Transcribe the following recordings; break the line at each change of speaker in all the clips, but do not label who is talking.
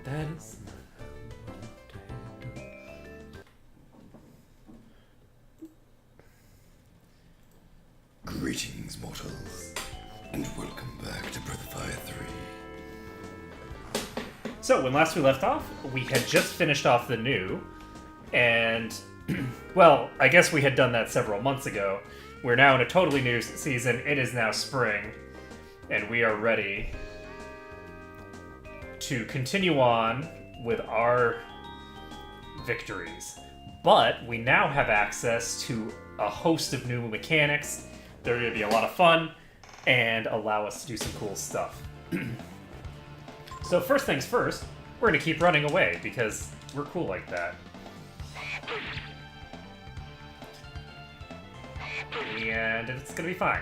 That is.
Greetings, mortals, and welcome back to Breath of Fire 3.
So, when last we left off, we had just finished off the new, and, well, I guess we had done that several months ago. We're now in a totally new season. It is now spring, and we are ready to continue on with our victories. But we now have access to a host of new mechanics. They're going to be a lot of fun and allow us to do some cool stuff. So first things first, we're going to keep running away because we're cool like that. And it's going to be fine.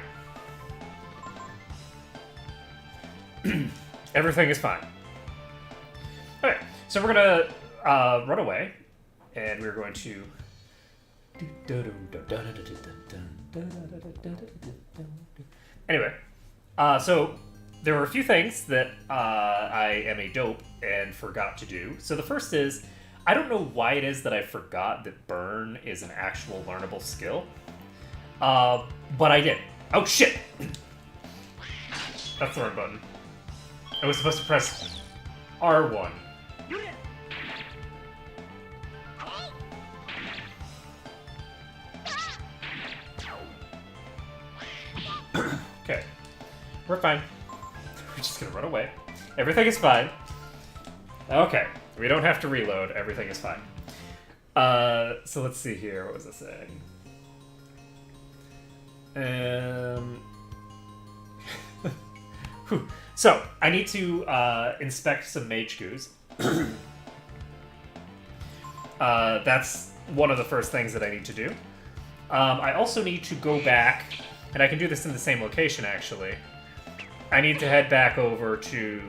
Everything is fine. Okay, so we're going to run away, and we're going to... Anyway, so there were a few things that I am a dope and forgot to do. So the first is, I don't know why it is that I forgot that burn is an actual learnable skill. But I did. Oh shit! That's the wrong button. I was supposed to press R1. Okay. We're fine. We're just gonna run away. Everything is fine. Okay. We don't have to reload. Everything is fine. So let's see here. What was I saying? So, I need to inspect some mage goos. That's one of the first things that I need to do. I also need to go back, and I can do this in the same location, actually. I need to head back over to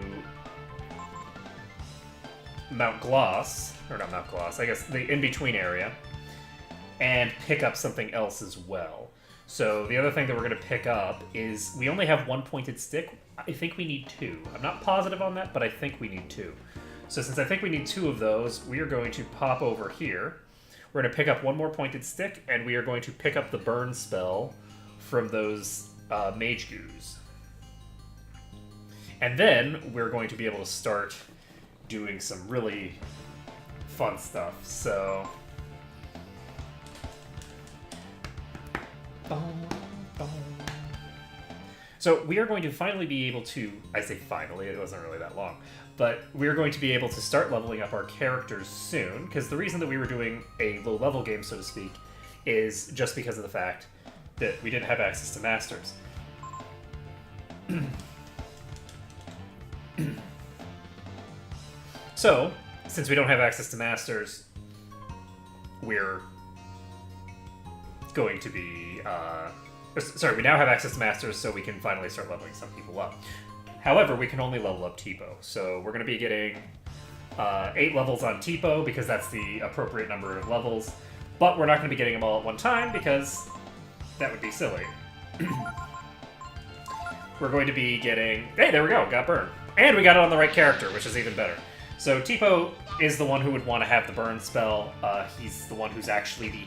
Mount Gloss, or not Mount Gloss, I guess the in-between area, and pick up something else as well. So the other thing that we're going to pick up is we only have one pointed stick. I think we need two. I'm not positive on that, but I think we need two. So since I think we need two of those, we are going to pop over here. We're going to pick up one more pointed stick, and we are going to pick up the burn spell from those mage goos. And then we're going to be able to start doing some really fun stuff. So... So we are going to finally be able to, I say finally, it wasn't really that long, but we're going to be able to start leveling up our characters soon, because the reason that we were doing a low-level game, so to speak, is just because of the fact that we didn't have access to masters. So, since we don't have access to masters, we're going to be... Sorry, we now have access to masters, so we can finally start leveling some people up. However, we can only level up Teepo, so we're going to be getting 8 levels on Teepo, because that's the appropriate number of levels, but we're not going to be getting them all at one time, because that would be silly. We're going to be getting... Hey, there we go, got burn. And we got it on the right character, which is even better. So Teepo is the one who would want to have the burn spell. He's the one who's actually the...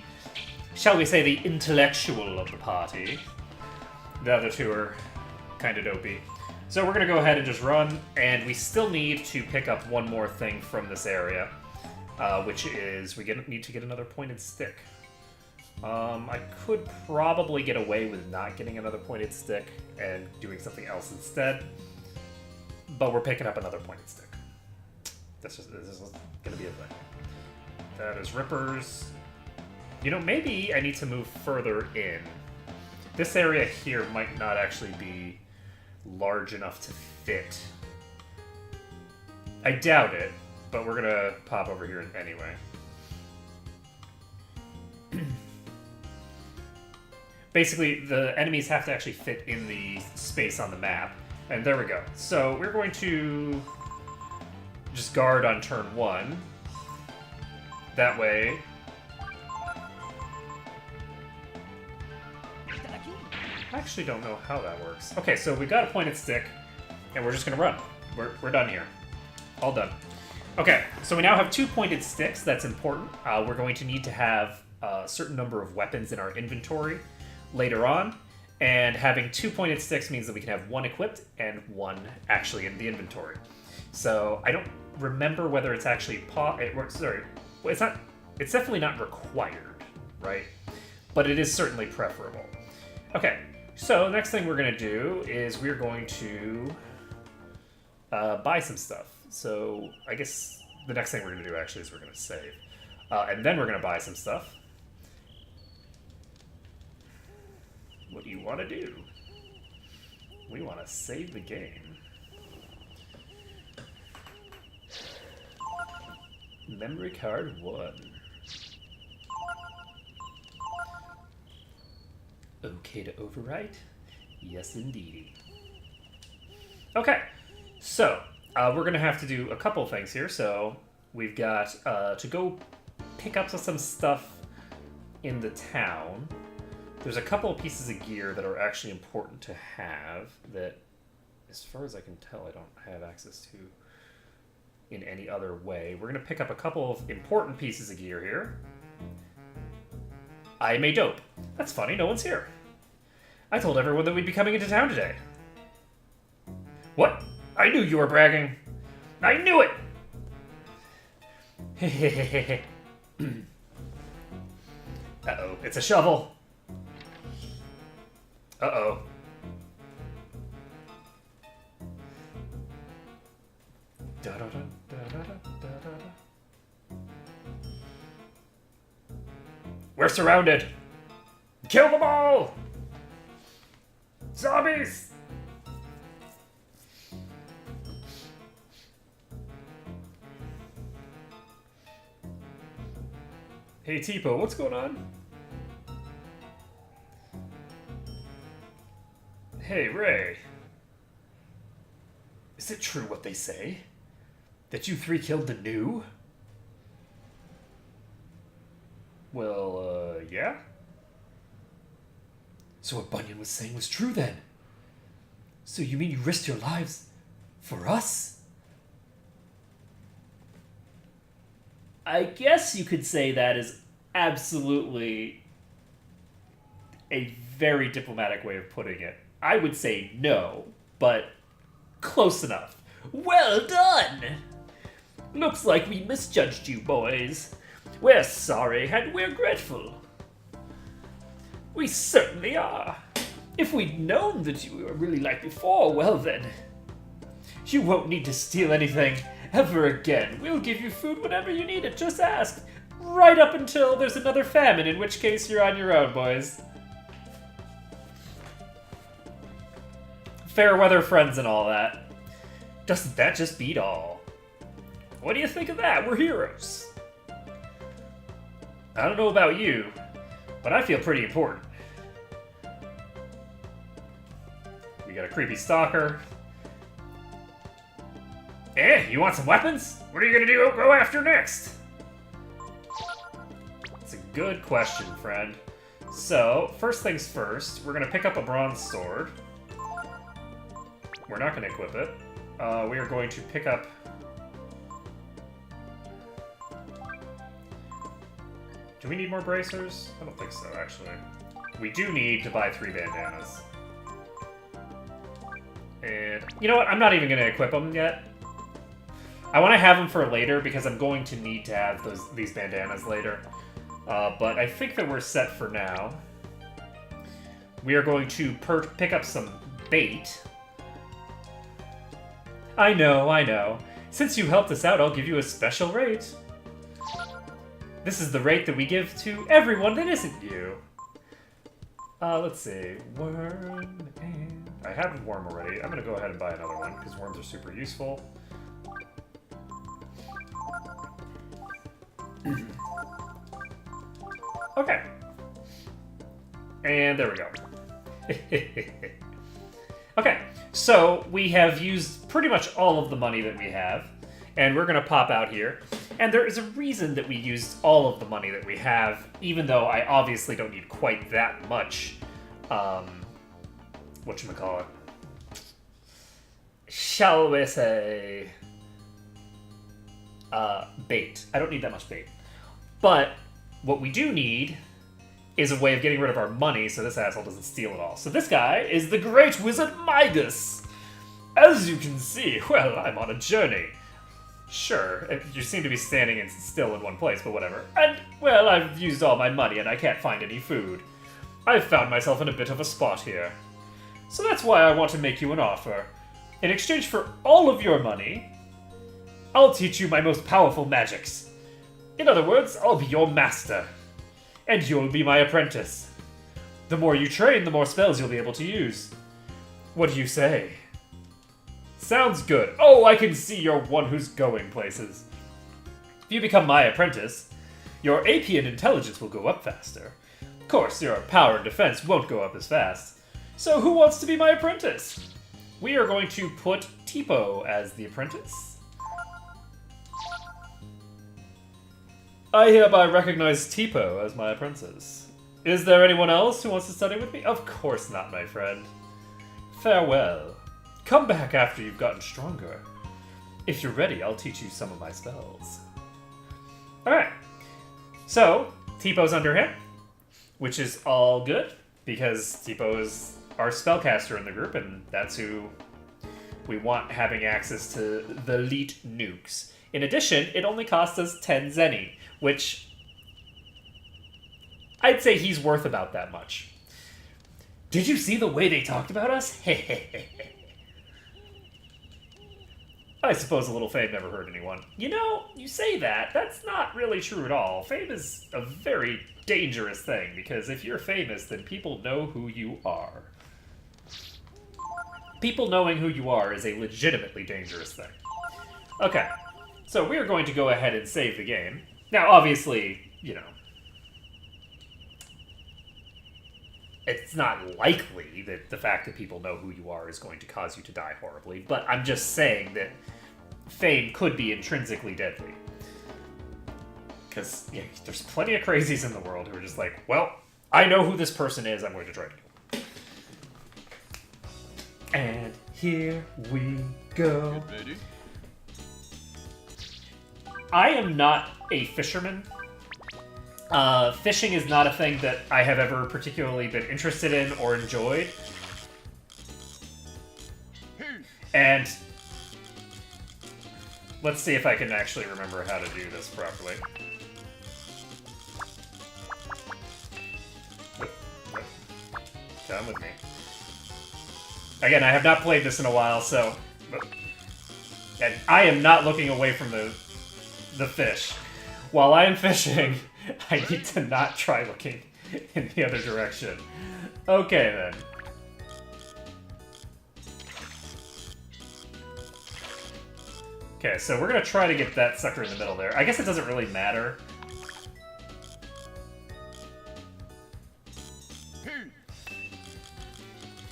shall we say, the intellectual of the party. The other two are kind of dopey. So we're going to go ahead and just run, and we still need to pick up one more thing from this area, which is we need to get another pointed stick. I could probably get away with not getting another pointed stick and doing something else instead, but we're picking up another pointed stick. This is going to be a thing. That is Rippers. You know, maybe I need to move further in. This area here might not actually be large enough to fit. I doubt it, but we're gonna pop over here anyway. Basically, the enemies have to actually fit in the space on the map. And there we go. So we're going to just guard on turn 1. That way... I actually don't know how that works. Okay, so we've got a pointed stick, and we're just gonna run. We're done here. All done. Okay, so we now have 2 pointed sticks. That's important. We're going to need to have a certain number of weapons in our inventory later on. And having 2 pointed sticks means that we can have 1 equipped and 1 actually in the inventory. So I don't remember whether it's actually it's not. It's definitely not required, right? But it is certainly preferable. Okay, so the next thing we're gonna do is we're going to buy some stuff. So I guess the next thing we're gonna do actually is we're gonna save, and then we're gonna buy some stuff. What do you want to do? We want to save the game. Memory card 1. Okay to overwrite? Yes, indeedy. Okay, so we're going to have to do a couple of things here. So we've got to go pick up some stuff in the town. There's a couple of pieces of gear that are actually important to have that, as far as I can tell, I don't have access to in any other way. We're going to pick up a couple of important pieces of gear here. I am a dope. That's funny, no one's here. I told everyone that we'd be coming into town today. What? I knew you were bragging. I knew it! Hehehehe. Uh-oh, it's a shovel. Uh-oh. We're surrounded! Kill them all! Zombies! Hey Teepo, what's going on? Hey, Ray. Is it true what they say? That you 3 killed the new? Well, yeah. So what Bunyan was saying was true then? So you mean you risked your lives for us? I guess you could say that is absolutely a very diplomatic way of putting it. I would say no, but close enough. Well done! Looks like we misjudged you, boys. We're sorry and we're grateful. We certainly are. If we'd known that you were really like before, well then. You won't need to steal anything ever again. We'll give you food whenever you need it, just ask. Right up until there's another famine, in which case you're on your own, boys. Fair weather friends and all that. Doesn't that just beat all? What do you think of that? We're heroes. I don't know about you, but I feel pretty important. We got a creepy stalker. You want some weapons? What are you gonna go after next? It's a good question, friend. So, first things first, we're gonna pick up a bronze sword. We're not gonna equip it. We are going to pick up... Do we need more bracers? I don't think so, actually. We do need to buy 3 bandanas. And, you know what? I'm not even going to equip them yet. I want to have them for later because I'm going to need to have these bandanas later. But I think that we're set for now. We are going to pick up some bait. I know. Since you helped us out, I'll give you a special rate. This is the rate that we give to everyone that isn't you. Let's see. Worm and... I have a worm already. I'm going to go ahead and buy another one, because worms are super useful. Okay. And there we go. Okay, so we have used pretty much all of the money that we have, and we're going to pop out here. And there is a reason that we used all of the money that we have, even though I obviously don't need quite that much, whatchamacallit, shall we say, bait. I don't need that much bait. But what we do need is a way of getting rid of our money so this asshole doesn't steal it all. So this guy is the great wizard Migas. As you can see, well, I'm on a journey. Sure, you seem to be standing still in one place, but whatever. And, well, I've used all my money and I can't find any food. I've found myself in a bit of a spot here. So that's why I want to make you an offer. In exchange for all of your money, I'll teach you my most powerful magics. In other words, I'll be your master. And you'll be my apprentice. The more you train, the more spells you'll be able to use. What do you say? Sounds good. Oh, I can see you're one who's going places. If you become my apprentice, your AP and intelligence will go up faster. Of course, your power and defense won't go up as fast. So who wants to be my apprentice? We are going to put Teepo as the apprentice. I hereby recognize Teepo as my apprentice. Is there anyone else who wants to study with me? Of course not, my friend. Farewell. Come back after you've gotten stronger. If you're ready, I'll teach you some of my spells. Alright. So, Teepo's under him, which is all good, because Teepo is our spellcaster in the group, and that's who we want having access to the elite nukes. In addition, it only costs us 10 zenny, which I'd say he's worth about that much. Did you see the way they talked about us? I suppose a little fame never hurt anyone. You know, you say that, that's not really true at all. Fame is a very dangerous thing, because if you're famous, then people know who you are. People knowing who you are is a legitimately dangerous thing. Okay, so we're going to go ahead and save the game. Now, obviously, you know, it's not likely that the fact that people know who you are is going to cause you to die horribly, but I'm just saying that fame could be intrinsically deadly. Because, yeah, there's plenty of crazies in the world who are just like, well, I know who this person is, I'm going to try to kill him. And here we go. I am not a fisherman. Fishing is not a thing that I have ever particularly been interested in or enjoyed. And let's see if I can actually remember how to do this properly. Come with me. Again, I have not played this in a while, so... And I am not looking away from the fish. While I am fishing, I need to not try looking in the other direction. Okay, then. Okay, so we're gonna try to get that sucker in the middle there. I guess it doesn't really matter.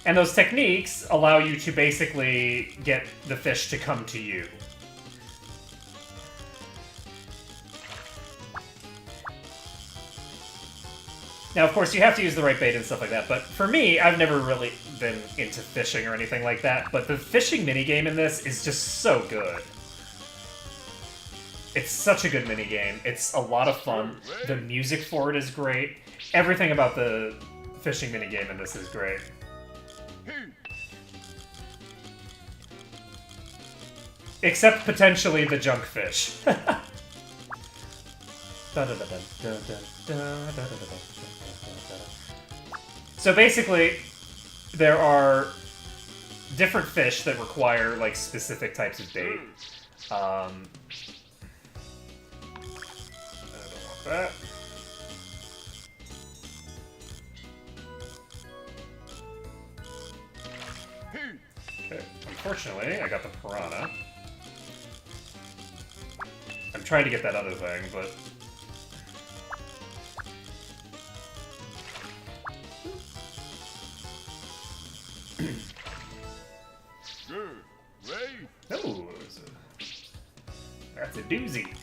And those techniques allow you to basically get the fish to come to you. Now, of course, you have to use the right bait and stuff like that, but for me, I've never really been into fishing or anything like that, but the fishing minigame in this is just so good. It's such a good minigame. It's a lot of fun. The music for it is great. Everything about the fishing minigame in this is great. Except potentially the junk fish. So basically, there are different fish that require like specific types of bait. I don't want that. Okay, unfortunately, I got the piranha. I'm trying to get that other thing, but... Oh, that's a doozy.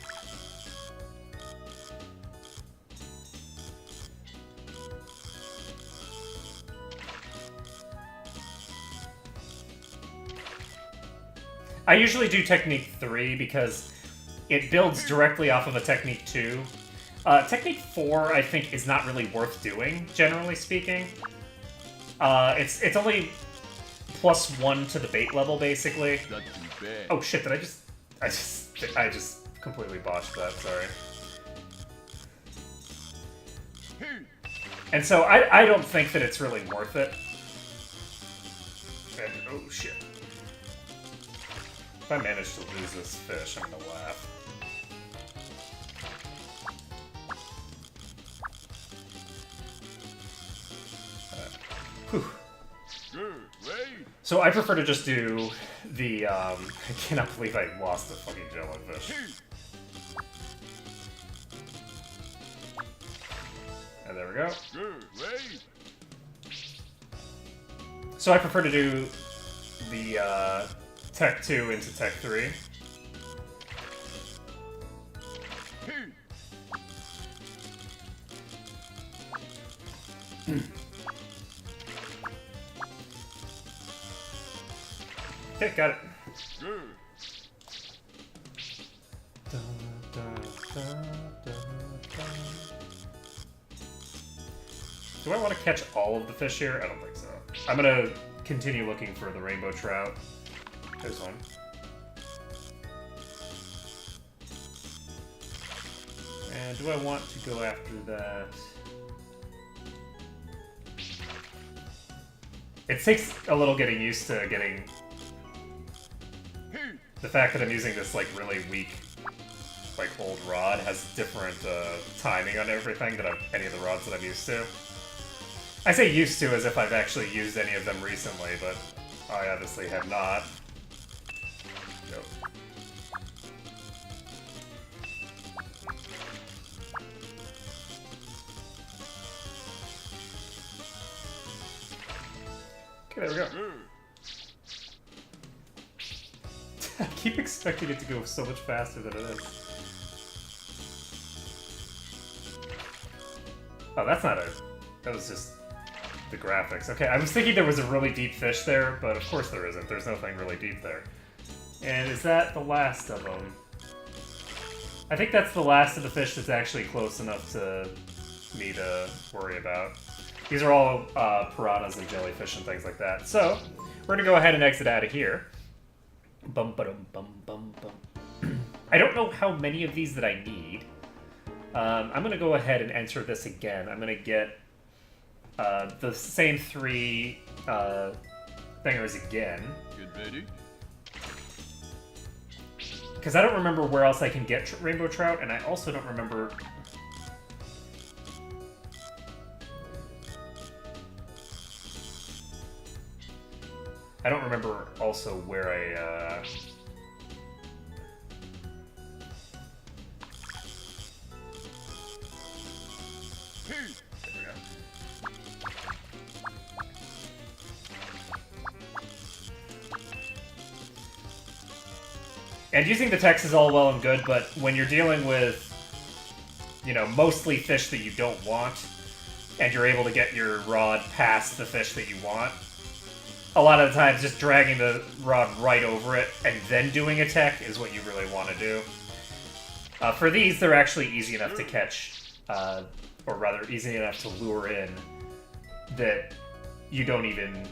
I usually do technique 3 because it builds directly off of a Technique 2. Technique 4, I think, is not really worth doing, generally speaking. It's only +1 to the bait level, basically.
Not too bad.
Oh shit, did I just completely botched that, sorry. And so I don't think that it's really worth it. And, oh shit. If I manage to lose this fish, I'm gonna laugh. Whew. So I prefer to just do the, I cannot believe I lost a fucking jellyfish. And there we go. So I prefer to do the, Tech 2 into Tech 3. Okay, got it. Do I want to catch all of the fish here? I don't think so. I'm gonna continue looking for the rainbow trout. There's one. And do I want to go after that? It takes a little getting used to getting the fact that I'm using this like really weak, like old rod has different timing on everything than any of the rods that I'm used to. I say used to as if I've actually used any of them recently, but I obviously have not. Nope. Okay, there we go. I keep expecting it to go so much faster than it is. Oh, that's not it. That was just the graphics. Okay, I was thinking there was a really deep fish there, but of course there isn't. There's nothing really deep there. And is that the last of them? I think that's the last of the fish that's actually close enough to me to worry about. These are all piranhas and jellyfish and things like that. So, we're gonna go ahead and exit out of here. Bum ba dum bum bum bum. I don't know how many of these that I need. I'm gonna go ahead and enter this again. I'm gonna get the same 3 thingers again.
Good buddy.
Because I don't remember where else I can get rainbow trout, and I also don't remember... I don't remember also where I, There we go. And using the text is all well and good, but when you're dealing with, you know, mostly fish that you don't want, and you're able to get your rod past the fish that you want, a lot of the times just dragging the rod right over it and then doing a tech is what you really want to do. For these, they're actually easy enough to catch, or rather easy enough to lure in, that you don't even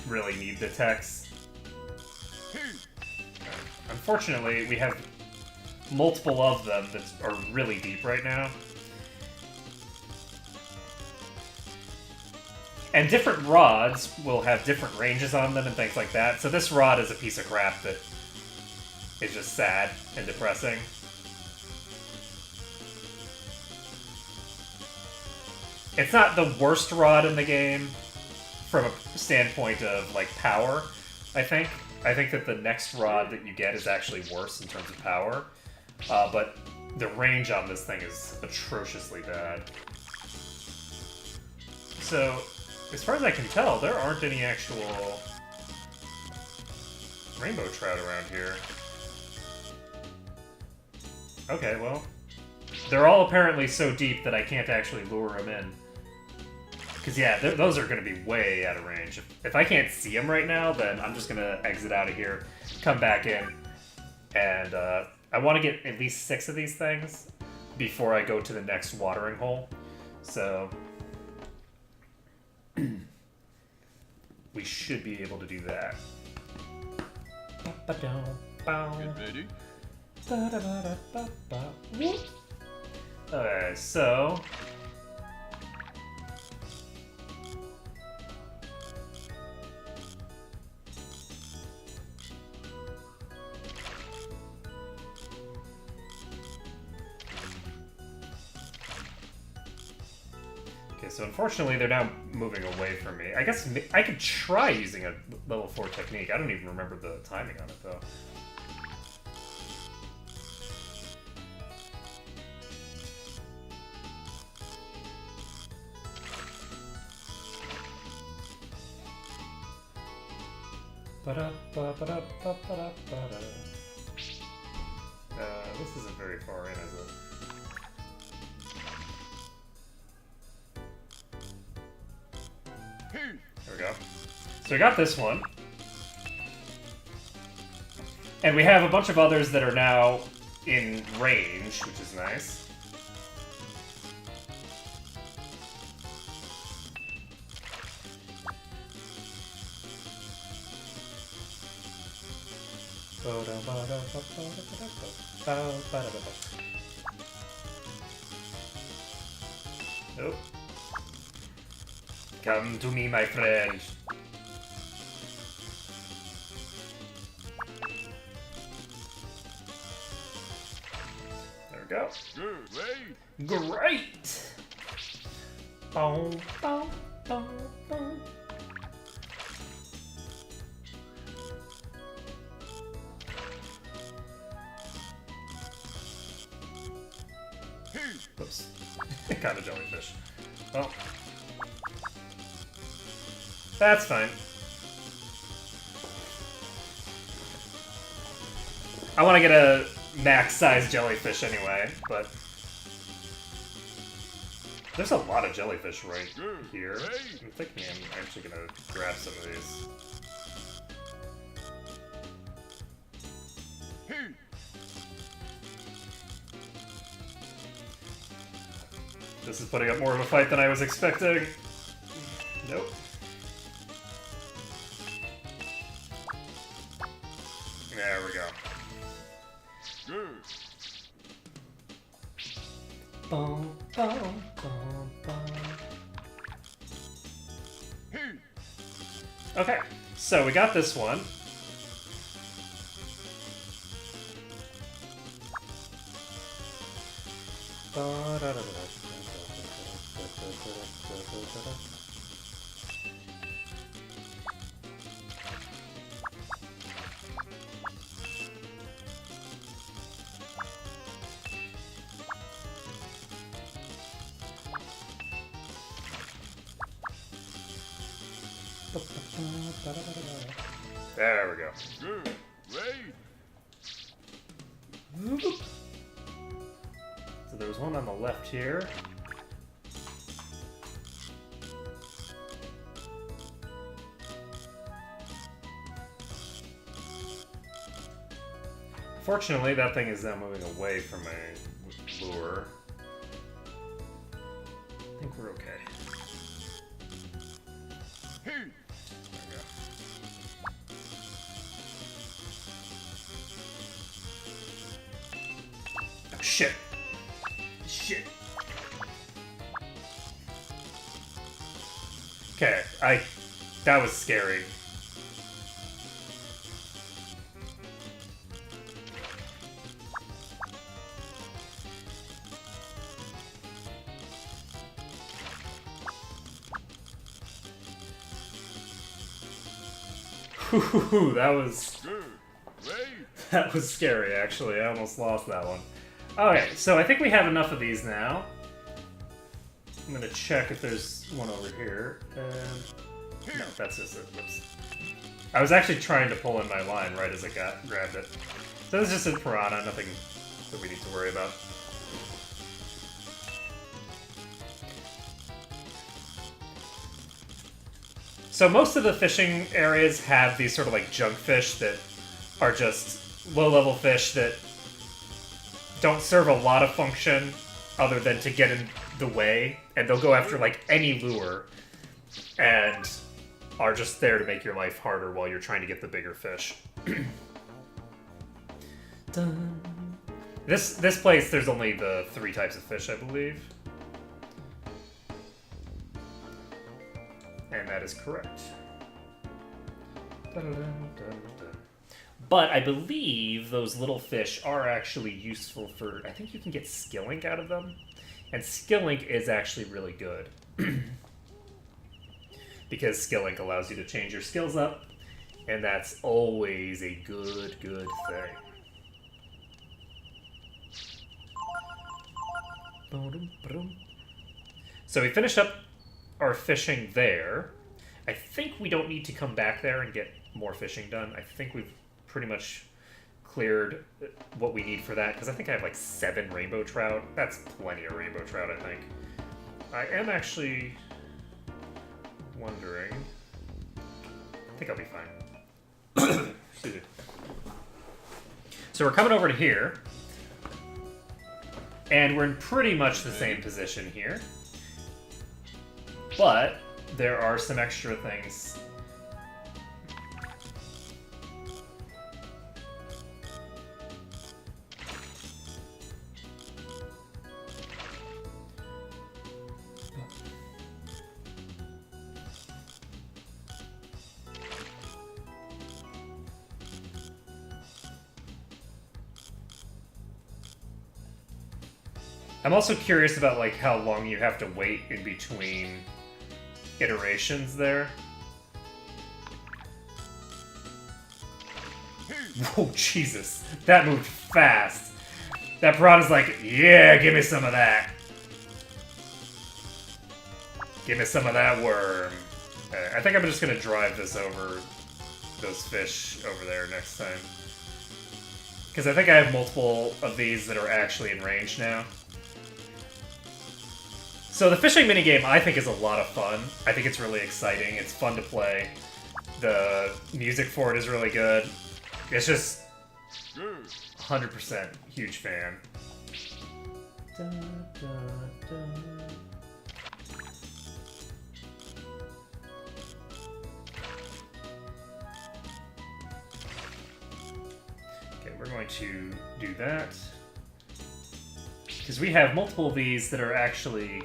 really need the techs. Unfortunately, we have multiple of them that are really deep right now. And different rods will have different ranges on them and things like that. So this rod is a piece of crap that is just sad and depressing. It's not the worst rod in the game from a standpoint of, like, power, I think. I think that the next rod that you get is actually worse in terms of power. But the range on this thing is atrociously bad. So, as far as I can tell, there aren't any actual rainbow trout around here. Okay, well, they're all apparently so deep that I can't actually lure them in. Because, yeah, those are going to be way out of range. If I can't see them right now, then I'm just going to exit out of here, come back in, and I want to get at least 6 of these things before I go to the next watering hole. So we should be able to do that.
Get ready?
Okay, so so unfortunately they're now moving away from me. I guess I could try using a level 4 technique. I don't even remember the timing on it though. This isn't very far in, is it? There we go. So we got this one. And we have a bunch of others that are now in range, which is nice. Nope. Come to me, my friend. There we go.
Good, right?
Great! Boom, boom, boom, boom. Oops. Kind of jellyfish. Well. That's fine. I want to get a max-size jellyfish anyway, but there's a lot of jellyfish right here. I'm thinking I'm actually gonna grab some of these. This is putting up more of a fight than I was expecting. Nope. There we go.
Good.
Boom, boom, boom, boom. Okay, so we got this one. There we go.
Good. Right.
So there was one on the left here. Fortunately, that thing is now moving away from my lure. I think we're okay. There we go. Oh, shit. Shit. Okay, that was scary. Whew, that was scary, actually. I almost lost that one. Okay, so I think we have enough of these now. I'm gonna check if there's one over here. And no, that's just it. Whoops. I was actually trying to pull in my line right as I grabbed it. So this is just a piranha, nothing that we need to worry about. So most of the fishing areas have these sort of like junk fish that are just low-level fish that don't serve a lot of function other than to get in the way, and they'll go after like any lure and are just there to make your life harder while you're trying to get the bigger fish. Dun. This place, there's only the 3 types of fish, I believe. And that is correct. Dun, dun, dun, dun. But I believe those little fish are actually useful for... I think you can get Skillink out of them. And Skillink is actually really good. Because Skillink allows you to change your skills up. And that's always a good thing. So we finished up our fishing there. I think we don't need to come back there and get more fishing done. I think we've pretty much cleared what we need for that, because I think I have like 7 rainbow trout. That's plenty of rainbow trout, I think. I am actually wondering... I think I'll be fine. Excuse me. So we're coming over to here. And we're in pretty much the same position here. But there are some extra things. I'm also curious about like how long you have to wait in between iterations there. Whoa, Jesus. That moved fast. That piranha's like, yeah, give me some of that. Give me some of that worm. I think I'm just gonna drive this over those fish over there next time. Because I think I have multiple of these that are actually in range now. So the fishing minigame, I think, is a lot of fun. I think it's really exciting. It's fun to play. The music for it is really good. It's just 100% huge fan. Dun, dun, dun. Okay, we're going to do that. Because we have multiple of these that are actually...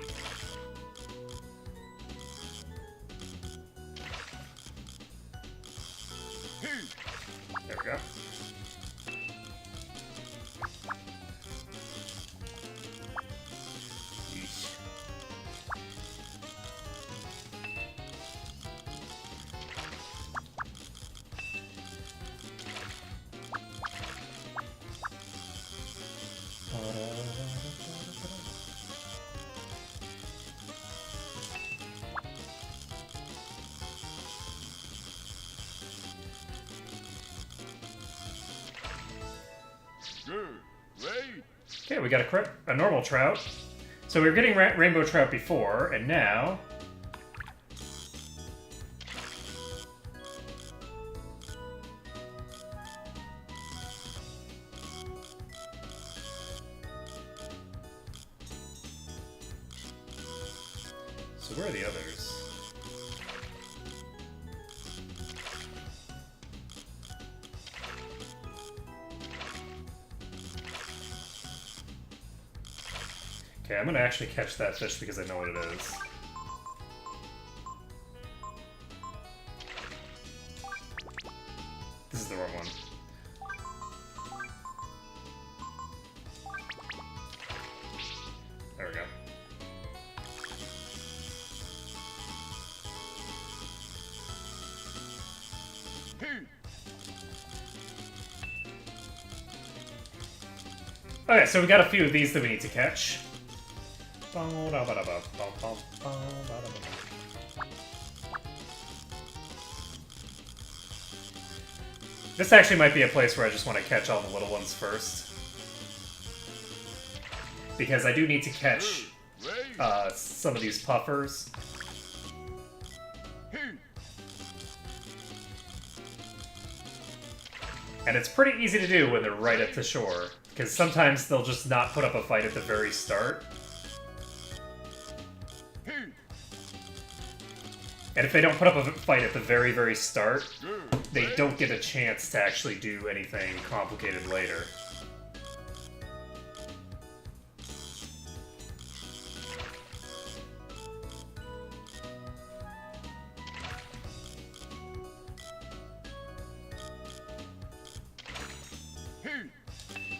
There we go. Yeesh. Okay, we got a normal trout. So we were getting rainbow trout before, and now... So where are the others? Okay, I'm gonna actually catch that fish because I know what it is. This is the wrong one. There we go. Okay, so we got a few of these that we need to catch. This actually might be a place where I just want to catch all the little ones first. Because I do need to catch some of these puffers. And it's pretty easy to do when they're right at the shore. Because sometimes they'll just not put up a fight at the very start. And if they don't put up a fight at the very, very start, they don't get a chance to actually do anything complicated later.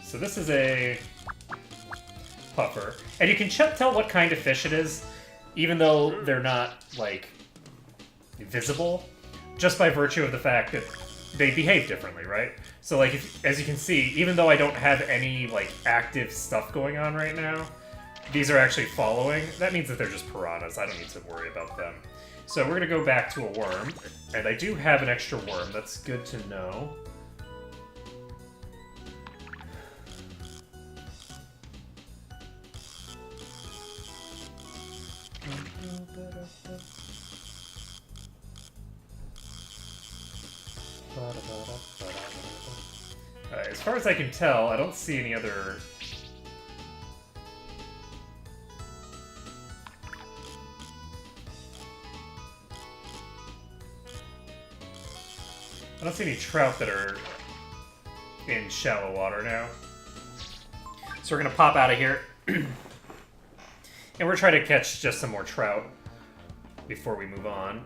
So this is a puffer. And you can tell what kind of fish it is, even though they're not, like, visible, just by virtue of the fact that they behave differently, right? So, like, as you can see, even though I don't have any, like, active stuff going on right now, these are actually following. That means that they're just piranhas. I don't need to worry about them. So we're going to go back to a worm, and I do have an extra worm. That's good to know. As far as I can tell, I don't see any other... I don't see any trout that are in shallow water now. So we're gonna pop out of here. And we're trying to catch just some more trout before we move on.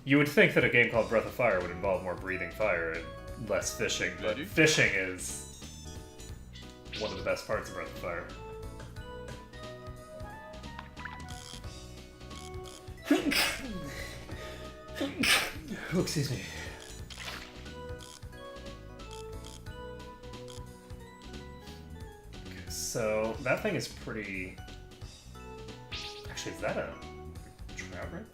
You would think that a game called Breath of Fire would involve more breathing fire and less fishing, but fishing is one of the best parts of Breath of Fire. Oh, excuse me. Okay, so that thing is pretty... Actually, is that a trout, right?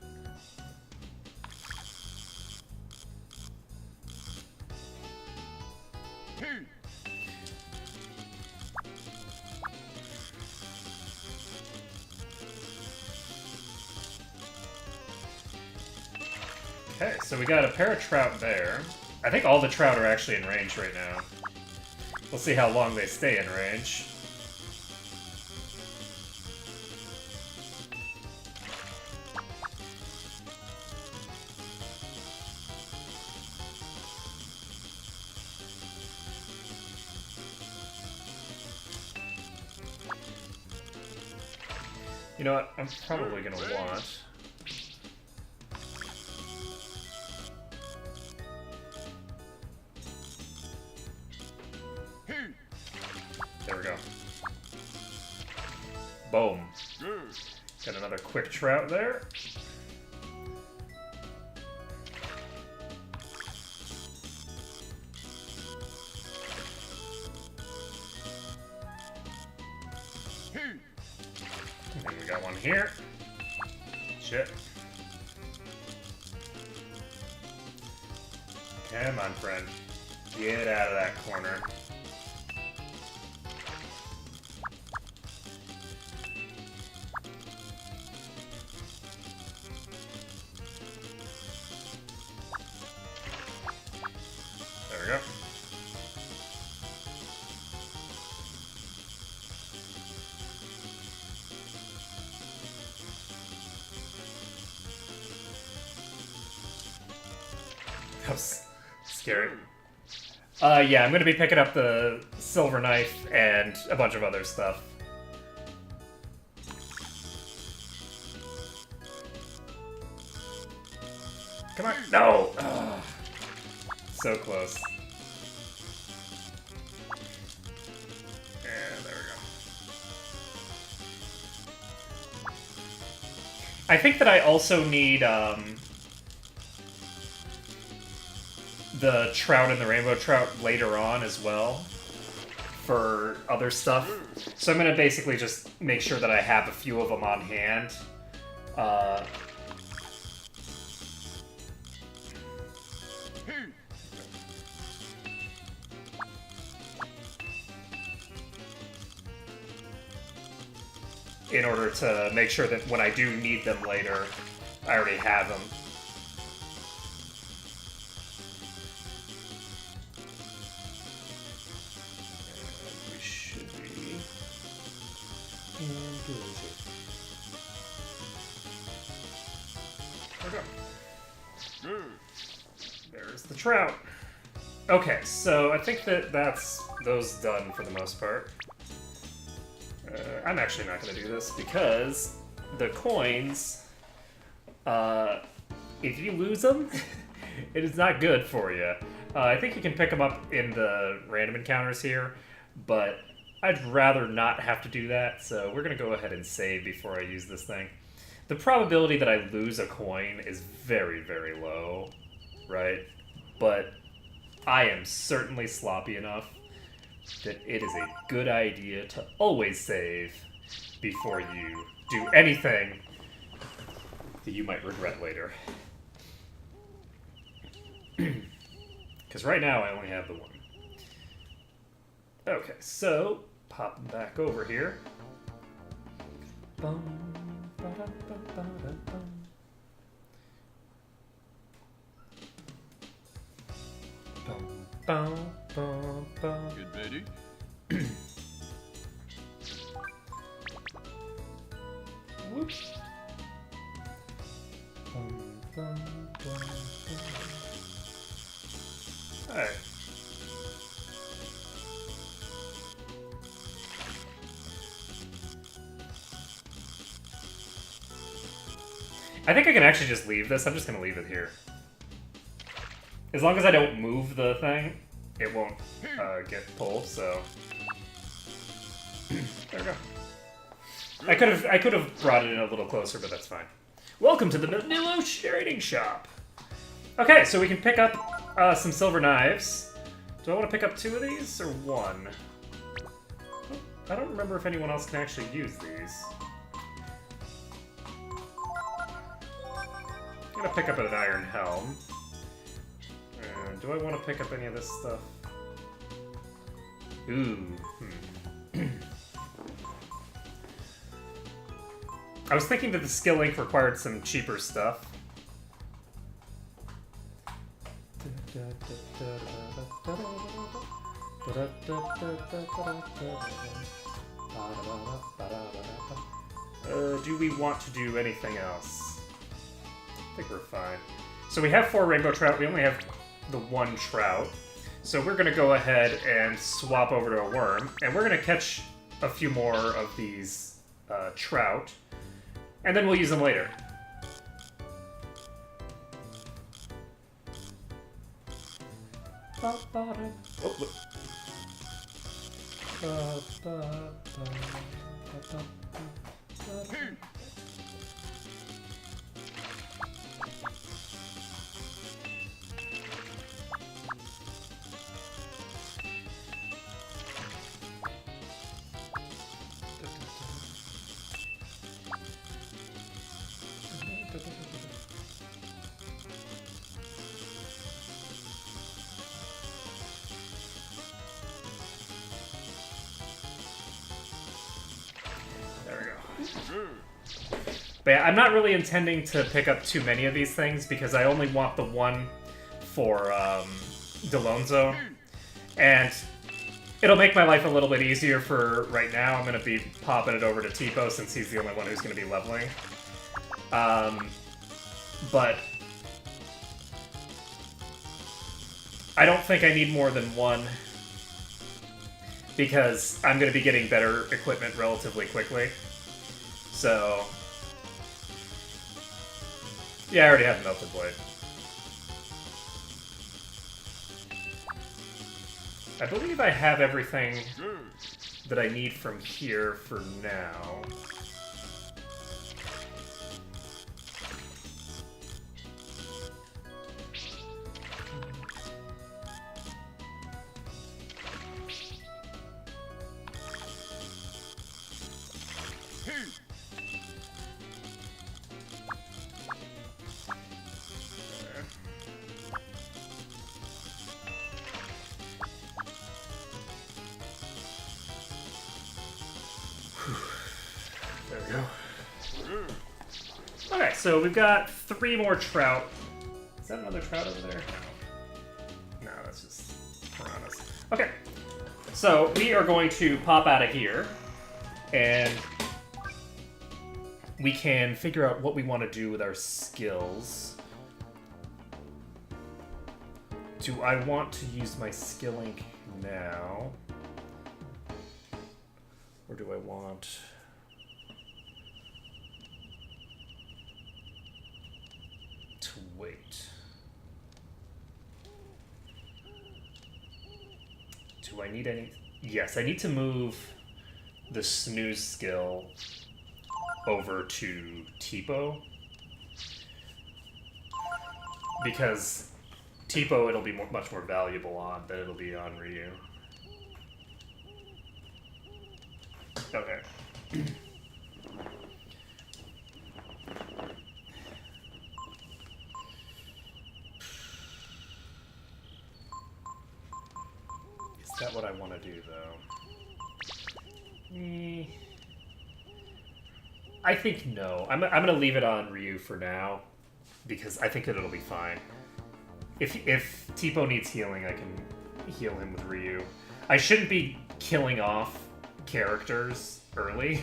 Okay, so we got a pair of trout there. I think all the trout are actually in range right now. We'll see how long they stay in range. You know what? I'm probably gonna want... There we go. Boom. Got another quick trout there. And we got one here. Shit. Come on, friend. Get out of that corner. There we go. That was scary. Yeah, I'm gonna be picking up the silver knife and a bunch of other stuff. Come on. No! Ugh. So close. And there we go. I think that I also need, the trout and the rainbow trout later on as well for other stuff. So I'm going to basically just make sure that I have a few of them on hand. In order to make sure that when I do need them later, I already have them. And good. There we go.
Good.
There's the trout. Okay, so I think that's those done for the most part. I'm actually not going to do this because the coins, if you lose them, it is not good for you. I think you can pick them up in the random encounters here, but I'd rather not have to do that, so we're going to go ahead and save before I use this thing. The probability that I lose a coin is very, very low, right? But I am certainly sloppy enough that it is a good idea to always save before you do anything that you might regret later. Because right now I only have the one. Okay, so pop them back over here. Bum, ba-da-ba-ba-da-bum. Bum, bum, bum.
Get ready.
Whoops. Bum, bum, bum, bum. Alright. I think I can actually just leave this. I'm just going to leave it here. As long as I don't move the thing, it won't get pulled, so... There we go. I could have brought it in a little closer, but that's fine. Welcome to the Manilo Trading Shop! Okay, so we can pick up some silver knives. Do I want to pick up 2 of these, or 1? I don't remember if anyone else can actually use these. I'm gonna pick up an iron helm. Do I want to pick up any of this stuff? Ooh. I was thinking that the skill link required some cheaper stuff. Do we want to do anything else? I think we're fine. So we have 4 rainbow trout. We only have the 1 trout. So we're going to go ahead and swap over to a worm. And we're going to catch a few more of these trout. And then we'll use them later. Oh, look. There we go. But yeah, I'm not really intending to pick up too many of these things because I only want the one for Delonzo. And it'll make my life a little bit easier for right now. I'm going to be popping it over to Teepo since he's the only one who's going to be leveling. But I don't think I need more than 1 because I'm going to be getting better equipment relatively quickly. So, yeah, I already have the melted blade. I believe I have everything that I need from here for now. There we go. Okay, so we've got 3 more trout. Is that another trout over there? No, that's just piranhas. Okay, so we are going to pop out of here and we can figure out what we want to do with our skills. Do I want to use my skill ink now? Or do I want... to wait? Do I need any... Yes, I need to move the snooze skill over to Teepo. Because Teepo it'll be much more valuable on than it'll be on Ryu. Okay. Is that what I want to do, though? I think no. I'm going to leave it on Ryu for now, because I think that it'll be fine. If Teepo needs healing, I can heal him with Ryu. I shouldn't be killing off characters early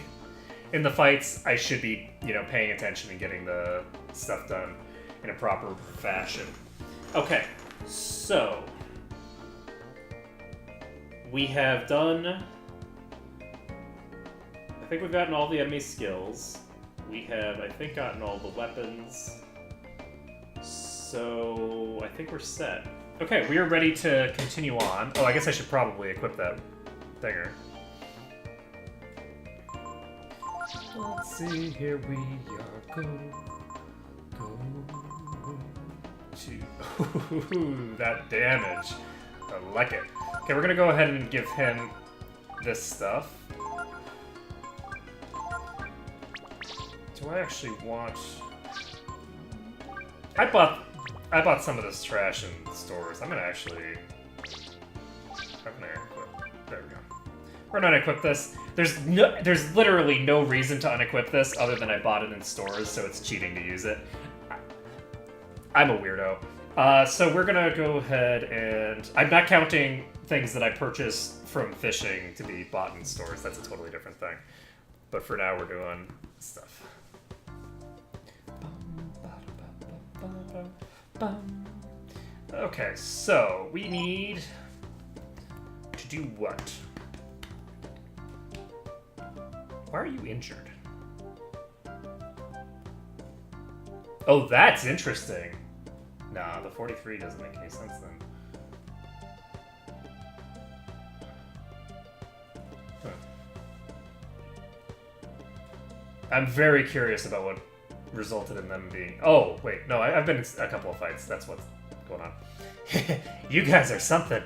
in the fights. I should be, paying attention and getting the stuff done in a proper fashion. Okay, so we have done... I think we've gotten all the enemy skills. We have, I think, gotten all the weapons. So I think we're set. Okay, we are ready to continue on. Oh, I guess I should probably equip that thinger. Let's see, here we are. Go to... Ooh, that damage. I like it. Okay, we're gonna go ahead and give him this stuff. Do I actually want... I bought some of this trash in the stores. I'm gonna actually... How can I equip? There we go. We're gonna unequip this. There's literally no reason to unequip this other than I bought it in stores, so it's cheating to use it. I'm a weirdo. So we're gonna go ahead and... I'm not counting things that I purchase from fishing to be bought in stores. That's a totally different thing. But for now, we're doing stuff. Okay, so we need to do what? Why are you injured? Oh, that's interesting. Nah, the 43 doesn't make any sense then. Huh. I'm very curious about what resulted in them being... Oh, wait, no, I've been in a couple of fights. That's what's going on. You guys are something.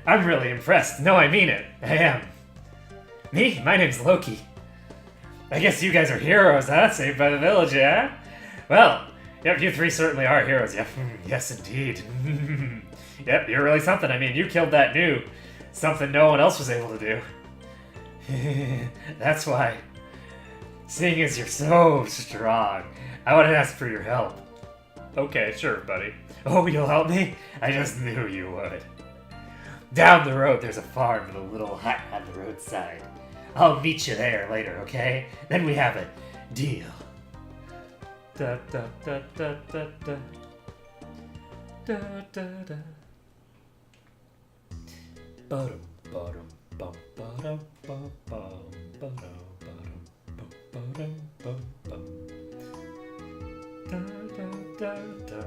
I'm really impressed. No, I mean it. I am. Me? My name's Loki. I guess you guys are heroes, huh? Saved by the village, yeah? Well, yep, you three certainly are heroes. Yep, yes indeed. Yep, you're really something. I mean, you killed that new. Something no one else was able to do. That's why. Seeing as you're so strong, I want to ask for your help. Okay, sure, buddy. Oh, you'll help me? I just knew you would. Down the road, there's a farm with a little hut on the roadside. I'll meet you there later, okay? Then we have a deal. Da da da da da da. Da da da. Ba-dum, ba-dum, bum, ba-dum, bum, bum, ba-dum, ba-dum, bum, ba-dum, bum, bum. Da da da da.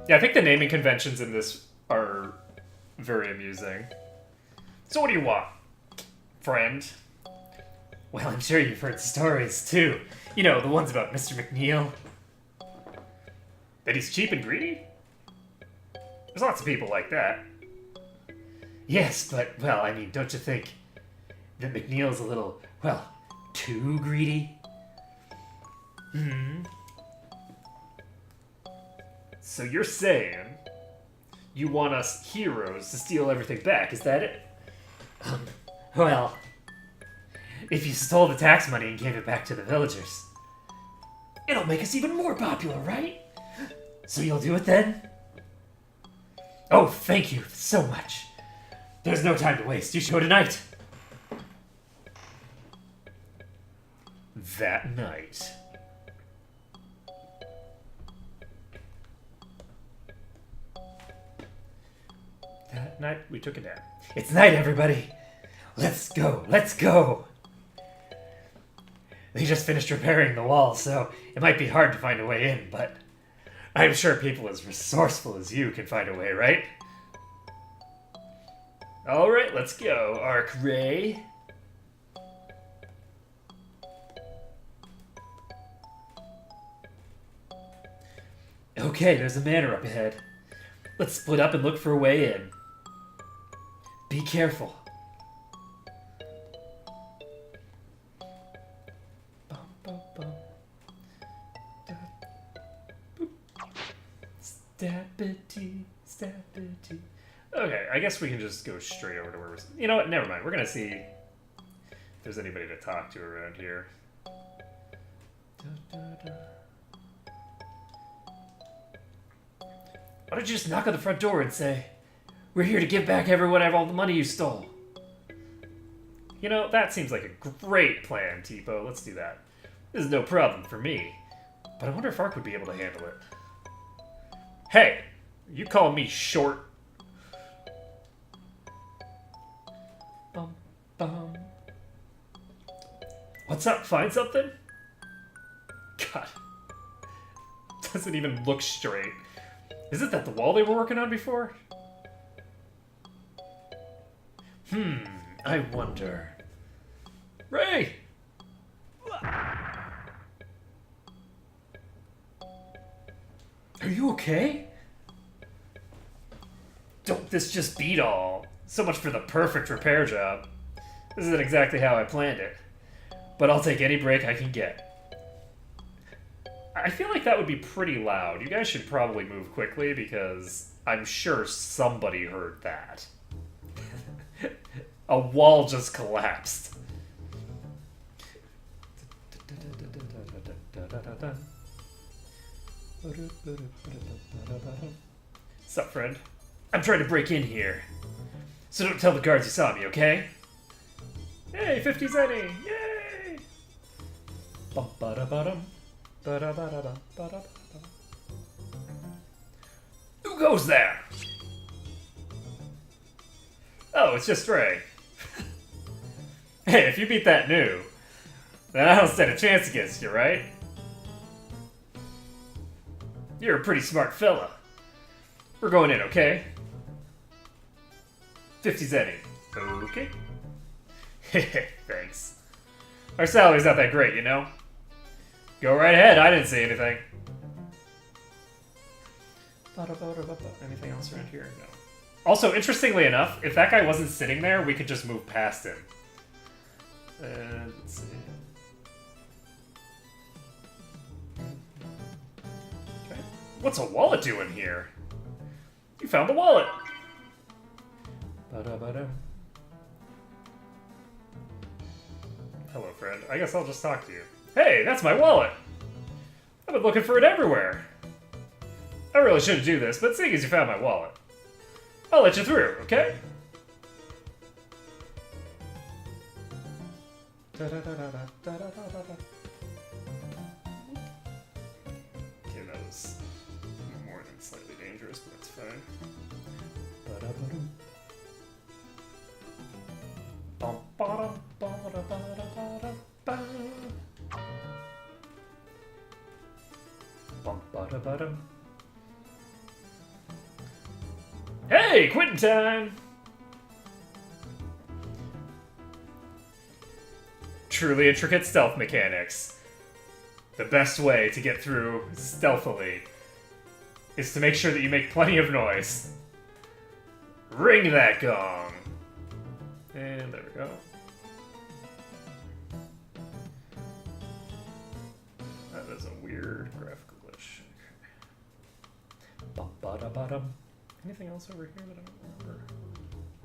Yeah, I think the naming conventions in this are very amusing. So what do you want, friend? Well, I'm sure you've heard stories, too. You know, the ones about Mr. McNeil. That he's cheap and greedy? There's lots of people like that. Yes, but, well, I mean, don't you think that McNeil's a little, well, too greedy? Hmm. So you're saying you want us heroes to steal everything back, is that it? Well, if you stole the tax money and gave it back to the villagers, it'll make us even more popular, right? So you'll do it then? Oh, thank you so much. There's no time to waste. You show tonight. That night. That night, we took a nap. It's night, everybody! Let's go, let's go! They just finished repairing the wall, so it might be hard to find a way in, but I'm sure people as resourceful as you can find a way, right? Alright, let's go, Arc Ray. Okay, there's a manor up ahead. Let's split up and look for a way in. Be careful. Bum, bum, bum. Da, boop. Stabbity, stabbity. Okay, I guess we can just go straight over to where we're... You know what? Never mind. We're gonna see if there's anybody to talk to around here. Da, da, da. Why don't you just knock on the front door and say, "We're here to give back everyone all the money you stole"? You know, that seems like a great plan, Teepo. Let's do that. This is no problem for me. But I wonder if Ark would be able to handle it. Hey! You call me short? Bum, bum. What's up? Find something? God. Doesn't even look straight. Is it that the wall they were working on before? I wonder. Ray! Are you okay? Don't this just beat all? So much for the perfect repair job. This isn't exactly how I planned it. But I'll take any break I can get. I feel like that would be pretty loud. You guys should probably move quickly because I'm sure somebody heard that. A wall just collapsed. Sup, friend? I'm trying to break in here. So don't tell the guards you saw me, okay? Hey, 50 Zenny! Yay! Bum-ba-da-ba-dum. Who goes there? Oh, it's just Ray. Hey, if you beat that new, then I don't stand a chance against you, right? You're a pretty smart fella. We're going in, okay? 50 Zenny. Okay. Thanks. Our salary's not that great, you know? Go right ahead, I didn't say anything. Anything else around here? No. Also, interestingly enough, if that guy wasn't sitting there, we could just move past him. Let's see. Okay. What's a wallet doing here? You found the wallet! Hello, friend. I guess I'll just talk to you. Hey, that's my wallet! I've been looking for it everywhere. I really shouldn't do this, but seeing as you found my wallet, I'll let you through, okay? Okay, that was more than slightly dangerous, but that's fine. Hey, quitting time! Truly intricate stealth mechanics. The best way to get through stealthily is to make sure that you make plenty of noise. Ring that gong! And there we go. That is a weird graphical glitch. Ba-ba-da-ba-dum. Anything else over here that I don't remember?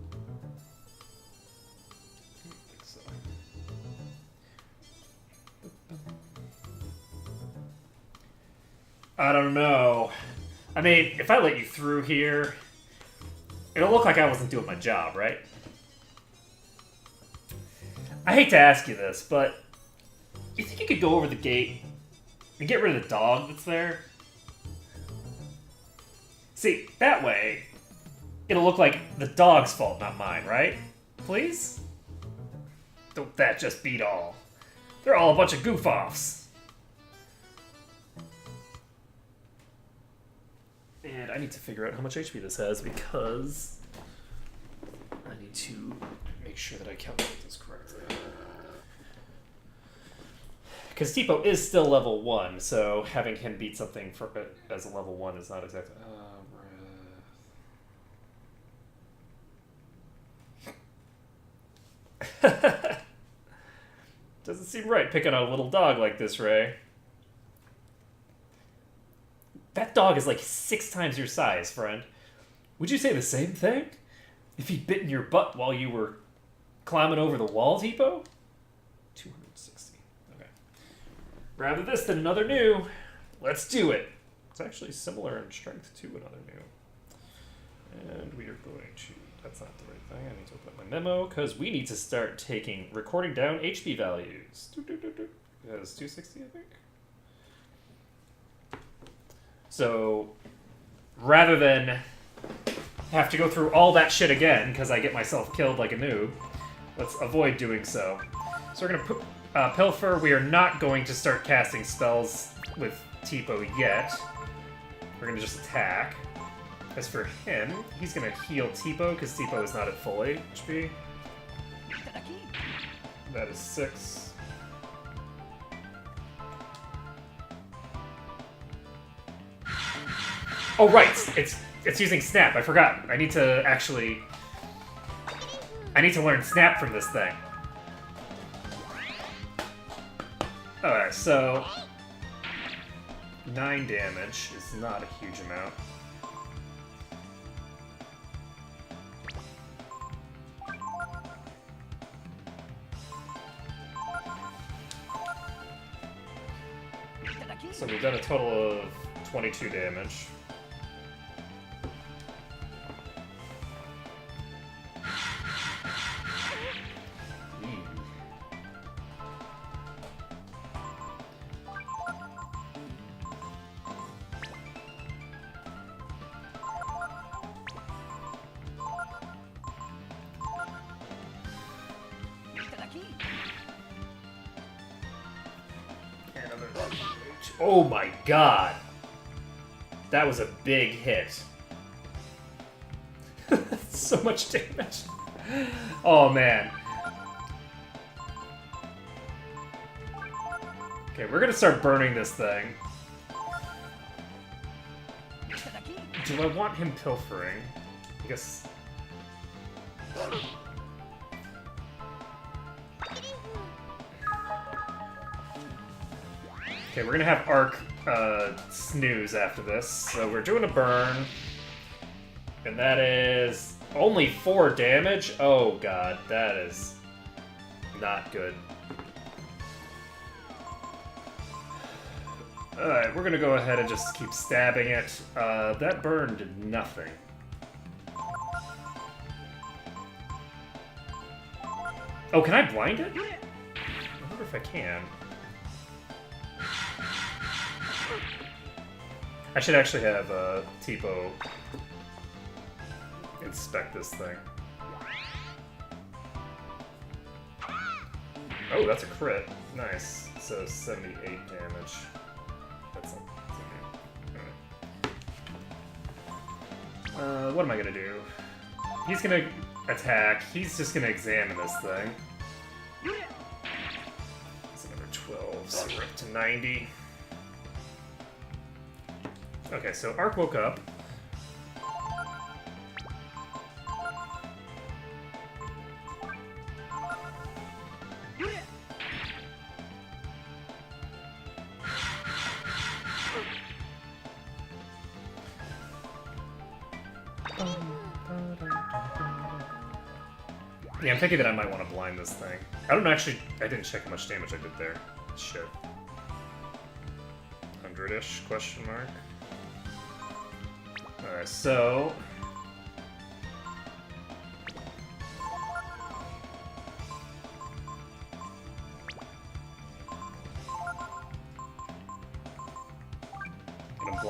I don't think so. I don't know. I mean, if I let you through here, it'll look like I wasn't doing my job, right? I hate to ask you this, but You think you could go over the gate and get rid of the dog that's there? See, that way, it'll look like the dog's fault, not mine, right? Please? Don't that just beat all? They're all a bunch of goof-offs. And I need to figure out how much HP this has because I need to make sure that I calculate this correctly. Because Teepo is still level 1, so having him beat something for as a level 1 is not exactly... Doesn't seem right picking on a little dog like this, Ray. That dog is like 6 times your size, friend. Would you say the same thing? If he'd bitten your butt while you were climbing over the wall, Teepo? 260. Okay. Rather this than another new. Let's do it. It's actually similar in strength to another new. And we are going to... That's not the right thing. I need to open up my memo because we need to start recording down HP values. That is 260, I think. So, rather than have to go through all that shit again because I get myself killed like a noob, let's avoid doing so. So we're going to put Pilfer. We are not going to start casting spells with Teepo yet. We're going to just attack. As for him, he's going to heal Teepo because Teepo is not at full HP. That is 6. Oh right, it's using Snap. I forgot. I need to learn Snap from this thing. Alright, so 9 damage is not a huge amount. So we've done a total of 22 damage. Oh my god! That was a big hit. So much damage. Oh man. Okay, we're gonna start burning this thing. Do I want him pilfering? I guess... Okay, we're gonna have Arc snooze after this, so we're doing a burn. And that is only 4 damage? Oh god, that is not good. Alright, we're gonna go ahead and just keep stabbing it. That burn did nothing. Oh, can I blind it? I wonder if I can. I should actually have Teepo inspect this thing. Oh, that's a crit. Nice. So 78 damage. That's okay. What am I gonna do? He's gonna attack. He's just gonna examine this thing. It's another 12, so we're up to 90. Okay, so Ark woke up. Yeah, I'm thinking that I might want to blind this thing. I don't know, actually, I didn't check how much damage I did there. Shit. 100-ish, question mark. Alright, so...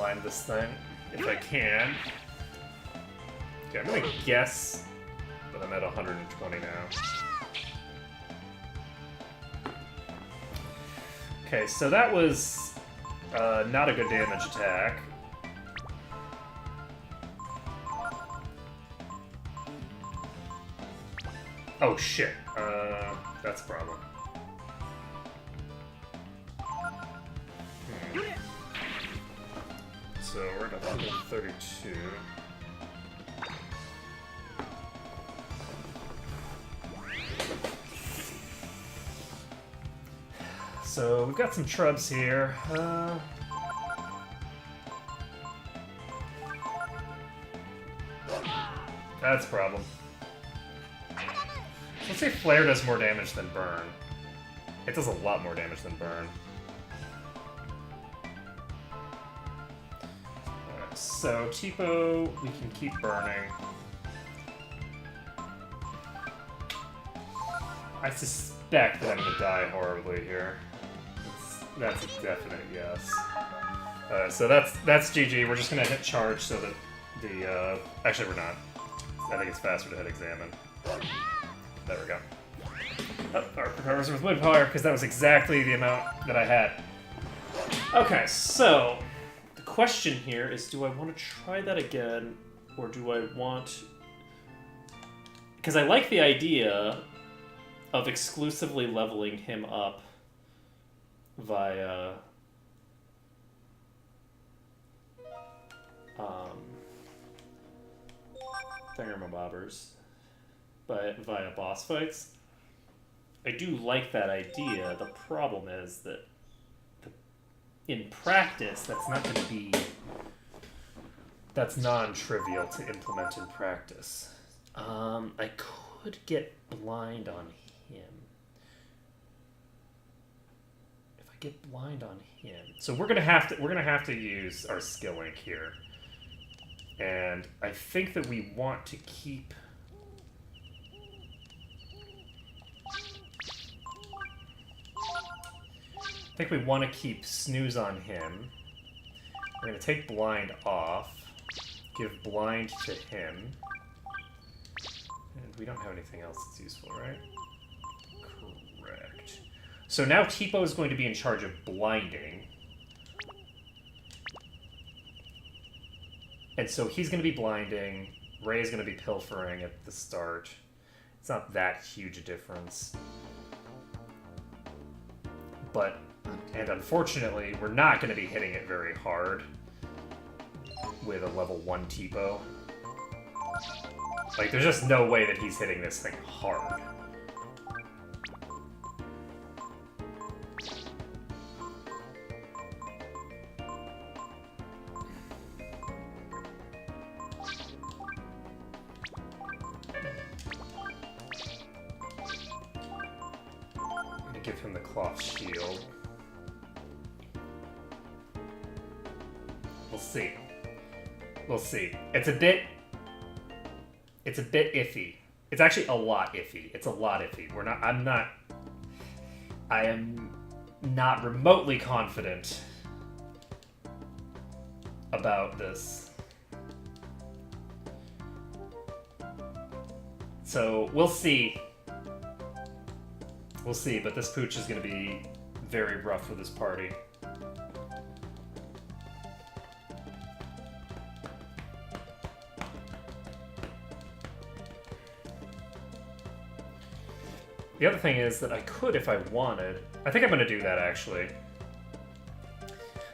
blind this thing if I can. Okay, I'm gonna guess that I'm at 120 now. Okay, so that was not a good damage attack. Oh shit, that's a problem. So we're at 132. So we've got some shrubs here. That's a problem. Let's see if Flare does more damage than Burn. It does a lot more damage than Burn. Alright, so Teepo, we can keep burning. I suspect that I'm gonna die horribly here. That's a definite yes. So that's GG. We're just gonna hit charge so that the actually we're not. I think it's faster to hit examine. There we go. Oh, our recovers with wood power because that was exactly the amount that I had. Okay, so the question here is: do I want to try that again, or do I want? Because I like the idea of exclusively leveling him up via thingamabobbers, but via boss fights. I do like that idea. The problem is that in practice, that's not going to be... That's non-trivial to implement in practice. I could get blind on him. If I get blind on him, so we're gonna have to use our skill link here, and I think that we want to keep. I think we want to keep snooze on him. We're gonna take blind off, give blind to him. And we don't have anything else that's useful, right? Correct. So now Teepo is going to be in charge of blinding. And so he's going to be blinding. Ray is going to be pilfering at the start. It's not that huge a difference. But, and unfortunately, we're not going to be hitting it very hard with a level 1 Teepo. Like, there's just no way that he's hitting this thing hard. I'm gonna give him the cloth shield. We'll see. We'll see. It's a bit iffy. It's actually a lot iffy. It's a lot iffy. I am not remotely confident about this. So, we'll see. We'll see, but this pooch is going to be very rough for this party. The other thing is that I could, if I wanted... I think I'm going to do that, actually.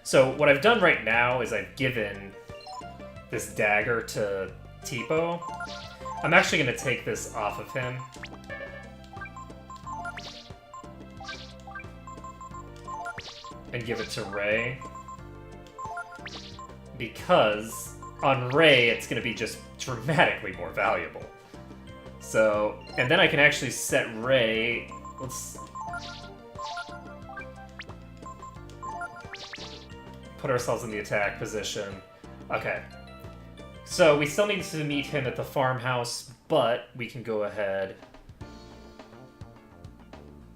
So, what I've done right now is I've given this dagger to Teepo. I'm actually going to take this off of him. And give it to Ray. Because on Ray, it's going to be just dramatically more valuable. So, and then I can actually set Ray, let's put ourselves in the attack position. Okay. So, we still need to meet him at the farmhouse, but we can go ahead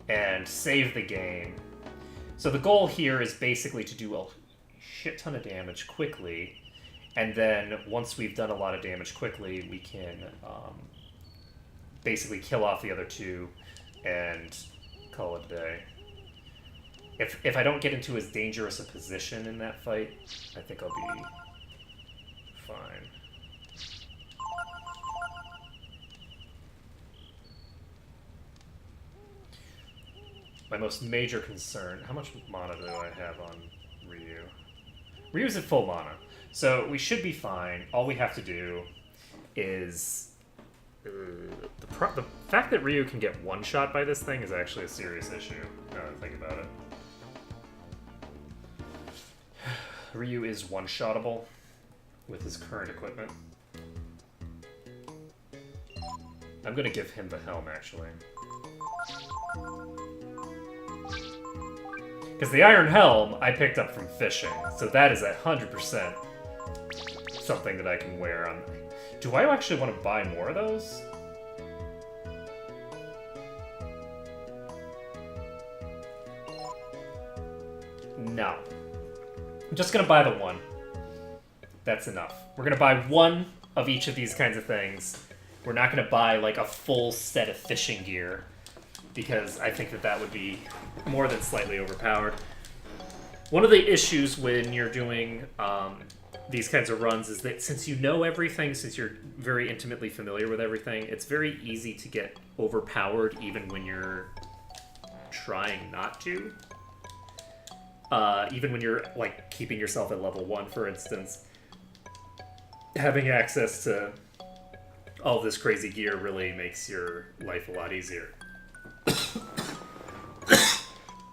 and save the game. So the goal here is basically to do a shit ton of damage quickly, and then once we've done a lot of damage quickly, we can basically kill off the other two and call it a day. If I don't get into as dangerous a position in that fight, I think I'll be fine. My most major concern... How much mana do I have on Ryu? Ryu's at full mana, so we should be fine. All we have to do is... the fact that Ryu can get one-shot by this thing is actually a serious issue, now that I think about it. Ryu is one-shottable with his current equipment. I'm gonna give him the helm, actually. Because the Iron Helm I picked up from fishing, so that is 100% something that I can wear on... Do I actually want to buy more of those? No. I'm just gonna buy the one. That's enough. We're gonna buy one of each of these kinds of things. We're not gonna buy like a full set of fishing gear, because I think that that would be more than slightly overpowered. One of the issues when you're doing these kinds of runs is that since you know everything, since you're very intimately familiar with everything, it's very easy to get overpowered even when you're trying not to. Even when you're like keeping yourself at level 1, for instance. Having access to all this crazy gear really makes your life a lot easier.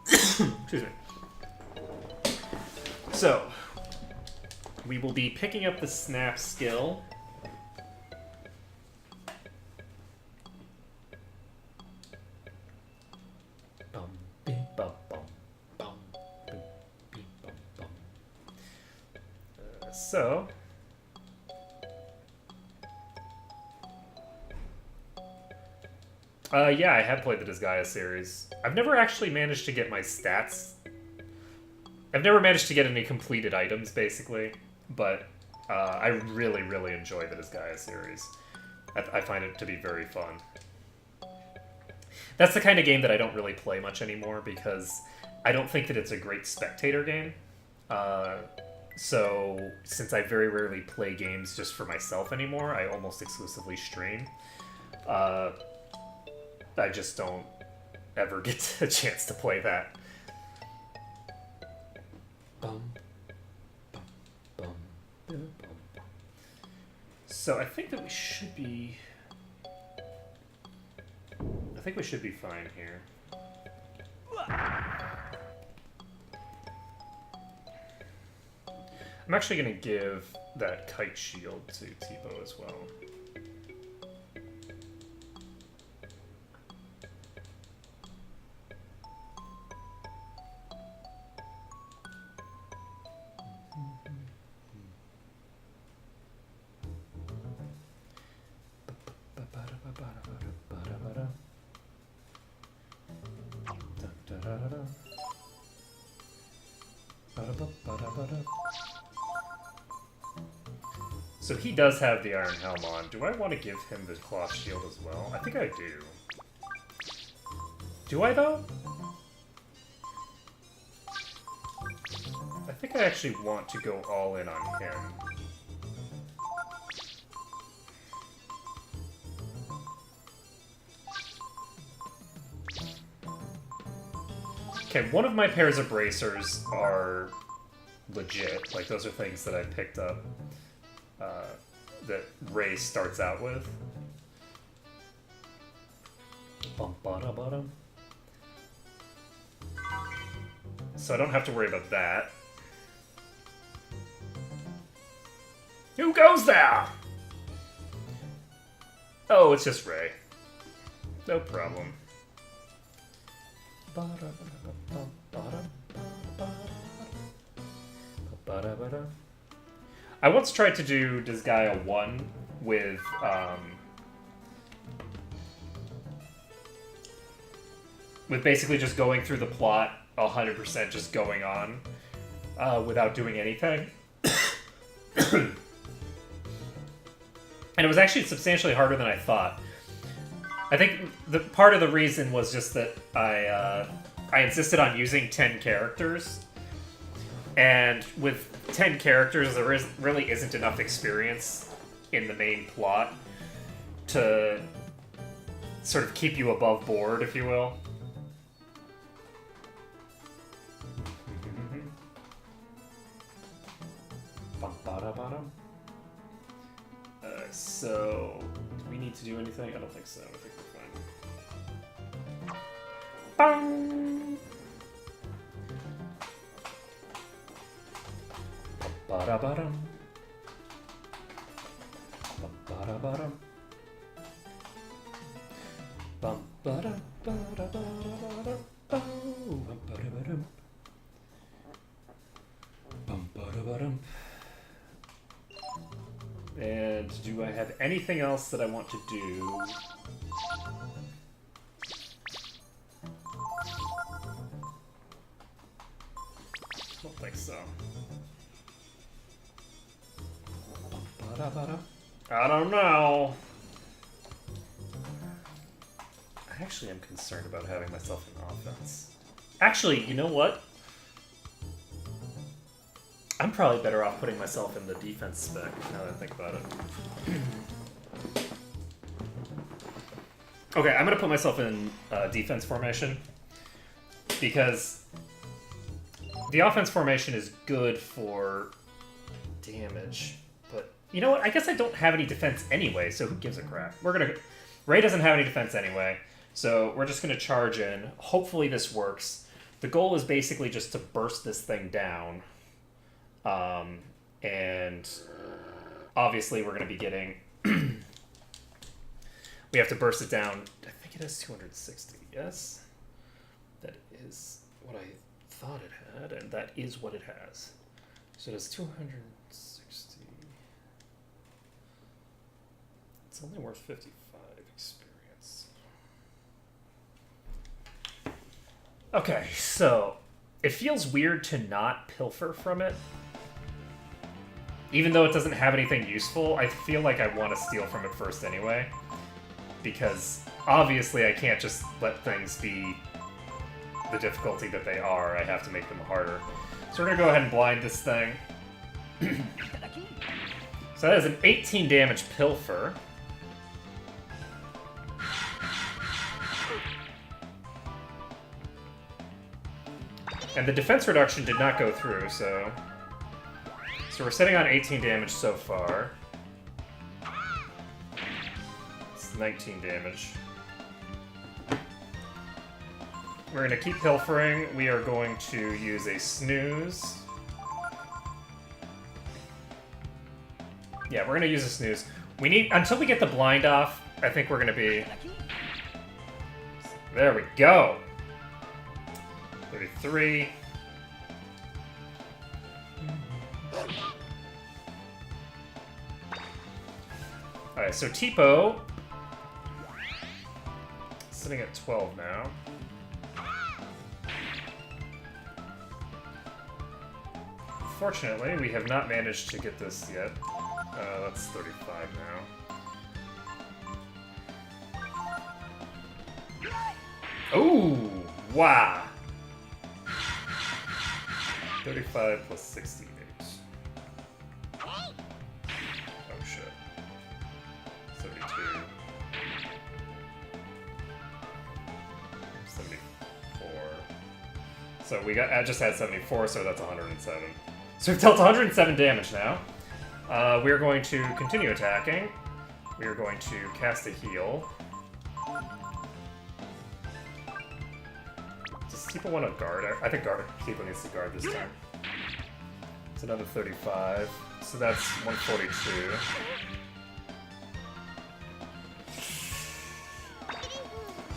Excuse me. So, we will be picking up the snap skill. Bum, bing, bum, bum, bum, bing, bing, bum, bum. So... yeah, I have played the Disgaea series. I've never actually managed to get my stats. I've never managed to get any completed items, basically. But I really, really enjoy the Disgaea series. I find it to be very fun. That's the kind of game that I don't really play much anymore, because I don't think that it's a great spectator game. So, since I very rarely play games just for myself anymore, I almost exclusively stream. I just don't ever get a chance to play that. Bum, bum, bum, bum, bum. So I think that we should be... I think we should be fine here. I'm actually going to give that kite shield to Teepo as well. So he does have the Iron Helm on. Do I want to give him the cloth shield as well? I think I do. Do I, though? I think I actually want to go all in on him. Okay, one of my pairs of bracers are legit. Like, those are things that I picked up that Ray starts out with. So I don't have to worry about that. Who goes there? Oh, it's just Ray. No problem. I once tried to do Disgaea 1 with basically just going through the plot 100%, just going on. without doing anything. And it was actually substantially harder than I thought. I think the part of the reason was just that I insisted on using 10 characters. And with 10 characters, there really isn't enough experience in the main plot to sort of keep you above board, if you will. So, do we need to do anything? I don't think so. I think we're fine. Bang! Ba-da-ba-dum. Ba-da-ba-dum. Bum-ba-da-ba-da-ba-da-ba-da. Bum-ba-da-ba-dum. Bum-ba-da-ba-dum. And do I have anything else that I want to do? I don't think so. I don't know. I actually am concerned about having myself in offense. Actually, you know what? I'm probably better off putting myself in the defense spec, now that I think about it. Okay, I'm going to put myself in defense formation, because the offense formation is good for damage, but you know what? I guess I don't have any defense anyway, so who gives a crap? Ray doesn't have any defense anyway, so we're just going to charge in. Hopefully this works. The goal is basically just to burst this thing down. And obviously we're going to be getting... we have to burst it down. I think it has 260, yes? That is what I thought it had, and that is what it has. So it's 260. It's only worth 55 experience. Okay, so it feels weird to not pilfer from it. Even though it doesn't have anything useful, I feel like I want to steal from it first anyway. Because obviously I can't just let things be the difficulty that they are. I have to make them harder. So we're going to go ahead and blind this thing. So that is an 18 damage pilfer. And the defense reduction did not go through, so we're sitting on 18 damage so far. It's 19 damage. We're going to keep pilfering. We are going to use a snooze. Yeah, we're going to use a snooze. We need, until we get the blind off, I think we're going to be... There we go! 33. Alright, so Teepo sitting at 12 now. Fortunately, we have not managed to get this yet. That's 35 now. Ooh! Wow! 35 plus 68. Oh shit. 72. 74. So we got, I just had 74, so that's 107. So we've dealt 107 damage now. We are going to continue attacking. We are going to cast a heal. Does Teepo want to guard? I think Teepo needs to guard this time. It's another 35. So that's 142.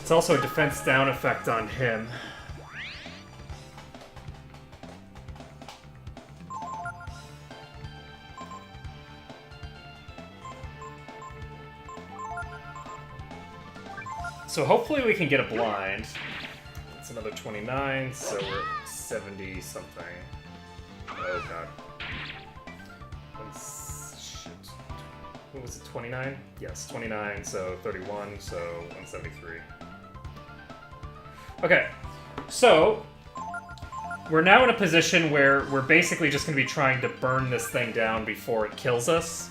It's also a defense down effect on him. So hopefully we can get a blind. It's another 29, so we're 70 something. Oh god. Shit. What was it, 29? Yes, 29, so 31, so 173. Okay, so we're now in a position where we're basically just going to be trying to burn this thing down before it kills us.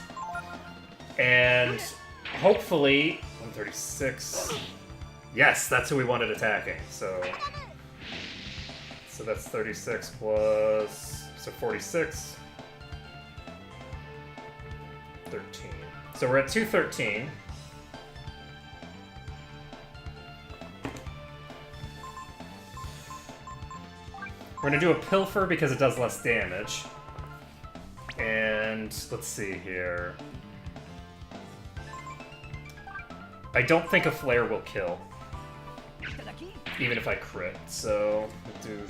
And hopefully... 136... Yes, that's who we wanted attacking, so that's 36 plus... So 46... 13. So we're at 213. We're gonna do a pilfer because it does less damage. And let's see here. I don't think a flare will kill. Even if I crit, so we'll do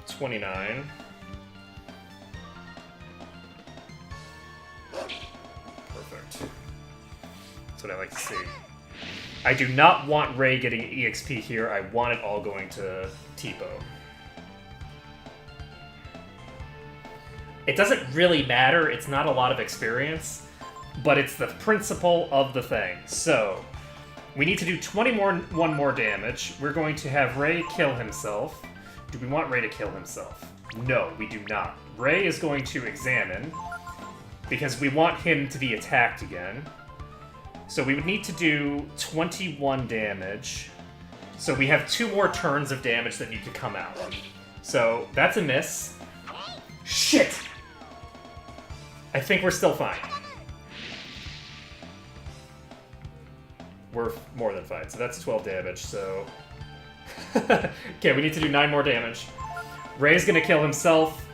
29. Perfect. That's what I like to see. I do not want Ray getting EXP here. I want it all going to Teepo. It doesn't really matter. It's not a lot of experience, but it's the principle of the thing. So we need to do one more damage. We're going to have Ray kill himself. Do we want Ray to kill himself? No, we do not. Ray is going to examine because we want him to be attacked again. So we would need to do 21 damage. So we have 2 more turns of damage that need to come out. So that's a miss. Shit! I think we're still fine. We're more than fine, so that's 12 damage, so... Okay, we need to do 9 more damage. Ray's gonna kill himself.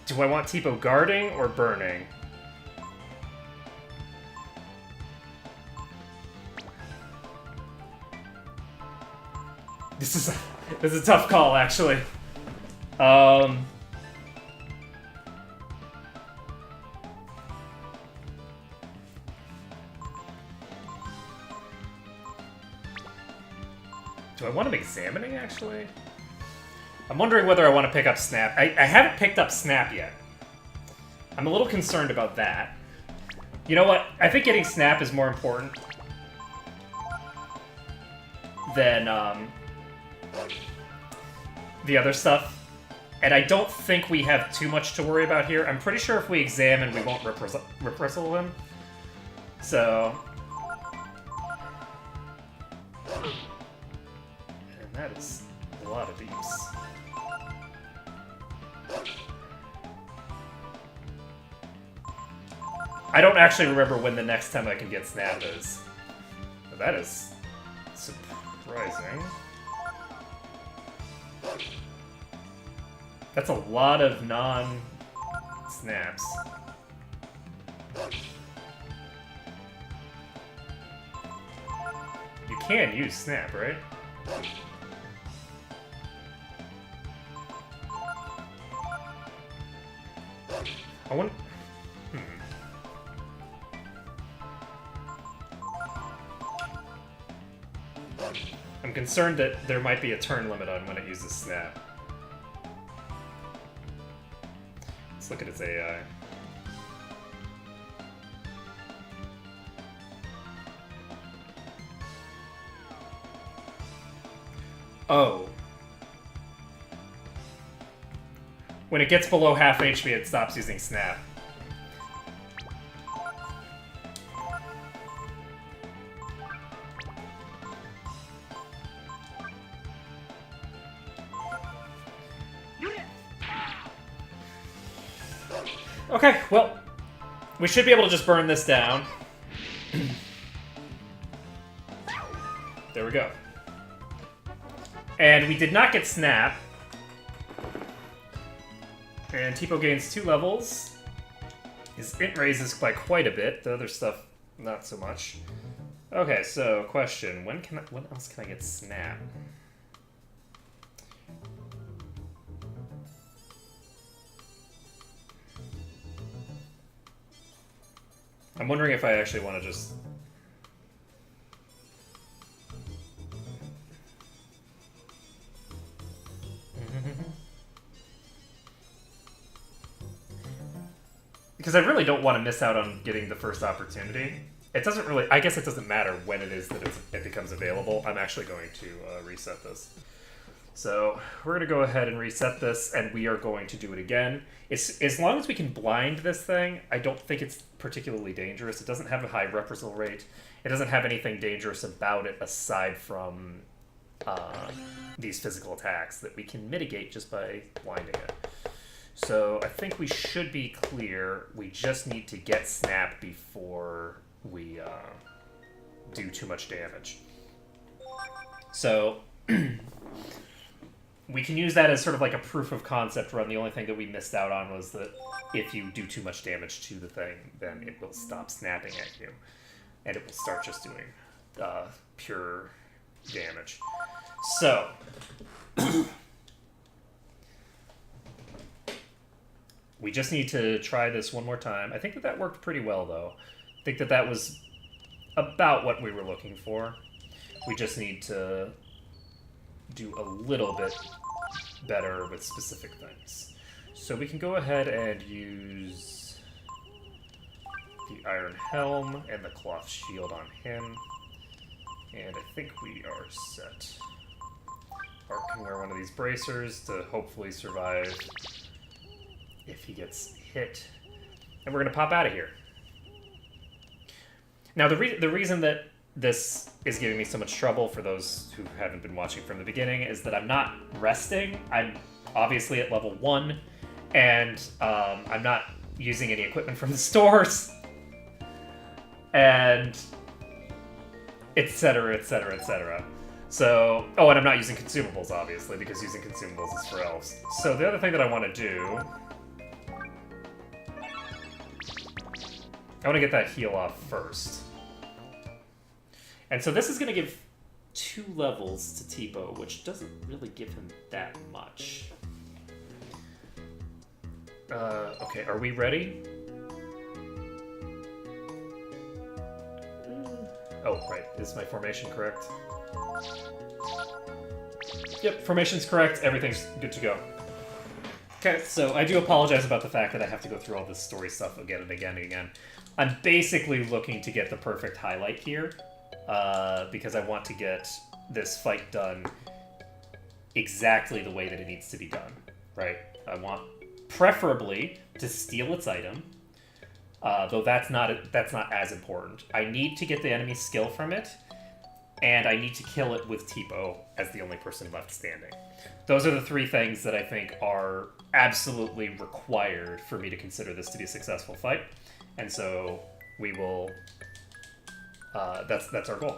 Do I want Teepo guarding or burning? This is a tough call, actually. Do I want him examining, actually? I'm wondering whether I want to pick up Snap. I haven't picked up Snap yet. I'm a little concerned about that. You know what? I think getting Snap is more important than the other stuff. And I don't think we have too much to worry about here. I'm pretty sure if we examine, we won't reprisal him. So... And that is a lot of these. I don't actually remember when the next time I can get Snap is. But that is surprising. That's a lot of non-snaps. You can use Snap, right? I want... I'm concerned that there might be a turn limit on when it uses Snap. Let's look at its AI. Oh. When it gets below half HP, it stops using Snap. Okay, well, we should be able to just burn this down. There we go. And we did not get Snap. And Teepo gains 2 levels. His int raises by quite a bit. The other stuff, not so much. Okay, so question: when else can I get Snap? I'm wondering if I actually want to just... because I really don't want to miss out on getting the first opportunity. It doesn't really... I guess it doesn't matter when it is that it becomes available. I'm actually going to reset this. So we're going to go ahead and reset this, and we are going to do it again. As long as we can blind this thing, I don't think it's particularly dangerous. It doesn't have a high reprisal rate. It doesn't have anything dangerous about it aside from these physical attacks that we can mitigate just by blinding it. So I think we should be clear. We just need to get Snap before we do too much damage. So we can use that as sort of like a proof of concept run. The only thing that we missed out on was that if you do too much damage to the thing, then it will stop snapping at you. And it will start just doing pure damage. So we just need to try this one more time. I think that worked pretty well, though. I think that was about what we were looking for. We just need to do a little bit better with specific things. So we can go ahead and use the Iron Helm and the Cloth Shield on him. And I think we are set. Bart can wear one of these bracers to hopefully survive if he gets hit. And we're going to pop out of here. Now, the reason that this is giving me so much trouble for those who haven't been watching from the beginning is that I'm not resting. I'm obviously at level 1, and I'm not using any equipment from the stores, and etc., etc., etc. So, oh, and I'm not using consumables, obviously, because using consumables is for elves. So the other thing that I want to do... I want to get that heal off first. And so this is going to give 2 levels to Teepo, which doesn't really give him that much. Okay, are we ready? Oh, right. Is my formation correct? Yep, formation's correct. Everything's good to go. Okay, so I do apologize about the fact that I have to go through all this story stuff again and again and again. I'm basically looking to get the perfect highlight here, because I want to get this fight done exactly the way that it needs to be done, right? I want, preferably, to steal its item, though that's not as important. I need to get the enemy skill from it, and I need to kill it with Teepo as the only person left standing. Those are the 3 things that I think are absolutely required for me to consider this to be a successful fight. And so we will... that's our goal.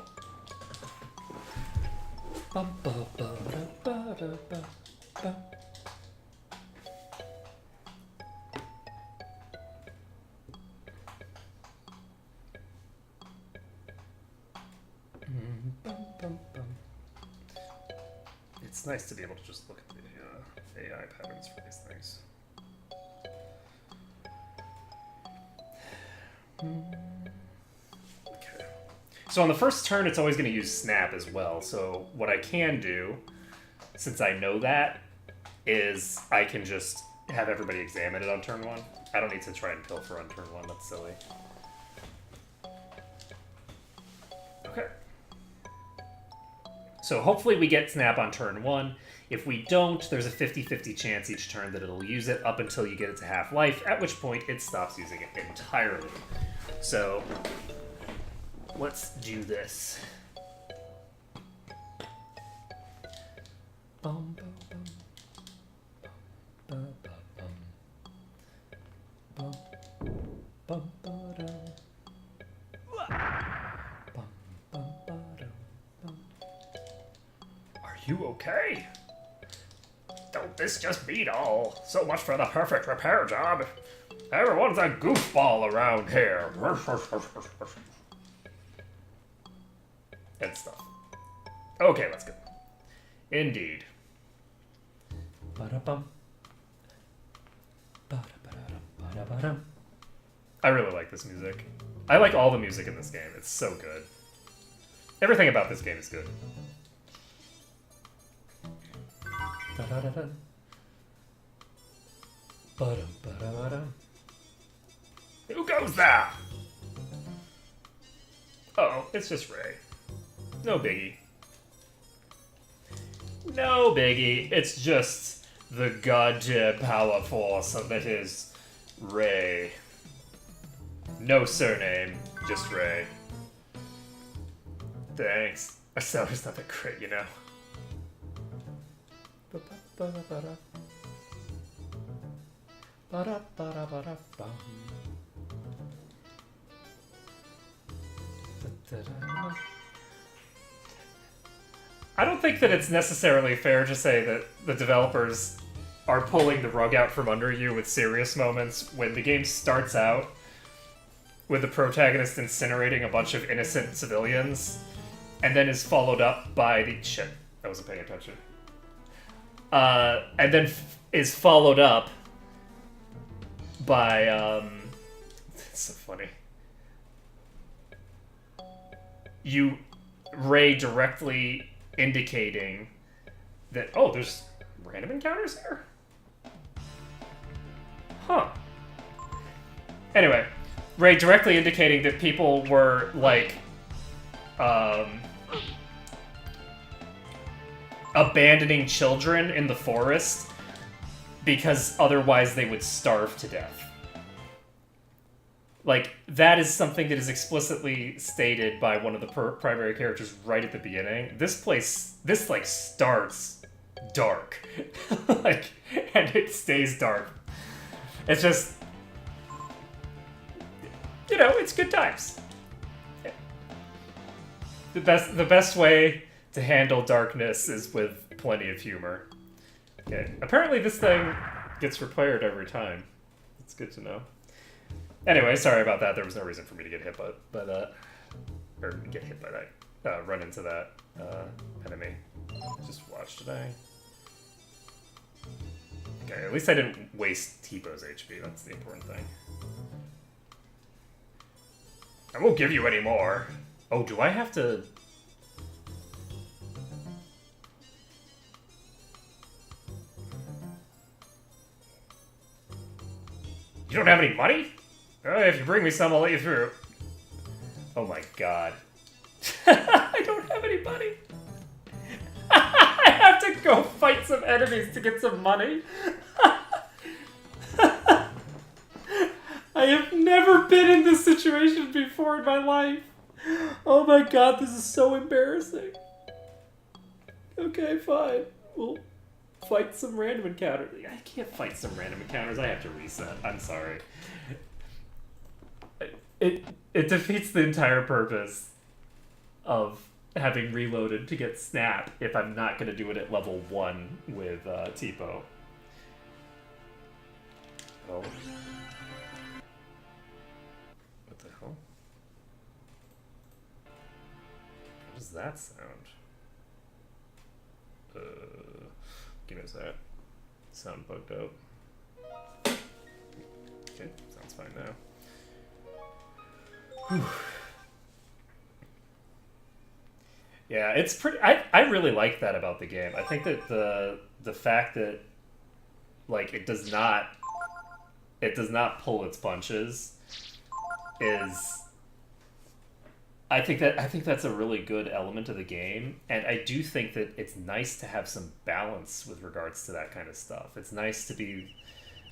It's nice to be able to just look at the AI patterns for these things. Okay. So on the first turn, it's always going to use Snap as well. So what I can do, since I know that, is I can just have everybody examine it on turn 1. I don't need to try and pilfer on turn 1. That's silly. Okay. So hopefully we get Snap on turn 1. If we don't, there's a 50-50 chance each turn that it'll use it up until you get it to half-life, at which point it stops using it entirely. So, let's do this. Bum, bum, bum. Bum, bum, ba-dum. Bum, bum, ba-dum, bum. Are you okay? Don't this just beat all? So much for the perfect repair job. Everyone's a goofball around here. And stuff. Okay, let's go. Indeed. Ba-da-bum. Ba-da-ba-da-dum. I really like this music. I like all the music in this game. It's so good. Everything about this game is good. Da-da-da-da. Ba-dum, ba-da-ba-dum. Who goes there? Oh, it's just Ray. No biggie. No biggie. It's just the goddamn power force that is Ray. No surname, just Ray. Thanks. Our salary's not that great, you know. I don't think that it's necessarily fair to say that the developers are pulling the rug out from under you with serious moments when the game starts out with the protagonist incinerating a bunch of innocent civilians and then is followed up by the... Shit, I wasn't paying attention. And then is followed up by, it's so funny. Ray directly indicating that, oh, there's random encounters here? Huh. Anyway, Ray directly indicating that people were, like, abandoning children in the forest because otherwise they would starve to death. Like, that is something that is explicitly stated by one of the primary characters right at the beginning. This, like, starts dark. Like, and it stays dark. It's just... You know, it's good times. The best way to handle darkness is with plenty of humor. Okay. Apparently this thing gets repaired every time. It's good to know. Anyway, sorry about that. There was no reason for me to get hit by that. Or get hit by that. Run into that enemy. Just watch today. Okay, at least I didn't waste Teepo's HP. That's the important thing. I won't give you any more. Oh, do I have to... You don't have any money? If you bring me some, I'll let you through. Oh my god. I don't have any money. I have to go fight some enemies to get some money. I have never been in this situation before in my life. Oh my god, this is so embarrassing. Okay, fine. We'll fight some random encounters. I can't fight some random encounters. I have to reset. I'm sorry. It defeats the entire purpose of having reloaded to get Snap if I'm not going to do it at level 1 with Teepo. Oh. What the hell? What does that sound? Give me a sec. Sound bugged out. Okay, sounds fine now. Whew. Yeah, it's pretty... I really like that about the game. I think that the fact that, like, it does not pull its punches is... I think that's a really good element of the game, and I do think that it's nice to have some balance with regards to that kind of stuff. It's nice to be,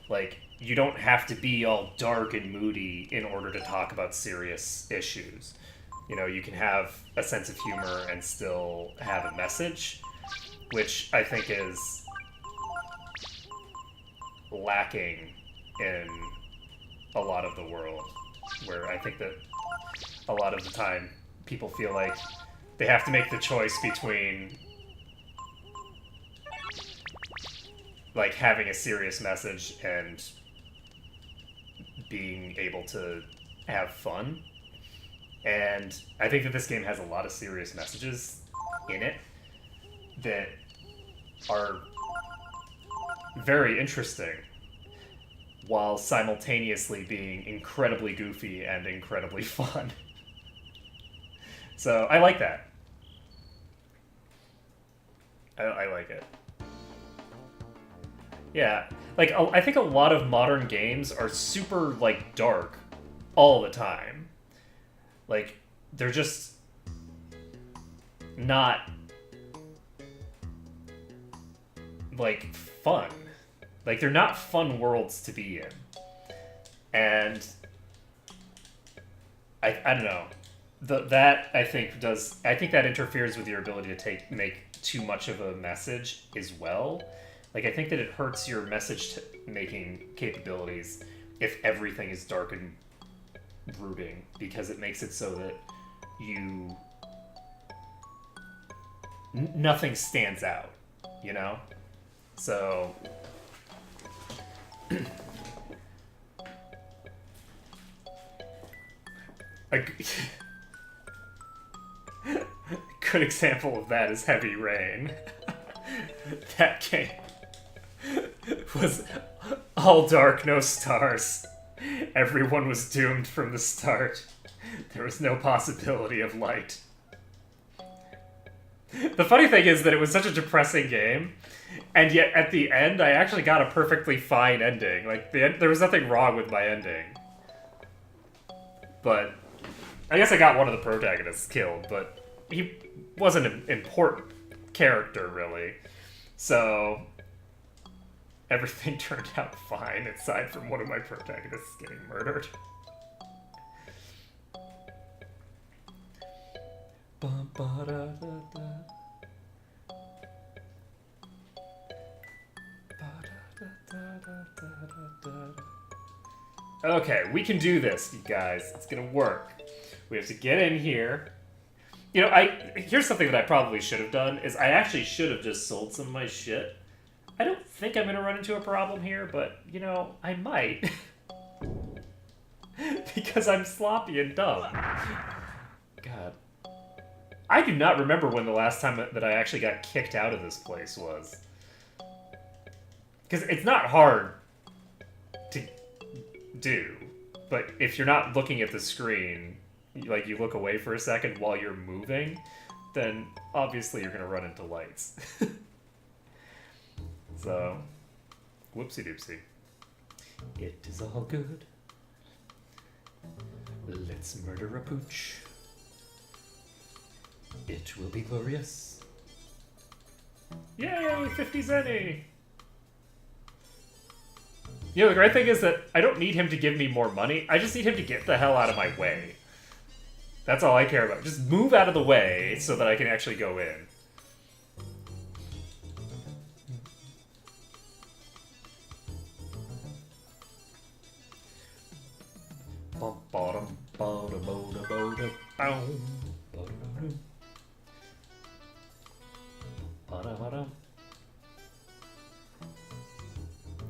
like, you don't have to be all dark and moody in order to talk about serious issues. You know, you can have a sense of humor and still have a message, which I think is lacking in a lot of the world, where I think that a lot of the time people feel like they have to make the choice between, like, having a serious message and being able to have fun. And I think that this game has a lot of serious messages in it that are very interesting, while simultaneously being incredibly goofy and incredibly fun. So, I like that. I like it. Yeah, like, I think a lot of modern games are super, like, dark all the time. Like, they're just not, like, fun. Like, they're not fun worlds to be in. And I don't know. That I think that interferes with your ability to make too much of a message as well. Like, I think that it hurts your message making capabilities if everything is dark and brooding, because it makes it so that you nothing stands out, you know? So a good example of that is Heavy Rain. That game was all dark, no stars. Everyone was doomed from the start. There was no possibility of light. The funny thing is that it was such a depressing game, and yet at the end I actually got a perfectly fine ending. Like, there was nothing wrong with my ending. But I guess I got one of the protagonists killed, but he wasn't an important character, really. So everything turned out fine, aside from one of my protagonists getting murdered. Okay, we can do this, you guys. It's gonna work. We have to get in here. You know, here's something that I probably should have done, is I actually should have just sold some of my shit. I don't think I'm gonna run into a problem here, but, you know, I might. Because I'm sloppy and dumb. God. I do not remember when the last time that I actually got kicked out of this place was. Because it's not hard to do, but if you're not looking at the screen, like you look away for a second while you're moving, then obviously you're going to run into lights. So, whoopsie doopsie. It is all good. Let's murder a pooch. It will be glorious. Yay, 50 zenny! You know, the great thing is that I don't need him to give me more money. I just need him to get the hell out of my way. That's all I care about. Just move out of the way so that I can actually go in.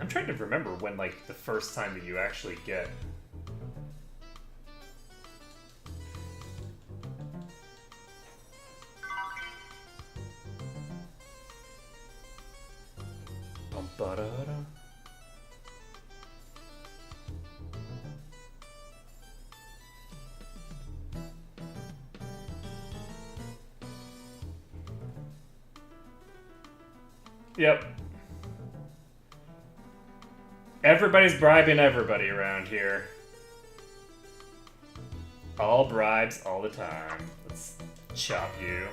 I'm trying to remember when, like, the first time that you actually get... Yep. Everybody's bribing everybody around here. All bribes all the time. Let's chop you.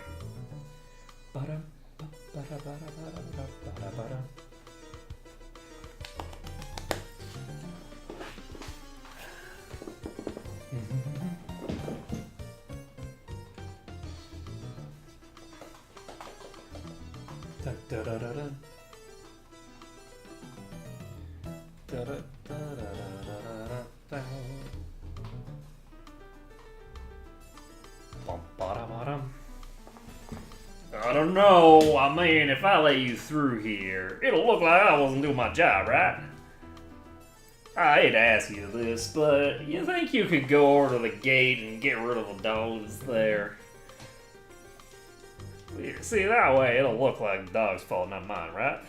I don't know. I mean, if I let you through here, it'll look like I wasn't doing my job, right? I hate to ask you this, but you think you could go over to the gate and get rid of the dogs there? See, that way it'll look like the dog's fault, not mine, right?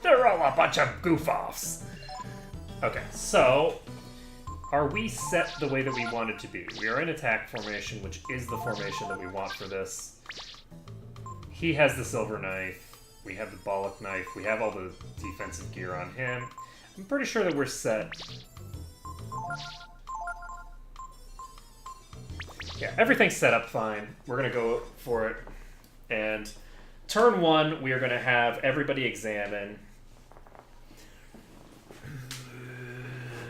They're all a bunch of goof-offs. Okay, so are we set the way that we want it to be? We are in attack formation, which is the formation that we want for this. He has the silver knife. We have the bollock knife. We have all the defensive gear on him. I'm pretty sure that we're set. Yeah, everything's set up fine. We're gonna go for it. And turn 1, we are gonna have everybody examine.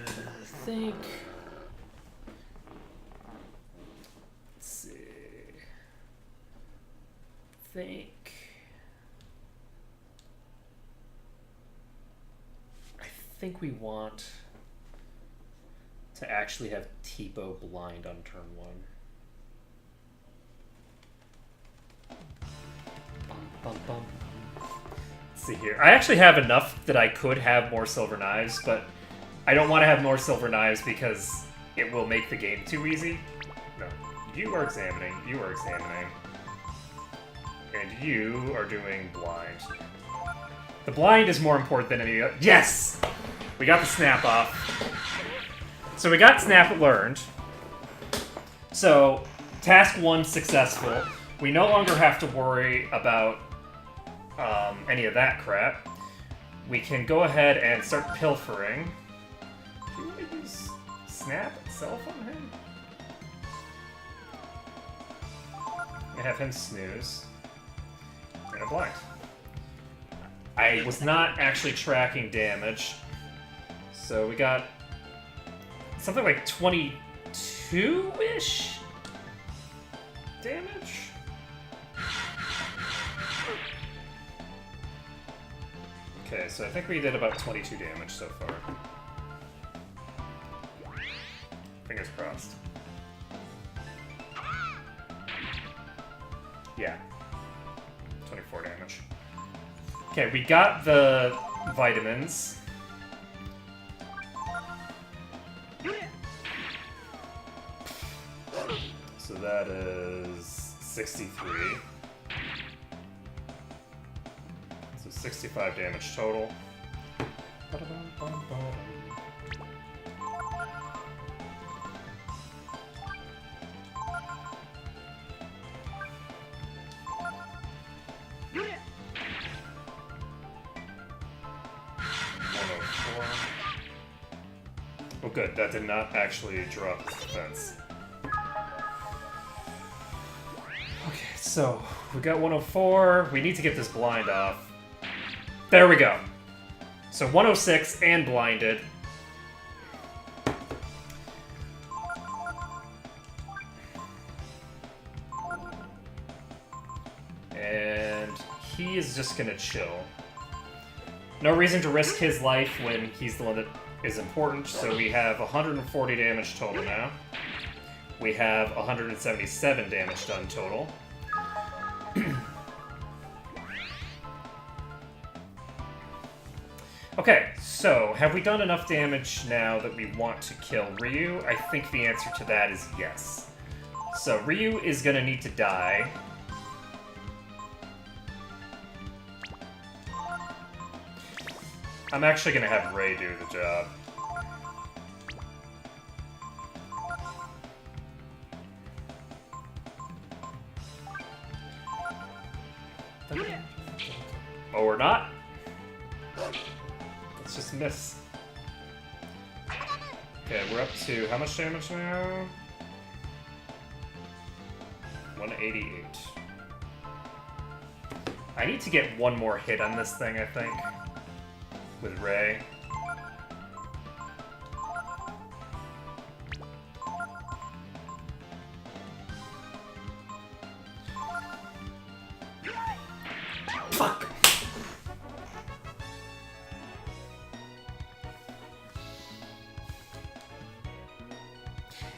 I think. Let's see. I think we want to actually have Teepo blind on turn 1. Bum, bum. Let's see here. I actually have enough that I could have more silver knives, but I don't want to have more silver knives because it will make the game too easy. No. You are examining. You are examining. And you are doing blind. The blind is more important than any other. Yes! We got the snap off. So we got snap learned. So, task 1 successful. We no longer have to worry about any of that crap. We can go ahead and start pilfering. Do you want to use snap itself on him? I have him snooze. And a blind. I was not actually tracking damage. So we got something like 22-ish damage? Okay, so I think we did about 22 damage so far. Fingers crossed. Yeah. 24 damage. Okay, we got the vitamins. So that is 63. So 65 damage total. Oh, good. That did not actually drop his defense. Okay, so we got 104. We need to get this blind off. There we go. So 106 and blinded. And he is just gonna chill. No reason to risk his life when he's the one that is important. So we have 140 damage total now. We have 177 damage done total. Okay, so have we done enough damage now that we want to kill Ryu? I think the answer to that is yes. So Ryu is gonna need to die. I'm actually gonna have Ray do the job. Oh, we're not? Let's just miss. Okay, we're up to how much damage now? 188. I need to get one more hit on this thing, I think. With Ray. Fuck!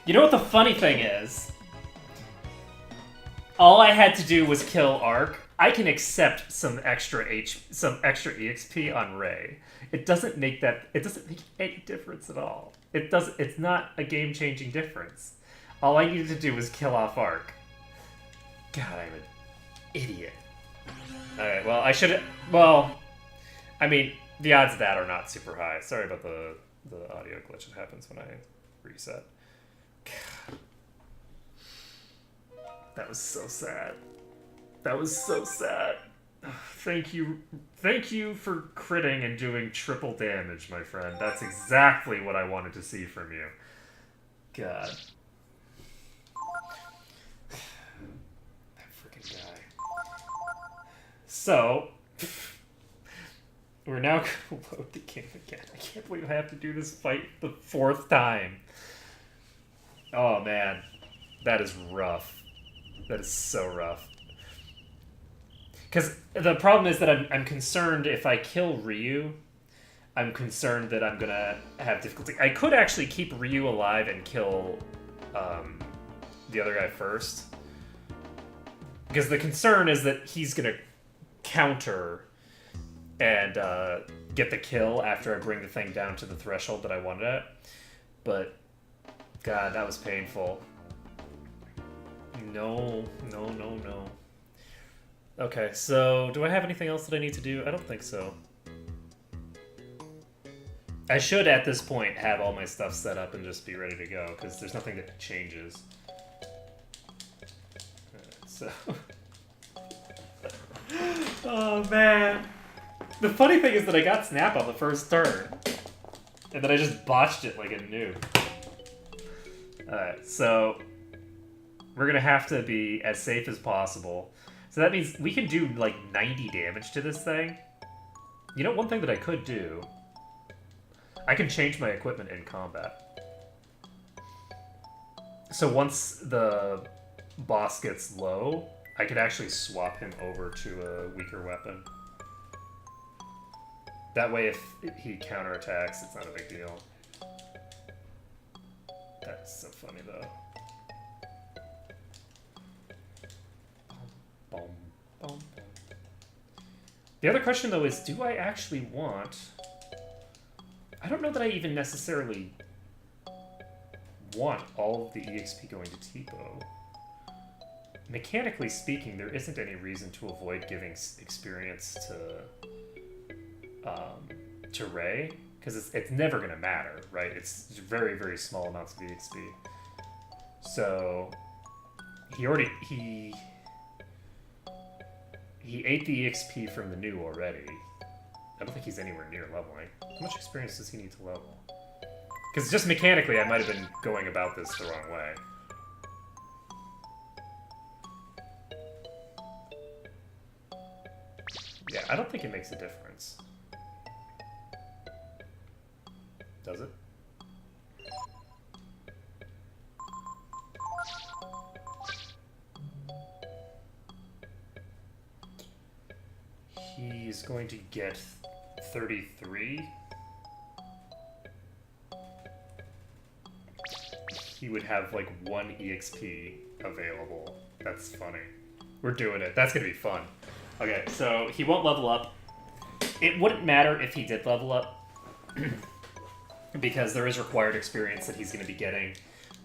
You know what the funny thing is? All I had to do was kill Arc. I can accept some extra EXP on Ray. It doesn't make any difference at all. It's not a game-changing difference. All I needed to do was kill off Arc. God, I'm an idiot. Alright, well, I mean, the odds of that are not super high. Sorry about the audio glitch that happens when I reset. God. That was so sad. That was so sad. Thank you for critting and doing triple damage, my friend. That's exactly what I wanted to see from you. God. That freaking guy. So, we're now going to load the game again. I can't believe I have to do this fight the 4th time. Oh, man. That is rough. That is so rough. Because the problem is that I'm concerned if I kill Ryu, I'm concerned that I'm going to have difficulty. I could actually keep Ryu alive and kill the other guy first. Because the concern is that he's going to counter and get the kill after I bring the thing down to the threshold that I wanted at. But, God, that was painful. No. Okay, so do I have anything else that I need to do? I don't think so. I should, at this point, have all my stuff set up and just be ready to go, because there's nothing that changes. Alright, so... Oh, man. The funny thing is that I got Snap on the first turn. And then I just botched it like a noob. Alright, so... We're gonna have to be as safe as possible. So that means we can do, like, 90 damage to this thing. You know, one thing that I could do... I can change my equipment in combat. So once the boss gets low, I could actually swap him over to a weaker weapon. That way, if he counterattacks, it's not a big deal. That's so funny, though. Boom, boom, boom. The other question, though, is do I actually want... I don't know that I even necessarily want all of the EXP going to Teepo. Mechanically speaking, there isn't any reason to avoid giving experience to Ray, because it's never going to matter, right? It's very, very small amounts of EXP. So he ate the EXP from the new already. I don't think he's anywhere near leveling. How much experience does he need to level? Because just mechanically, I might have been going about this the wrong way. Yeah, I don't think it makes a difference. Does it? He's going to get 33. He would have like 1 EXP available. That's funny. We're doing it. That's gonna be fun. Okay, so he won't level up. It wouldn't matter if he did level up because there is required experience that he's gonna be getting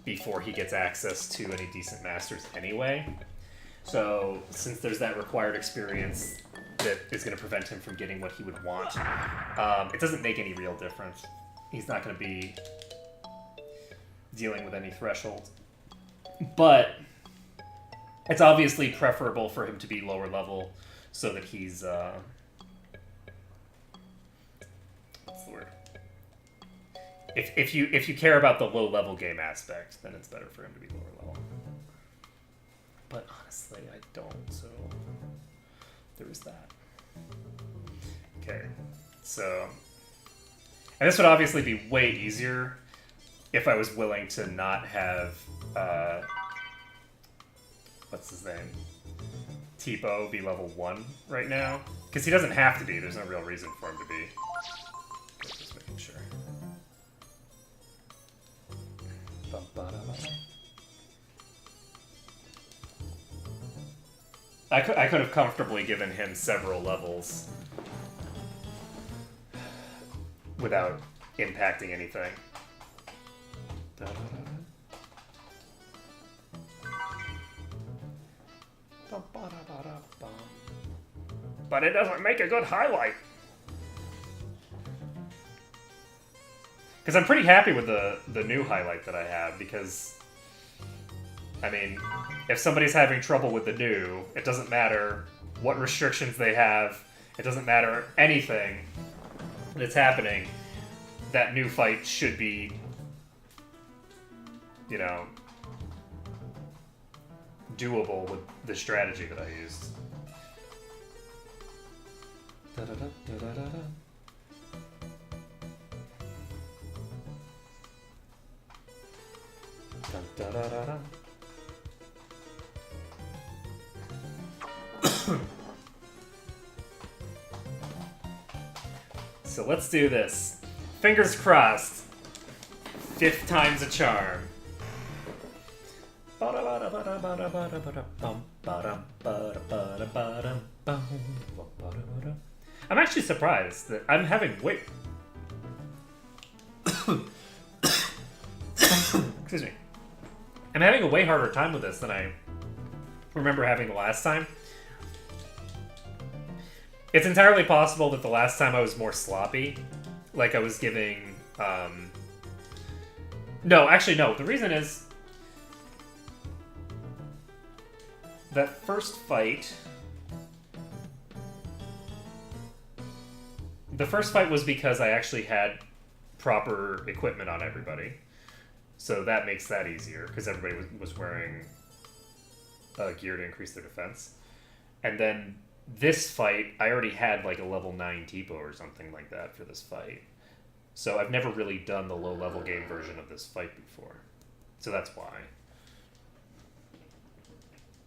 before he gets access to any decent masters anyway. So since there's that required experience that is going to prevent him from getting what he would want, it doesn't make any real difference. He's not going to be dealing with any threshold. But it's obviously preferable for him to be lower level so that he's... what's the word? If you care about the low level game aspect, then it's better for him to be lower level. But honestly, I don't, so there is that. Okay, so... And this would obviously be way easier if I was willing to not have, what's his name? Teepo be level 1 right now. Because he doesn't have to be, there's no real reason for him to be. Just making sure. I could have comfortably given him several levels without impacting anything. But it doesn't make a good highlight. Because I'm pretty happy with the new highlight that I have, because, I mean, if somebody's having trouble with the new, it doesn't matter what restrictions they have. It doesn't matter anything that's happening. That new fight should be, you know, doable with the strategy that I used. Da-da-da-da-da-da. Da-da-da-da-da. So let's do this. Fingers crossed. 5th time's a charm. I'm actually surprised that I'm having excuse me. I'm having a way harder time with this than I remember having the last time. It's entirely possible that the last time I was more sloppy. Like I was giving... No, actually no. The reason is... that first fight... The first fight was because I actually had proper equipment on everybody. So that makes that easier, because everybody was wearing gear to increase their defense. And then this fight, I already had like a level 9 Teepo or something like that for this fight. So I've never really done the low-level game version of this fight before. So that's why.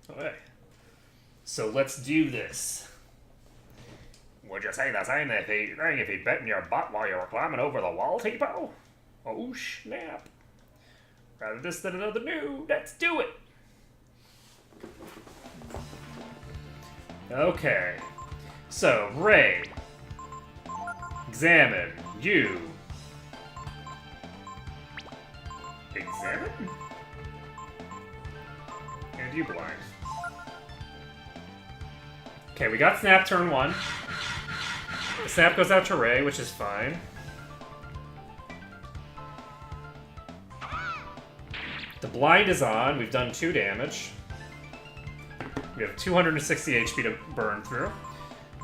Okay. So let's do this. Would you say the same thing if he'd bitten your butt while you were climbing over the wall, Teepo? Oh, snap. Rather this than another new. Let's do it. Okay. So, Ray. Examine. You. Examine? And you blind. Okay, we got Snap turn 1. The Snap goes out to Ray, which is fine. The blind is on. We've done 2 damage. We have 260 HP to burn through.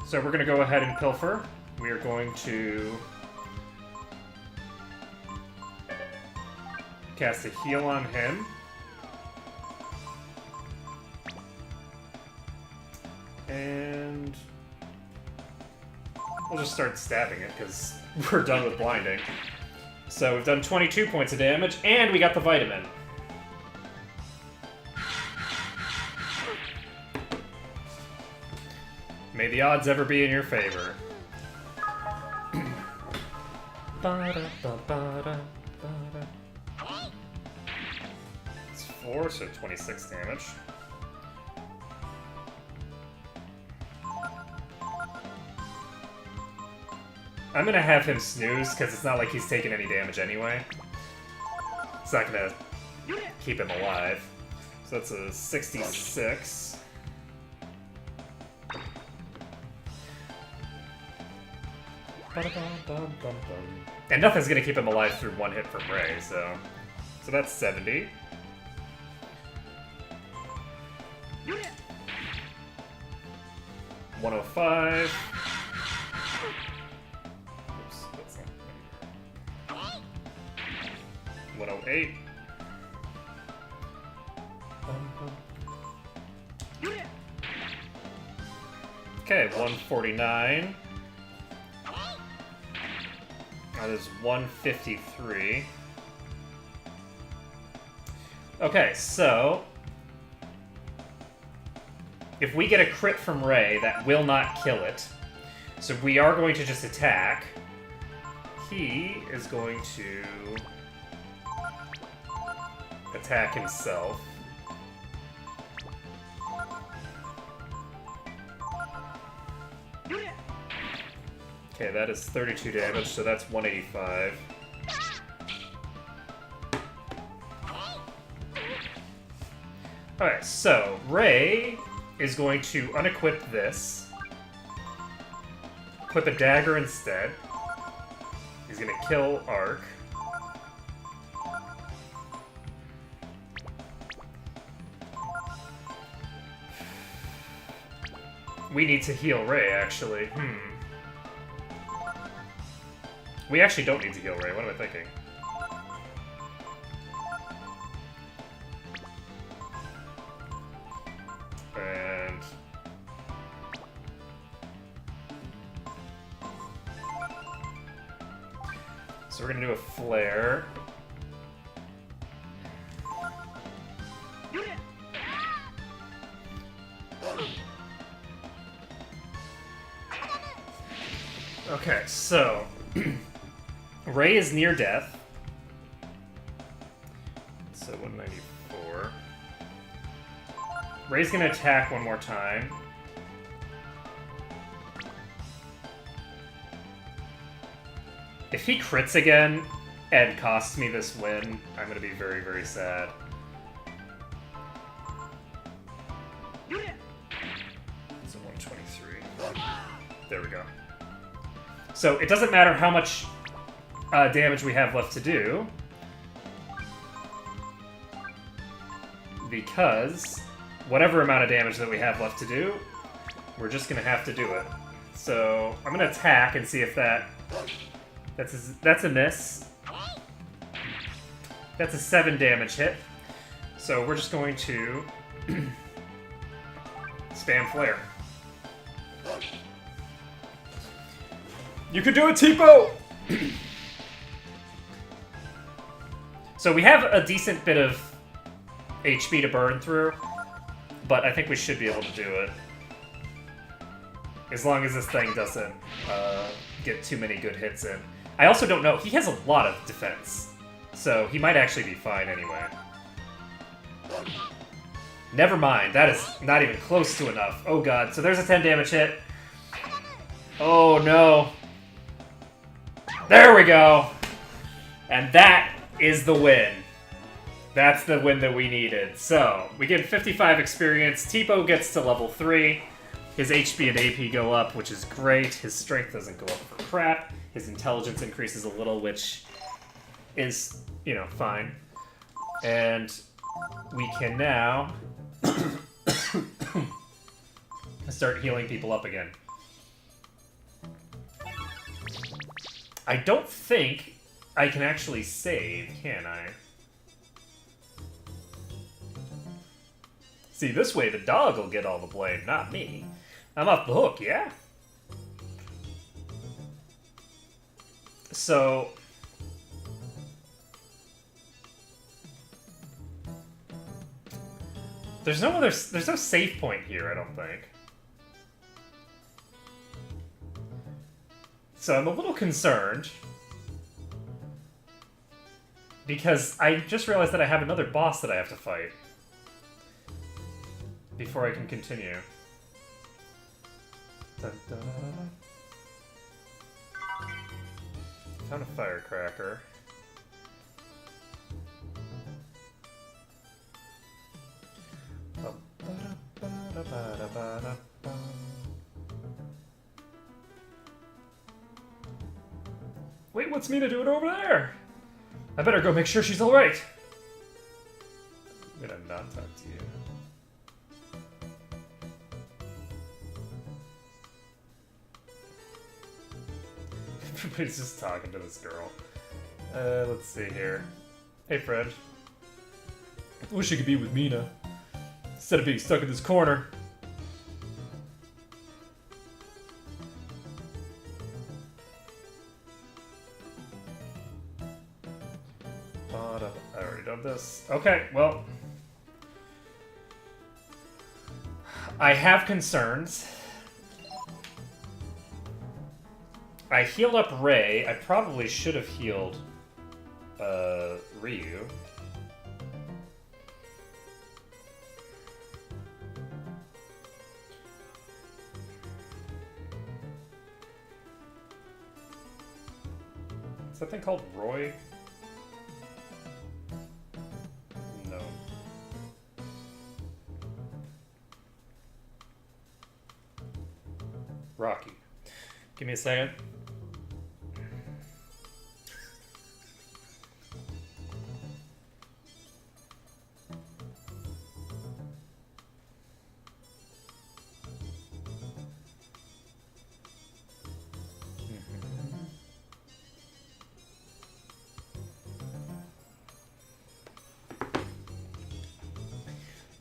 So we're going to go ahead and pilfer. We are going to cast a heal on him. And we'll just start stabbing it because we're done with blinding. So we've done 22 points of damage, and we got the vitamin. May the odds ever be in your favor. It's 4, so 26 damage. I'm gonna have him snooze, because it's not like he's taking any damage anyway. It's not gonna keep him alive. So that's a 66. And nothing's gonna keep him alive through 1 hit from Ray, so that's 70. $105. Oops, that's not 108. Okay, 149. That is 153. Okay, so if we get a crit from Ray, that will not kill it. So we are going to just attack. He is going to attack himself. Okay, that is 32 damage, so that's 185. Alright, so Ray is going to unequip this. Equip a dagger instead. He's going to kill Ark. We need to heal Ray, actually. We actually don't need to heal Ray. What am I thinking? And... so we're gonna do a flare. Okay, so Ray is near death. So 194. Ray's gonna attack one more time. If he crits again and costs me this win, I'm gonna be very, very sad. It's a 123. There we go. So it doesn't matter how much damage we have left to do, because whatever amount of damage that we have left to do, we're just gonna have to do it. So I'm gonna attack and see if that's a miss. That's a 7 damage hit. So we're just going to spam flare. You can do it, Teepo! So we have a decent bit of HP to burn through, but I think we should be able to do it. As long as this thing doesn't get too many good hits in. I also don't know, he has a lot of defense, so he might actually be fine anyway. Never mind, that is not even close to enough. Oh god, so there's a 10 damage hit. Oh no. There we go! And that is the win. That's the win that we needed. So, we get 55 experience. Teepo gets to level 3. His HP and AP go up, which is great. His strength doesn't go up for crap. His intelligence increases a little, which is, you know, fine. And we can now start healing people up again. I don't think I can actually save, can I? See, this way the dog will get all the blame, not me. I'm off the hook, yeah? So... there's no save point here, I don't think. So I'm a little concerned, because I just realized that I have another boss that I have to fight before I can continue. Dun, dun, dun. Found a firecracker. Wait, what's Mina doing over there? I better go make sure she's alright. I'm gonna not talk to you. Everybody's just talking to this girl. Let's see here. Hey, friend. I wish you could be with Mina, instead of being stuck in this corner. I already done this. Okay, well. I have concerns. I healed up Ray. I probably should have healed Ryu. Is that thing called Roy? No. Rocky. Give me a second.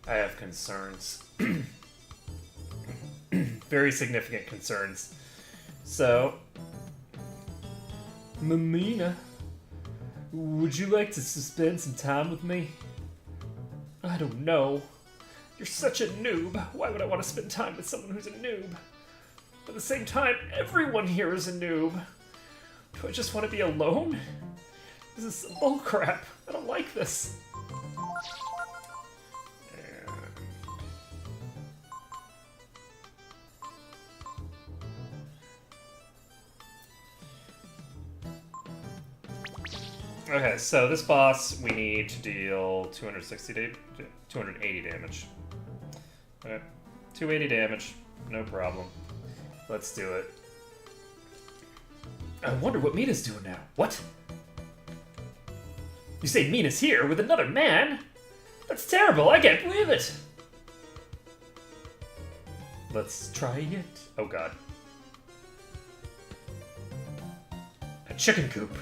I have concerns. Very significant concerns. So, Mamina, would you like to spend some time with me? I don't know. You're such a noob. Why would I want to spend time with someone who's a noob? But at the same time, everyone here is a noob. Do I just want to be alone? This is some bullcrap. I don't like this. Okay, so this boss, we need to deal 280 damage. Okay, 280 damage, no problem. Let's do it. I wonder what Mina's doing now. What? You say Mina's here with another man? That's terrible, I can't believe it! Let's try it. Oh god. A chicken coop.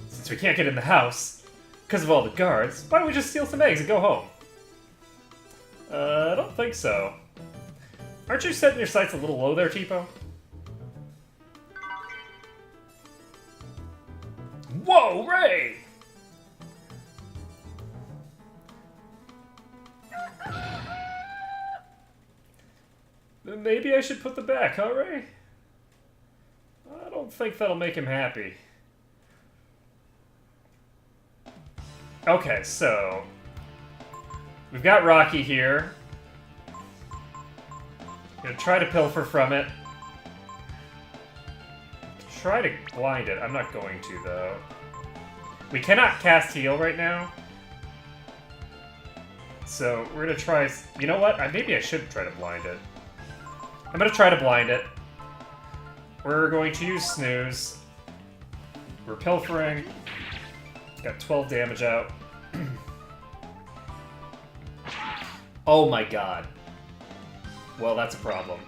Since we can't get in the house, because of all the guards, why don't we just steal some eggs and go home? I don't think so. Aren't you setting your sights a little low there, Teepo? Whoa, Ray! Maybe I should put them back, huh, Ray? I don't think that'll make him happy. Okay, so we've got Rocky here. Gonna try to pilfer from it. Try to blind it. I'm not going to, though. We cannot cast heal right now. So we're gonna try... You know what? Maybe I should try to blind it. I'm gonna try to blind it. We're going to use Snooze. We're pilfering. Got 12 damage out. Oh my god. Well, that's a problem.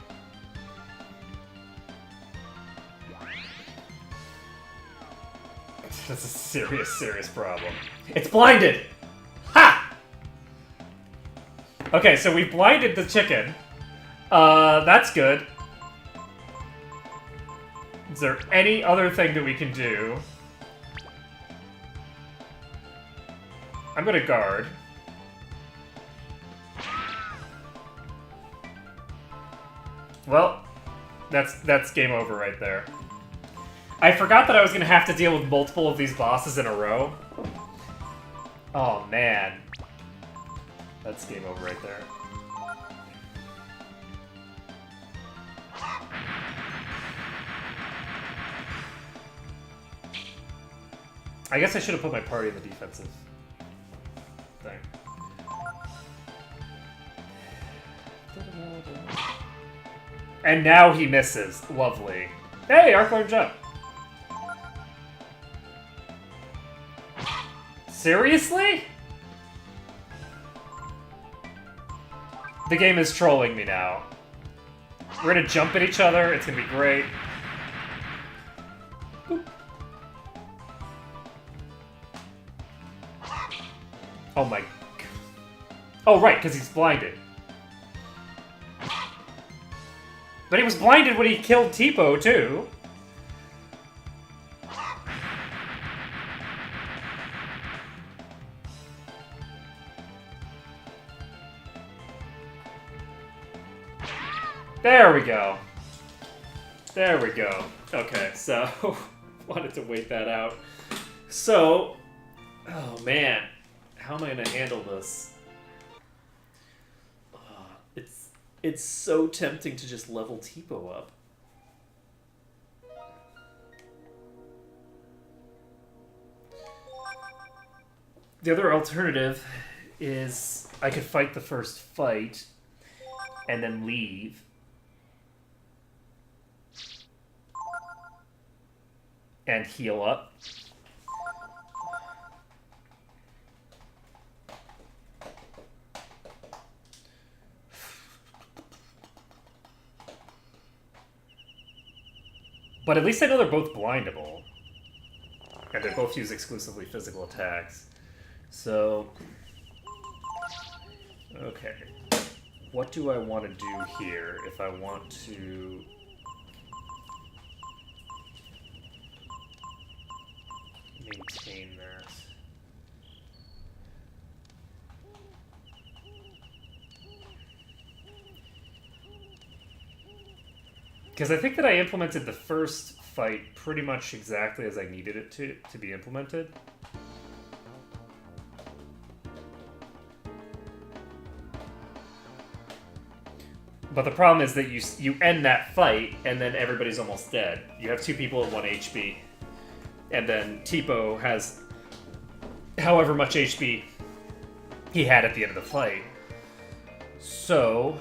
That's a serious, serious problem. It's blinded! Ha! Okay, so we blinded the chicken. That's good. Is there any other thing that we can do? I'm gonna guard. Well, that's game over right there. I forgot that I was gonna have to deal with multiple of these bosses in a row. Oh man. That's game over right there. I guess I should have put my party in the defensive thing. And now he misses. Lovely. Hey, Arclight jump. Seriously? The game is trolling me now. We're gonna jump at each other. It's gonna be great. Boop. Oh my... Oh, right, because he's blinded. But he was blinded when he killed Teepo, too. There we go. There we go. Okay, so... wanted to wait that out. So... Oh, man. How am I gonna handle this? It's so tempting to just level Teepo up. The other alternative is I could fight the first fight and then leave. And heal up. But at least I know they're both blindable. And they both use exclusively physical attacks. So... Okay. What do I want to do here if I want to... maintain that? Because I think that I implemented the first fight pretty much exactly as I needed it to be implemented. But the problem is that you end that fight, and then everybody's almost dead. You have 2 people at 1 HP. And then Teepo has however much HP he had at the end of the fight. So...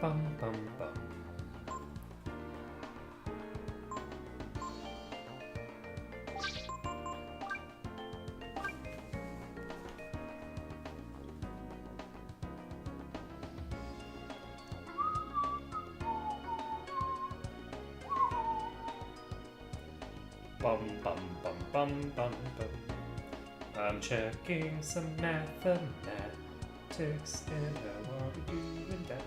Bum, bum, bum. Bum, bum, bum, bum, bum, bum. I'm checking some mathematics, and how are we doing that?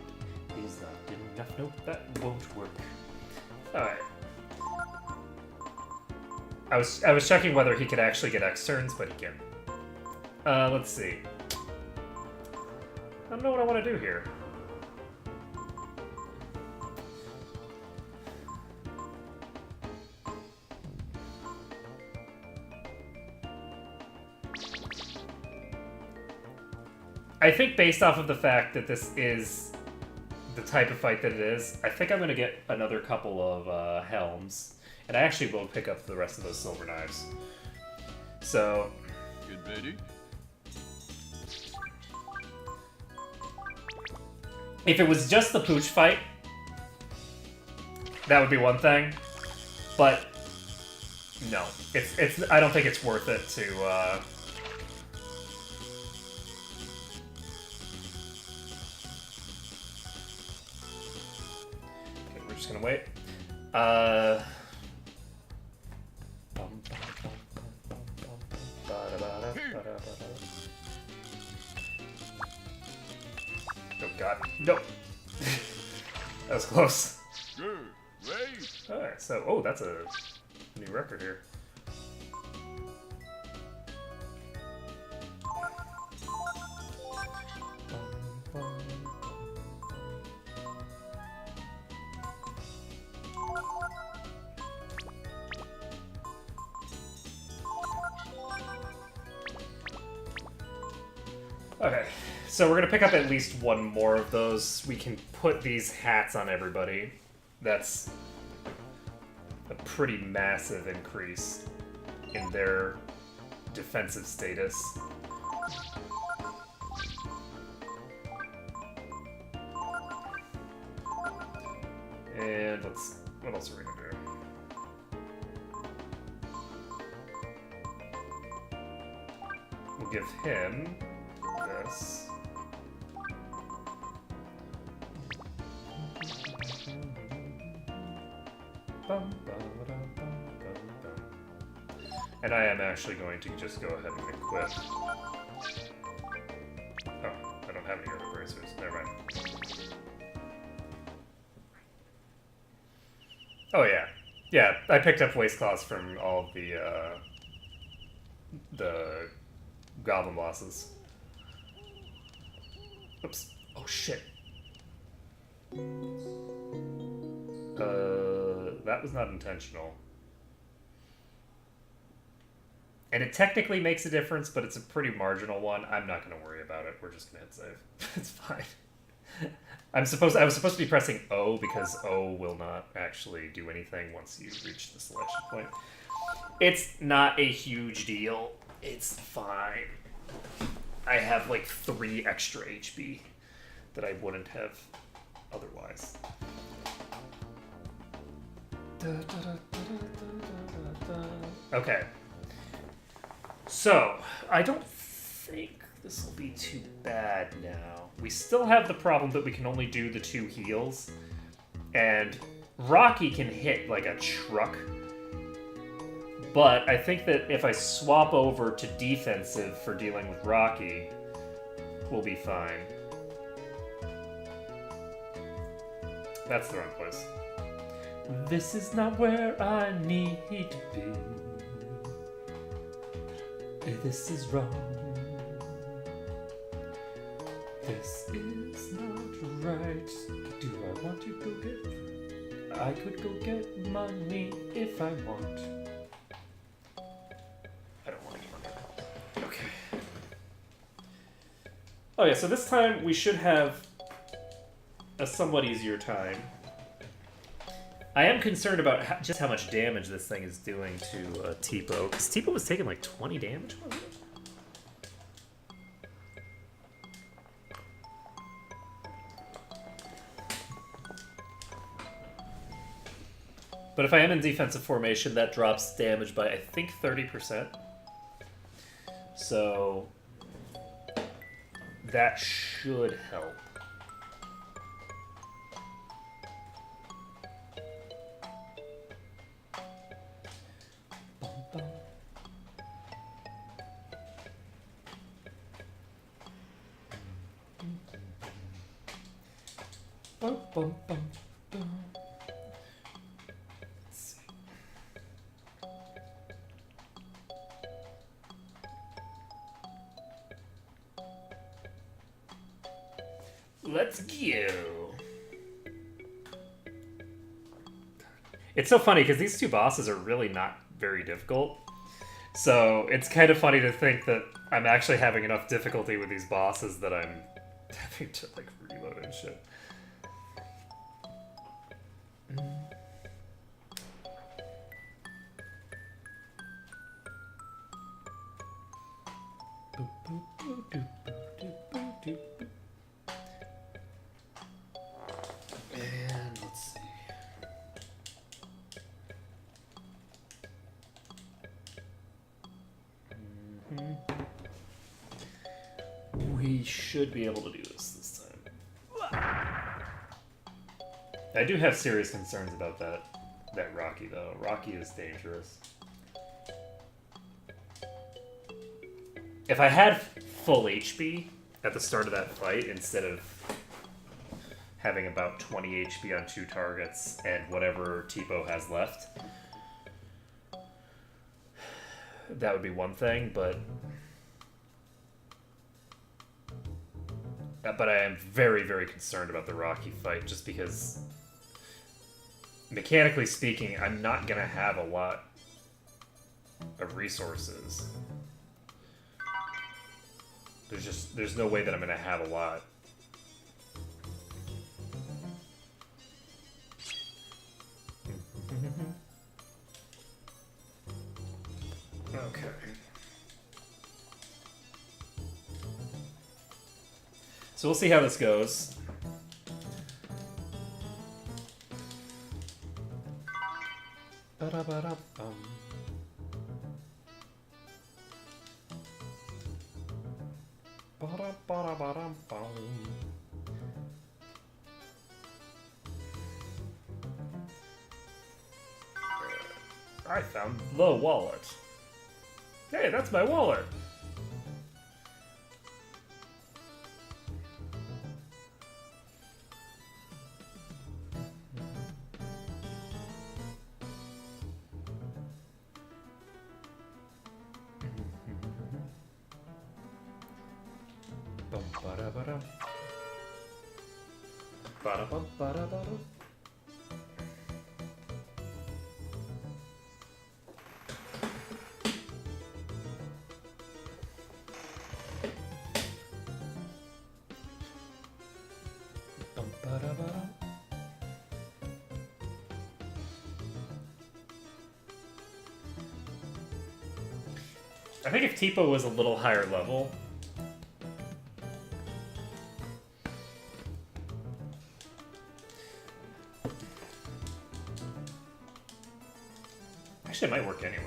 Is not enough, nope, that won't work. Alright. I was checking whether he could actually get X turns, but he can. Let's see. I don't know what I want to do here. I think based off of the fact that this is the type of fight that it is, I think I'm going to get another couple of helms. And I actually will pick up the rest of those silver knives. So...
Get ready.
If it was just the pooch fight, that would be one thing. But no, it's I don't think it's worth it to Okay, we're just gonna wait. Oh god, no! That was close.
Good. Ready.
Alright, so, oh, that's a new record here. Okay, so we're gonna pick up at least one more of those. We can put these hats on everybody. That's a pretty massive increase in their defensive status. And let's... what else are we gonna do? We'll give him this. And I am actually going to just go ahead and equip. Oh, I don't have any other bracers. Never mind. Oh yeah, yeah. I picked up waist cloths from all of the goblin bosses. Oops. Oh shit. That was not intentional. And it technically makes a difference, but it's a pretty marginal one. I'm not going to worry about it. We're just going to hit save. It's fine. I was supposed to be pressing O because O will not actually do anything once you reach the selection point. It's not a huge deal. It's fine. I have like 3 extra HP that I wouldn't have otherwise. Okay. So, I don't think this will be too bad now. We still have the problem that we can only do the 2 heals, and Rocky can hit like a truck. But I think that if I swap over to defensive for dealing with Rocky, we'll be fine. That's the wrong place. This is not where I need to be. This is wrong. This is not right. Do I want to go get... I could go get money if I want. I don't want any money. Okay. Oh yeah, so this time we should have a somewhat easier time. I am concerned about just how much damage this thing is doing to Teepo, because Teepo was taking like 20 damage, wasn't it? But if I am in defensive formation, that drops damage by, I think, 30%. So that should help. Bum, bum, bum, bum. Let's see. Let's go. It's so funny because these two bosses are really not very difficult. So it's kind of funny to think that I'm actually having enough difficulty with these bosses that I'm having to like reload and shit. And let's see. We should be able to do this time. I do have serious concerns about that Rocky though. Rocky is dangerous. If I had full HP at the start of that fight instead of having about 20 HP on 2 targets and whatever Teepo has left, that would be one thing, but I am very, very concerned about the Rocky fight just because mechanically speaking, I'm not gonna have a lot of resources. There's no way that I'm gonna have a lot. Okay. So we'll see how this goes. Ba-da-ba-da-bum. Ba-da-ba-da-ba-dum-bum. I found the wallet. Hey, that's my wallet. Bum-ba-da-ba-dum. Ba-da-bum-ba-da-ba-dum. Bum-ba-da-ba-dum. I think if Teepo was a little higher level, actually it might work anyway.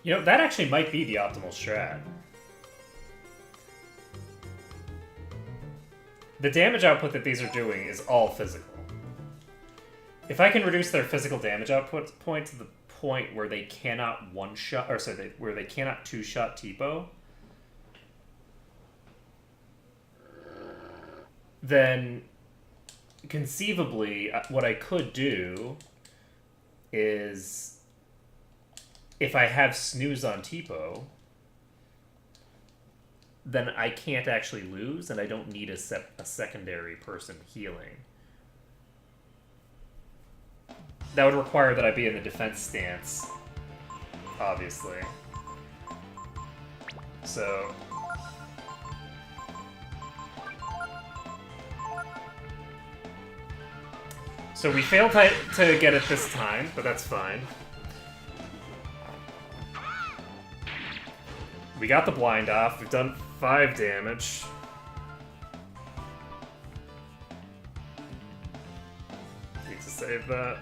You know, that actually might be the optimal strat. The damage output that these are doing is all physical. If I can reduce their physical damage output point to the point where they cannot one-shot, or sorry, where they cannot two-shot Teepo, then conceivably what I could do is, if I have snooze on Teepo, then I can't actually lose, and I don't need a secondary person healing. That would require that I be in the defense stance, obviously. So... So we failed to get it this time, but that's fine. We got the blind off. We've done 5 damage. Need to save that.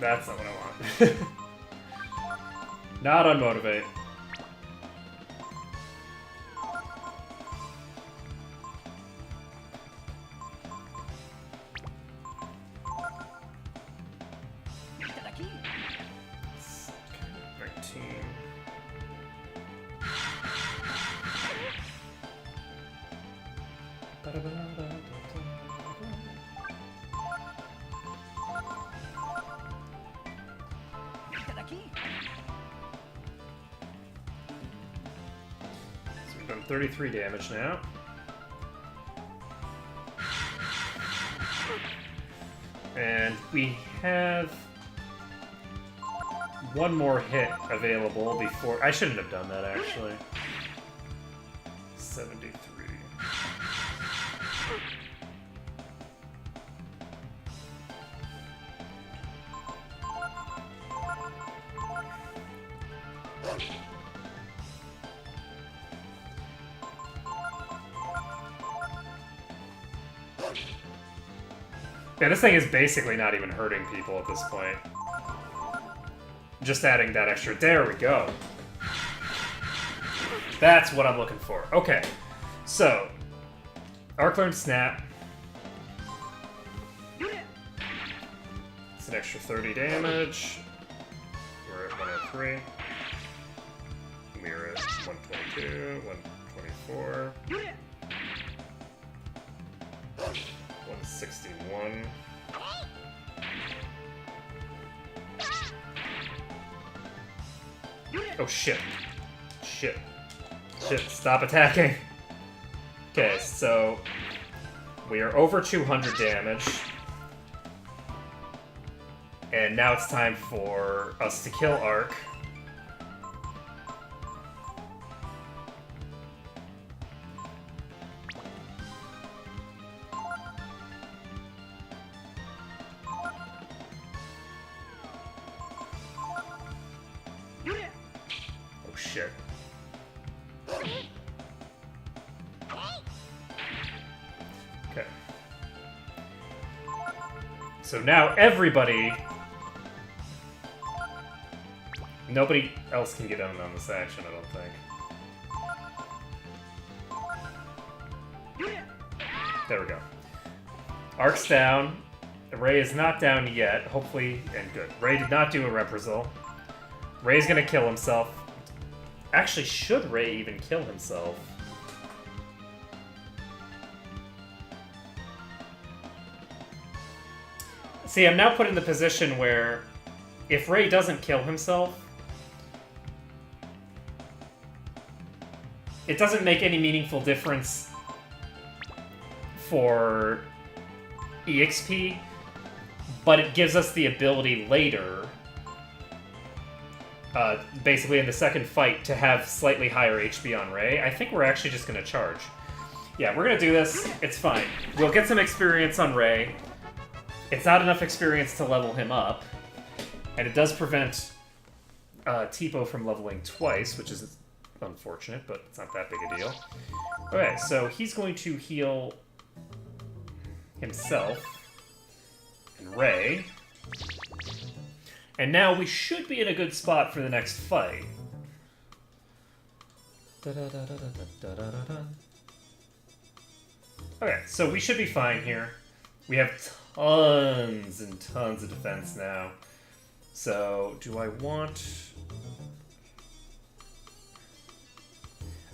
That's not what I want. Not unmotivate. So we've done 33 damage now. And we have one more hit available before... I shouldn't have done that, actually. 73. Yeah, this thing is basically not even hurting people at this point. Just adding that extra... There we go. That's what I'm looking for. Okay. So, Arc Learn Snap. It's an extra 30 damage. We're at 103. We're at 122, 124. 161. Oh shit. Shit. Shit, stop attacking. Okay, so we are over 200 damage. And now it's time for us to kill Arc. Oh shit. Okay. So now everybody... Nobody else can get in on this action, I don't think. There we go. Arc's down. Ray is not down yet, hopefully, and good. Ray did not do a reprisal. Ray's gonna kill himself. Actually, should Ray even kill himself? See, I'm now put in the position where if Ray doesn't kill himself, it doesn't make any meaningful difference for EXP, but it gives us the ability later, basically in the second fight, to have slightly higher HP on Ray. I think we're actually just going to charge. Yeah, we're going to do this. It's fine. We'll get some experience on Ray. It's not enough experience to level him up, and it does prevent Teepo from leveling twice, which is unfortunate, but it's not that big a deal. Okay, so he's going to heal himself and Ray. And now we should be in a good spot for the next fight. Okay, so we should be fine here. We have tons and tons of defense now. So, do I want...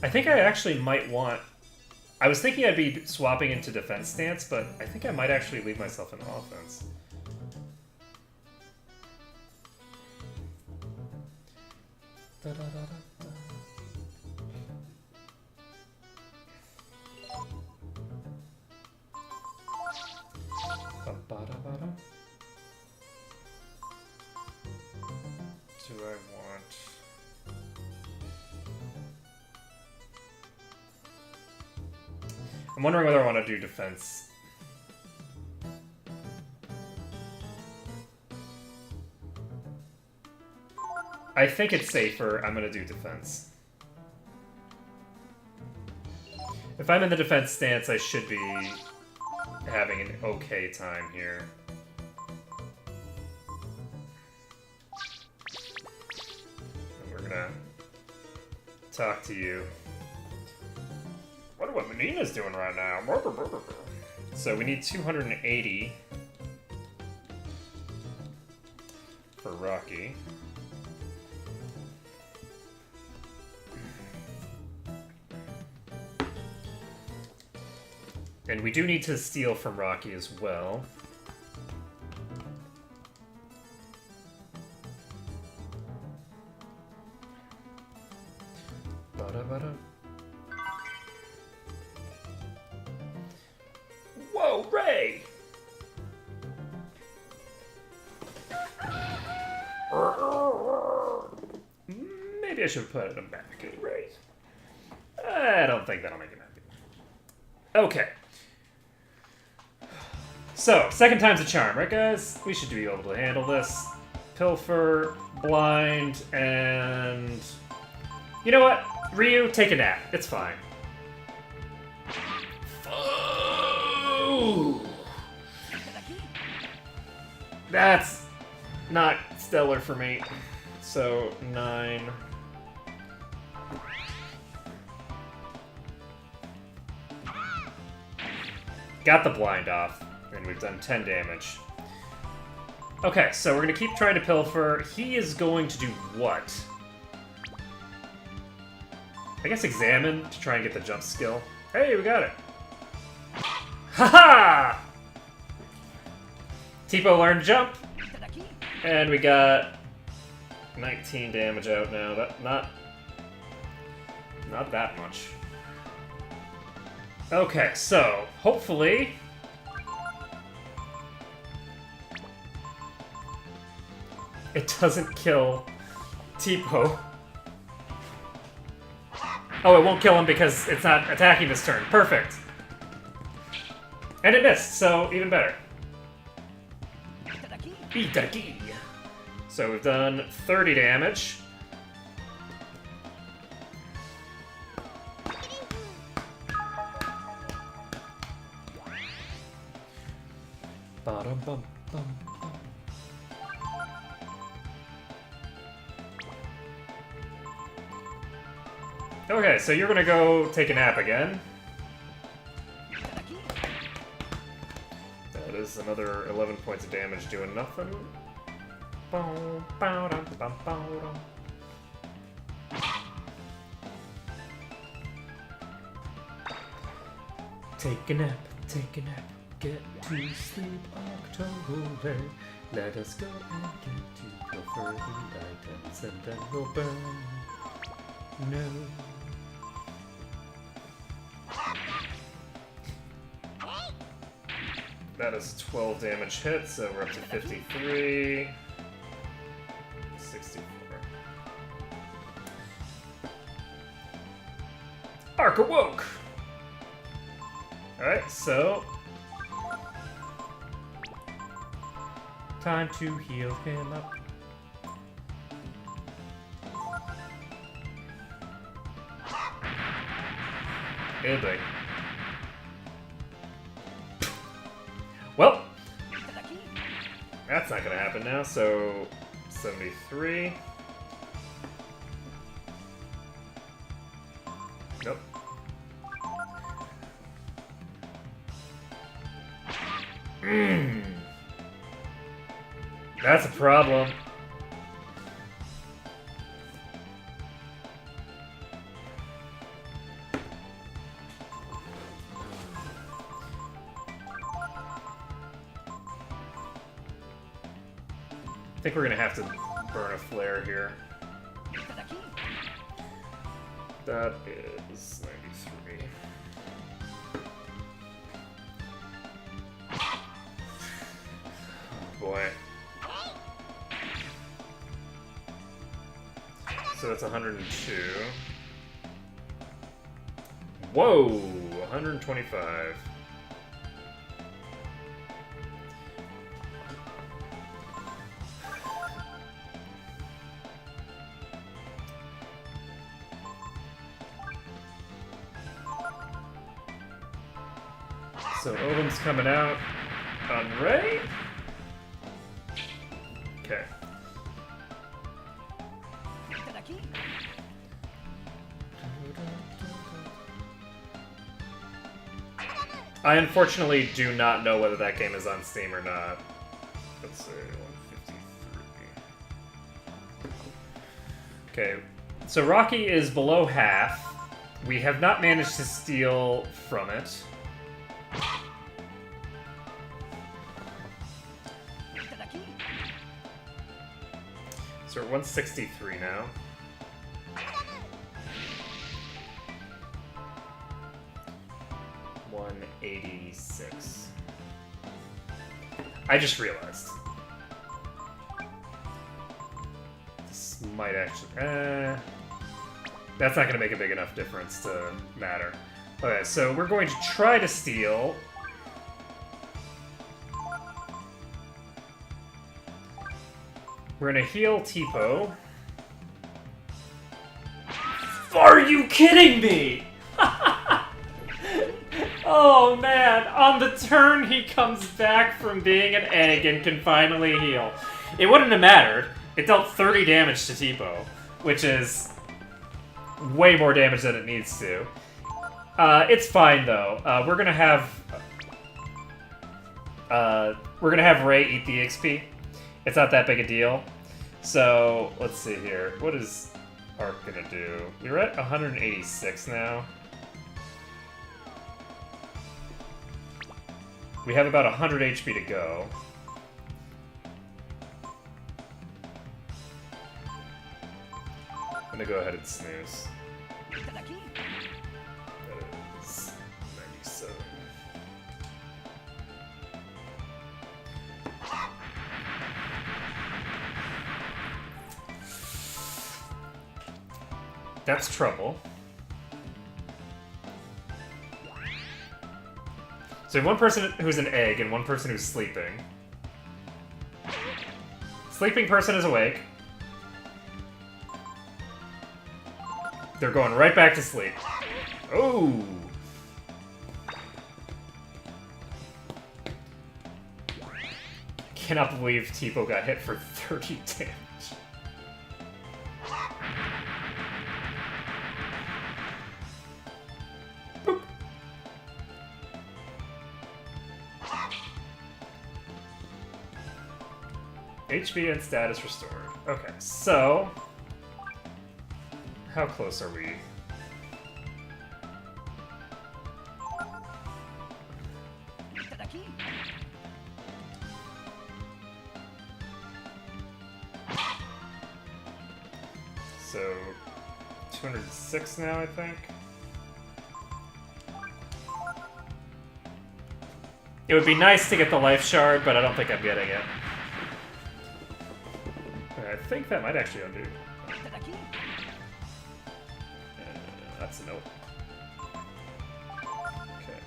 I think I actually might want... I was thinking I'd be swapping into defense stance, but I think I might actually leave myself in offense. Do I want... I'm wondering whether I want to do defense. I think it's safer. I'm going to do defense. If I'm in the defense stance, I should be having an okay time here. And we're gonna talk to you. Wonder what Menina's doing right now. So we need 280 for Rocky. And we do need to steal from Rocky as well. Whoa, Ray! Maybe I should put him back, Ray. I don't think that'll make him happy. Okay. So, second time's a charm, right guys? We should be able to handle this. Pilfer, blind, and... You know what? Ryu, take a nap. It's fine. Oh! That's not stellar for me. So, 9... Got the blind off. And we've done 10 damage. Okay, so we're gonna keep trying to pilfer. He is going to do what? I guess examine to try and get the jump skill. Hey, we got it! Haha! Teepo learned jump. And we got 19 damage out now. Not that much. Okay, so hopefully it doesn't kill Teepo. Oh, it won't kill him because it's not attacking this turn. Perfect. And it missed, so even better. Itadaki. So we've done 30 damage. Okay, so you're gonna go take a nap again. That is another 11 points of damage doing nothing. Take a nap, get to sleep, October. Let us go and get to pilfer the items, and then we'll burn. No. That is 12 damage hit, so we're up to 53. 64. Arc awoke! Alright, so... time to heal him up. Good boy. Well, that's not gonna happen now, so 73. Nope. That's a problem. I think we're gonna have to burn a flare here. That is 93. Oh boy. So that's 102. Whoa! 125. So Odin's coming out on Ray. Okay. I unfortunately do not know whether that game is on Steam or not. Let's see, 153. Okay, so Rocky is below half. We have not managed to steal from it. So we're 163 now. $186. I just realized. This might actually... that's not going to make a big enough difference to matter. Okay, so we're going to try to steal... We're gonna heal Teepo. Are you kidding me? Oh man, on the turn he comes back from being an egg and can finally heal. It wouldn't have mattered. It dealt 30 damage to Teepo, which is way more damage than it needs to. It's fine though. We're gonna have Ray eat the XP. It's not that big a deal. So, let's see here. What is Arc gonna do? We're at 186 now. We have about 100 HP to go. I'm gonna go ahead and snooze. That is 97. That's trouble. So we have one person who's an egg and one person who's sleeping. Sleeping person is awake. They're going right back to sleep. Oh! Cannot believe Teepo got hit for 30 damage. HP and status restored. Okay, so... How close are we? So... 206 now, I think? It would be nice to get the life shard, but I don't think I'm getting it. I think that might actually undo. That's a nope. Okay.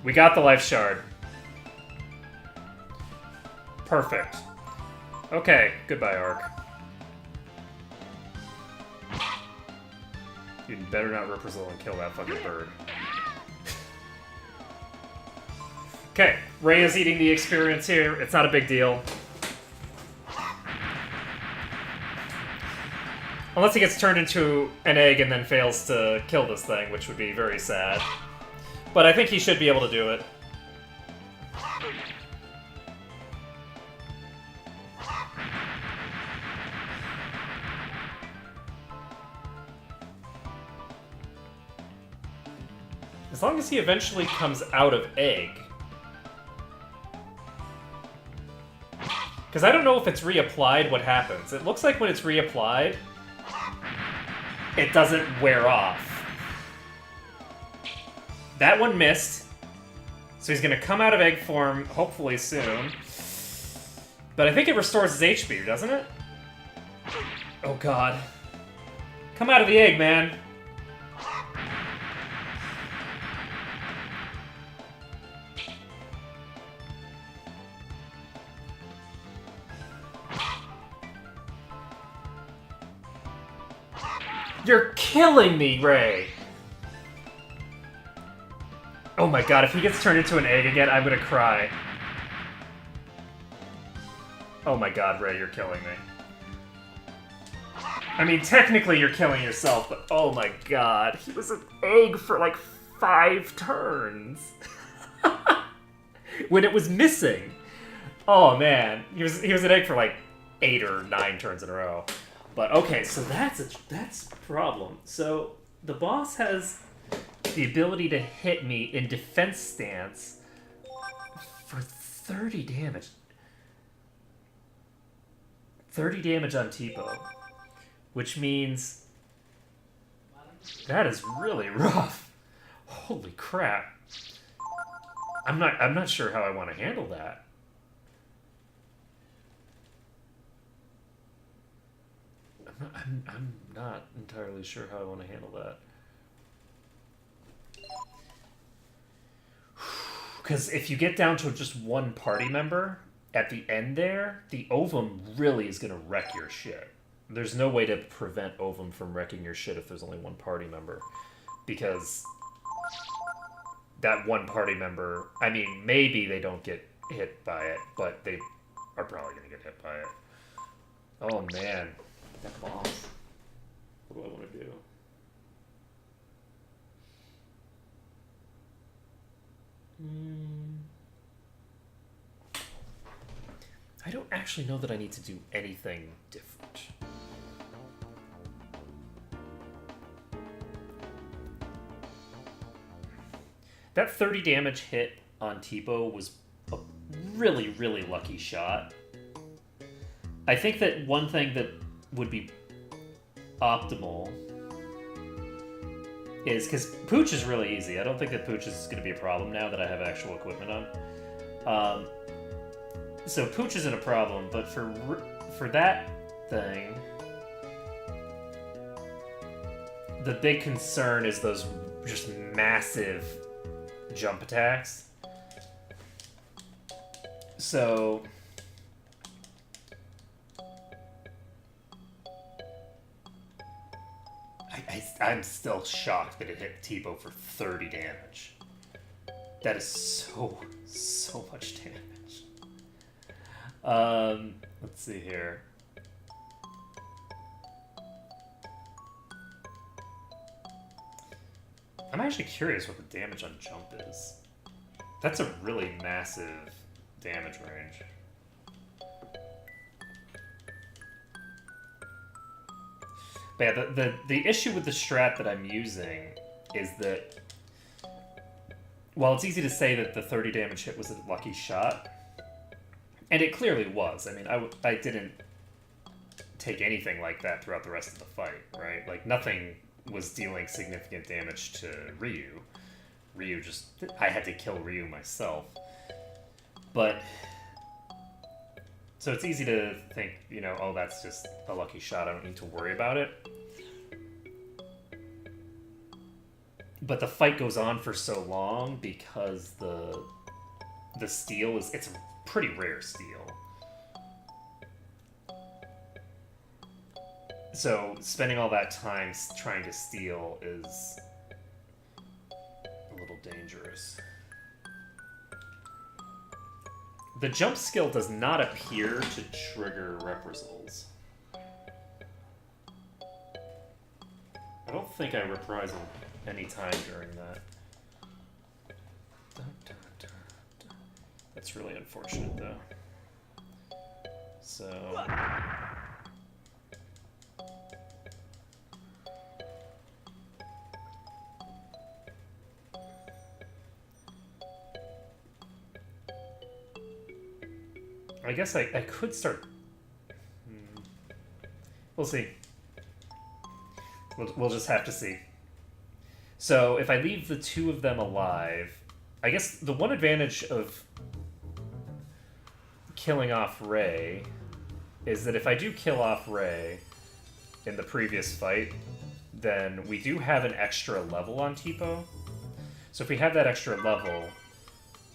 We got the life shard. Perfect. Okay, goodbye, Ark. You'd better not Reprisal and kill that fucking bird. Okay, Ray is eating the experience here. It's not a big deal. Unless he gets turned into an egg and then fails to kill this thing, which would be very sad. But I think he should be able to do it. As long as he eventually comes out of egg. Because I don't know if it's reapplied, what happens. It looks like when it's reapplied, it doesn't wear off. That one missed. So he's going to come out of egg form, hopefully soon. But I think it restores his HP, doesn't it? Oh god. Come out of the egg, man. You're killing me, Ray! Oh my god, if he gets turned into an egg again, I'm gonna cry. Oh my god, Ray, you're killing me. I mean, technically you're killing yourself, but oh my god, he was an egg for like 5 turns. When it was missing. Oh man, he was an egg for like 8 or 9 turns in a row. But okay, so that's a problem. So the boss has the ability to hit me in defense stance for 30 damage. 30 damage on Teepo, which means that is really rough. Holy crap! I'm not sure how I want to handle that. I'm not entirely sure how I want to handle that. Because if you get down to just one party member at the end there, the ovum really is going to wreck your shit. There's no way to prevent ovum from wrecking your shit if there's only one party member. Because that one party member, I mean, maybe they don't get hit by it, but they are probably going to get hit by it. Oh man. That boss. What do I want to do? I don't actually know that I need to do anything different. That 30 damage hit on Teepo was a really, really lucky shot. I think that one thing that would be optimal is because Pooch is really easy. I don't think that Pooch is going to be a problem now that I have actual equipment on. So Pooch isn't a problem, but for that thing, the big concern is those just massive jump attacks. So I'm still shocked that it hit Teepo for 30 damage. That is so much damage. Let's see here. I'm actually curious what the damage on jump is. That's a really massive damage range. But yeah, the issue with the strat that I'm using is that while it's easy to say that the 30 damage hit was a lucky shot, and it clearly was. I mean, I didn't take anything like that throughout the rest of the fight, right? Like, nothing was dealing significant damage to Ryu. I had to kill Ryu myself. But, so it's easy to think, you know, oh, that's just a lucky shot, I don't need to worry about it. But the fight goes on for so long because the steel it's a pretty rare steel. So spending all that time trying to steal is a little dangerous. The jump skill does not appear to trigger reprisals. think I reprisal any time during that. That's really unfortunate, though. So... I guess I could start... We'll see. We'll just have to see. So if I leave the two of them alive, I guess the one advantage of killing off Ray is that if I do kill off Ray in the previous fight, then we do have an extra level on Teepo. So if we have that extra level,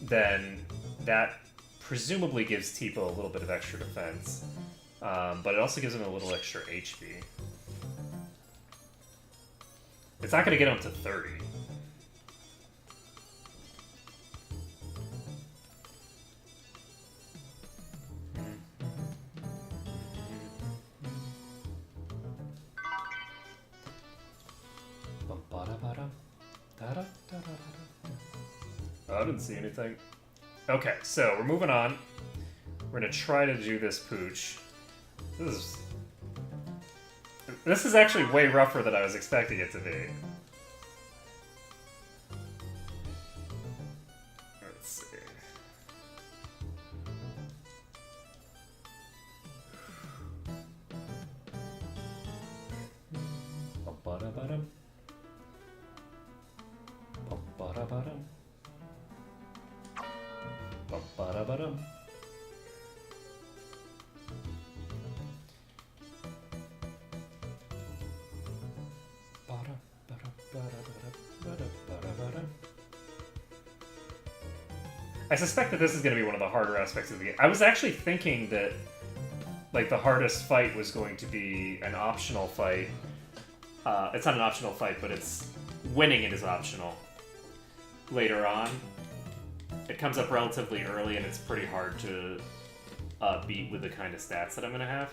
then that presumably gives Teepo a little bit of extra defense. But it also gives him a little extra HP. It's not going to get him to 30. Oh, I didn't see anything. Okay, so we're moving on. We're going to try to do this pooch. This is actually way rougher than I was expecting it to be. Let's see. Ba-ba-da-ba-dum. Ba-ba-da-ba-dum. Ba-ba-da-ba-dum. I suspect that this is going to be one of the harder aspects of the game. I was actually thinking that, like, the hardest fight was going to be an optional fight. It's not an optional fight, but it's winning it is optional. Later on, it comes up relatively early, and it's pretty hard to beat with the kind of stats that I'm going to have.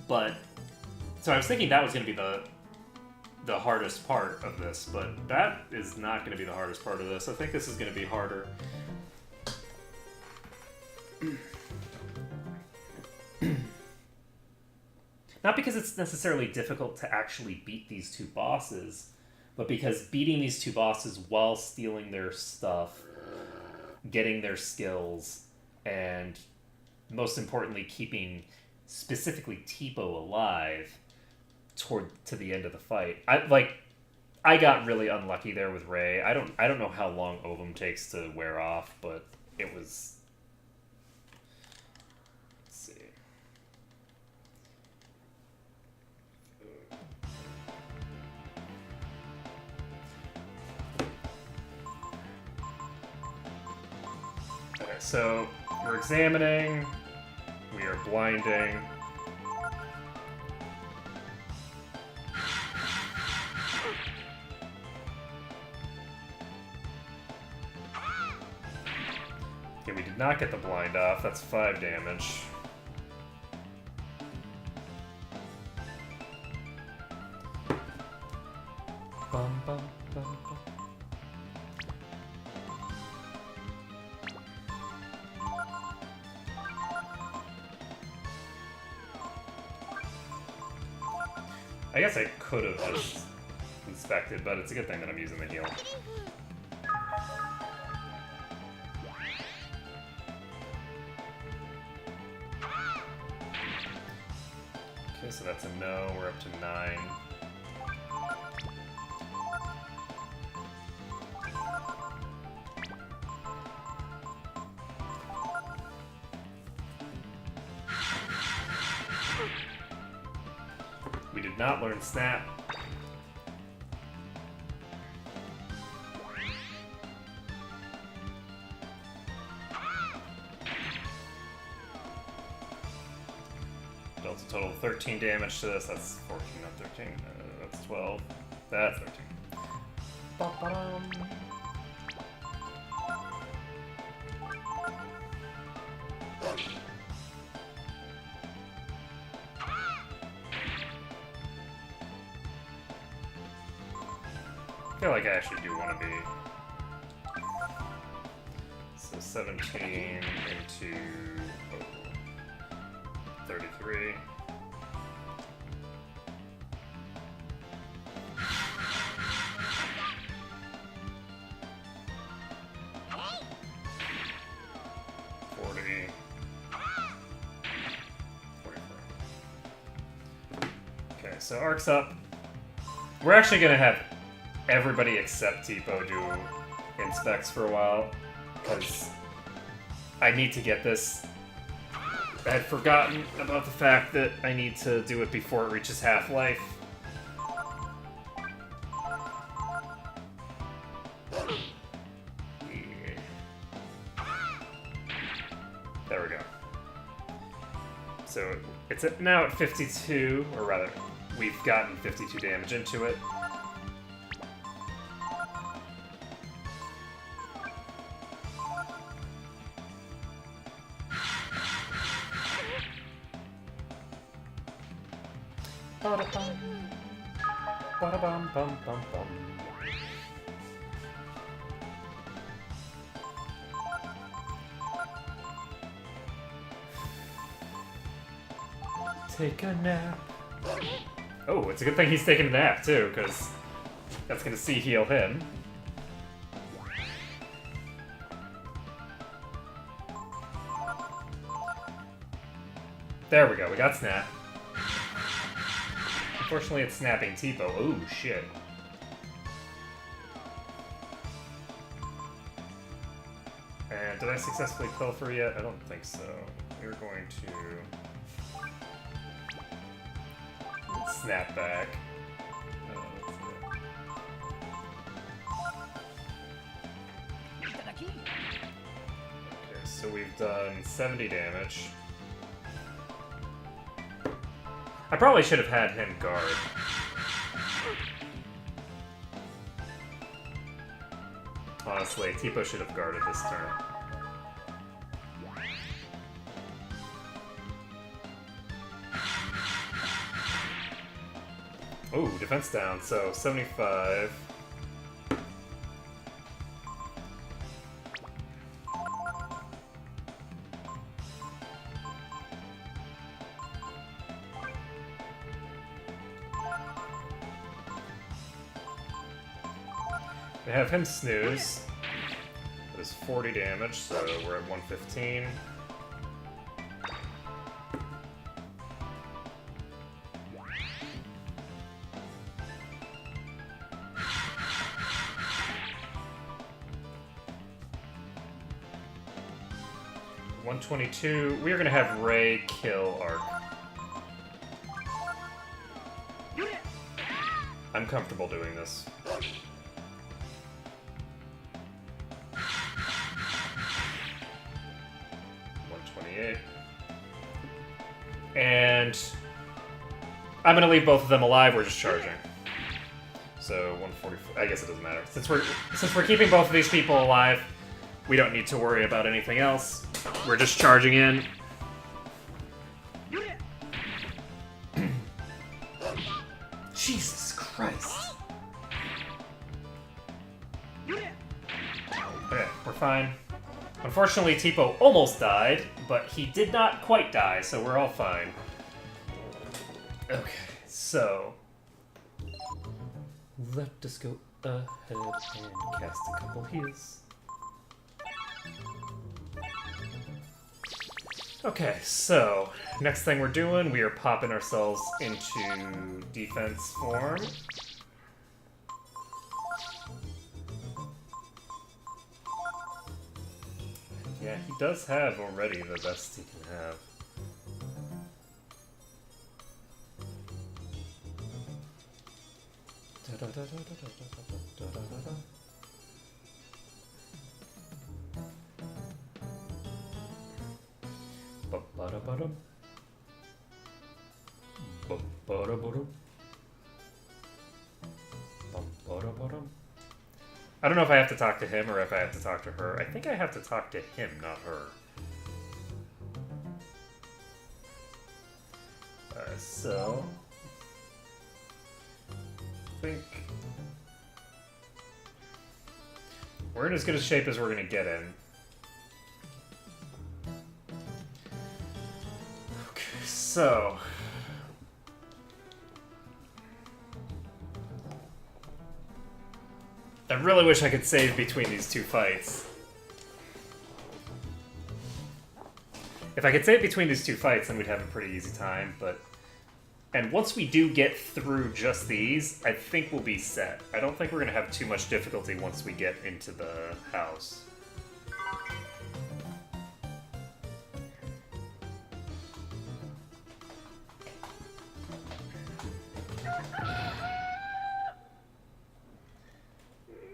But so I was thinking that was going to be the hardest part of this, but that is not going to be the hardest part of this. I think this is going to be harder. Not because it's necessarily difficult to actually beat these two bosses, but because beating these two bosses while stealing their stuff, getting their skills, and most importantly keeping specifically Teepo alive to the end of the fight. I got really unlucky there with Ray. I don't know how long Ovum takes to wear off, but it was... Let's see. Okay, so we're examining, we are blinding. Okay, we did not get the blind off. That's 5 damage. Bum, bum, bum, bum. I guess I could have just inspected, but it's a good thing that I'm using the heal. Okay, so that's a no. We're up to 9. We did not learn Snap. Dealt a total of 13 damage to this. That's 14, not 13. That's 12. That's 13. Ba-ba-dum. feel like I actually do want to be. So 17 into 33. Okay, so arc's up. We're actually gonna have everybody except Teepo do inspects for a while, because I need to get this. I had forgotten about the fact that I need to do it before it reaches half-life. Yeah. There we go. So it's now at 52, or rather, we've gotten 52 damage into it. Ba-da-bum. Ba-da-bum, bum, bum, bum. Take a nap. Oh, it's a good thing he's taking a nap, too, because that's going to heal him. There we go, we got Snap. Unfortunately, it's snapping Teepo. Oh, shit. And did I successfully pilfer yet? I don't think so. We're going to snap back. Okay, so we've done 70 damage. I probably should have had him guard. Honestly, Teepo should have guarded this turn. Ooh, defense down, so 75. We have him snooze. That is 40 damage, so we're at 115. $122. We are going to have Ray kill Arc. I'm comfortable doing this. And I'm gonna leave both of them alive. We're just charging. So 144. I guess it doesn't matter. Since we're keeping both of these people alive, we don't need to worry about anything else. We're just charging in. Jesus Christ. Okay, we're fine. Unfortunately, Teepo almost died, but he did not quite die, so we're all fine. Okay, so let us go ahead and cast a couple heals. Okay, so next thing we're doing, we are popping ourselves into defense form. Yeah, he does have already the best he can have. I don't know if I have to talk to him or if I have to talk to her. I think I have to talk to him, not her. So... I think... We're in as good a shape as we're gonna get in. Okay, so... I really wish I could save between these two fights. If I could save between these two fights, then we'd have a pretty easy time, but... And once we do get through just these, I think we'll be set. I don't think we're going to have too much difficulty once we get into the house.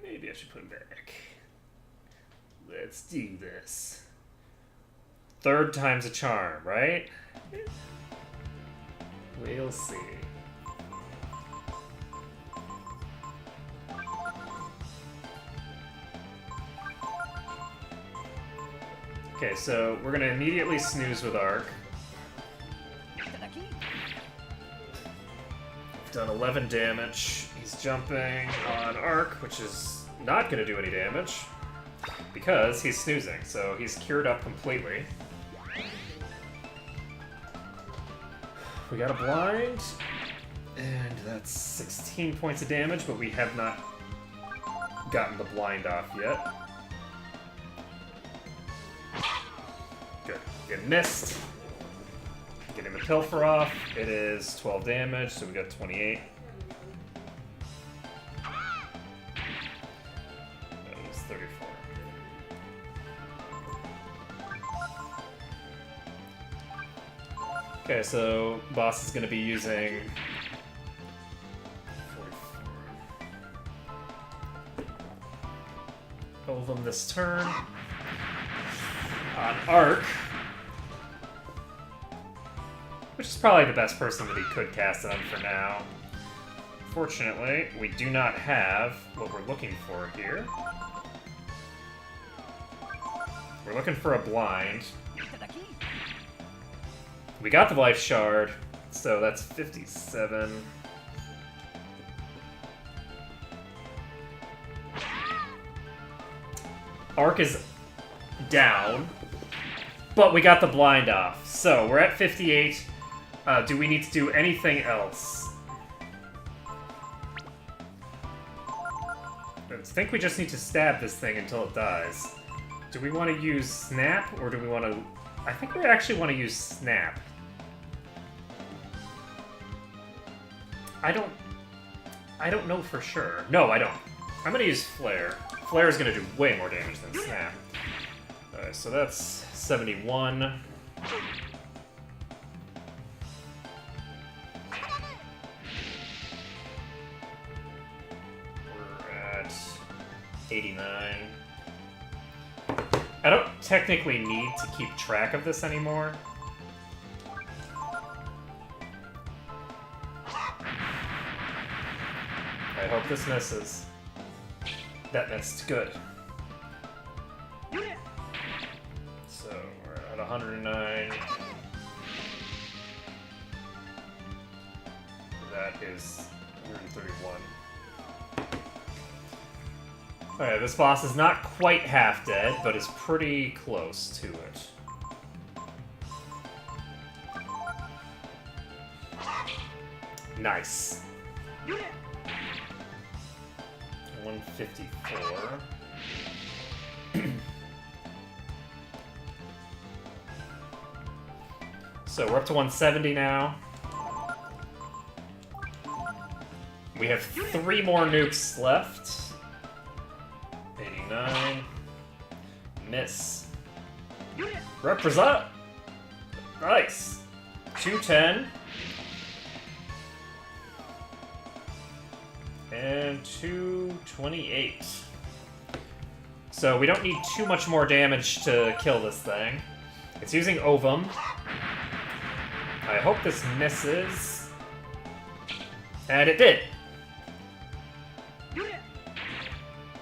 Maybe I should put him back. Let's do this. Third time's a charm, right? We'll see. Okay, so we're gonna immediately snooze with Arc. We've done 11 damage. He's jumping on Arc, which is not gonna do any damage because he's snoozing, so he's cured up completely. We got a blind, and that's 16 points of damage, but we have not gotten the blind off yet. Good. Get missed. Getting the Pilfer off. It is 12 damage, so we got 28. That was 34. Okay, so boss is going to be using 44. Ovum this turn. On Arc, which is probably the best person that he could cast it on for now. Fortunately, we do not have what we're looking for here. We're looking for a blind. We got the life shard, so that's 57. Arc is down, but we got the blind off. So we're at 58. Do we need to do anything else? I think we just need to stab this thing until it dies. Do we want to use Snap, or do we want to... I think we actually want to use Snap. I don't know for sure. No, I don't. I'm gonna use Flare. Flare is gonna do way more damage than Snap. Alright, so that's 71. We're at 89. I don't technically need to keep track of this anymore. I hope this misses. That missed. Good. So, we're at 109. That is 131. Alright, this boss is not quite half dead, but is pretty close to it. Nice. 154. So we're up to 170 now. We have 3 more nukes left. 89. Miss. Represent! Nice. 210. And 228. So we don't need too much more damage to kill this thing. It's using Ovum. I hope this misses. And it did!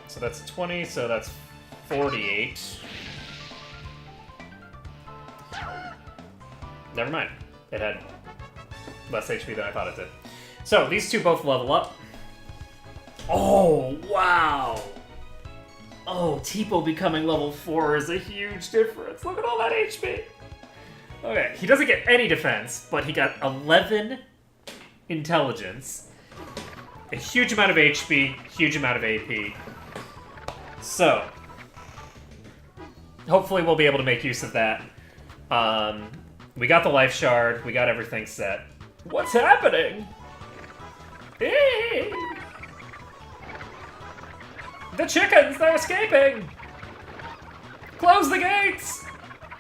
So that's 20, so that's 48. Never mind. It had less HP than I thought it did. So these two both level up. Oh, wow! Oh, Teepo becoming level 4 is a huge difference. Look at all that HP. Okay, he doesn't get any defense, but he got 11 intelligence, a huge amount of HP, huge amount of AP. So, hopefully we'll be able to make use of that. We got the life shard, we got everything set. What's happening? Hey! The chickens, they're escaping! Close the gates!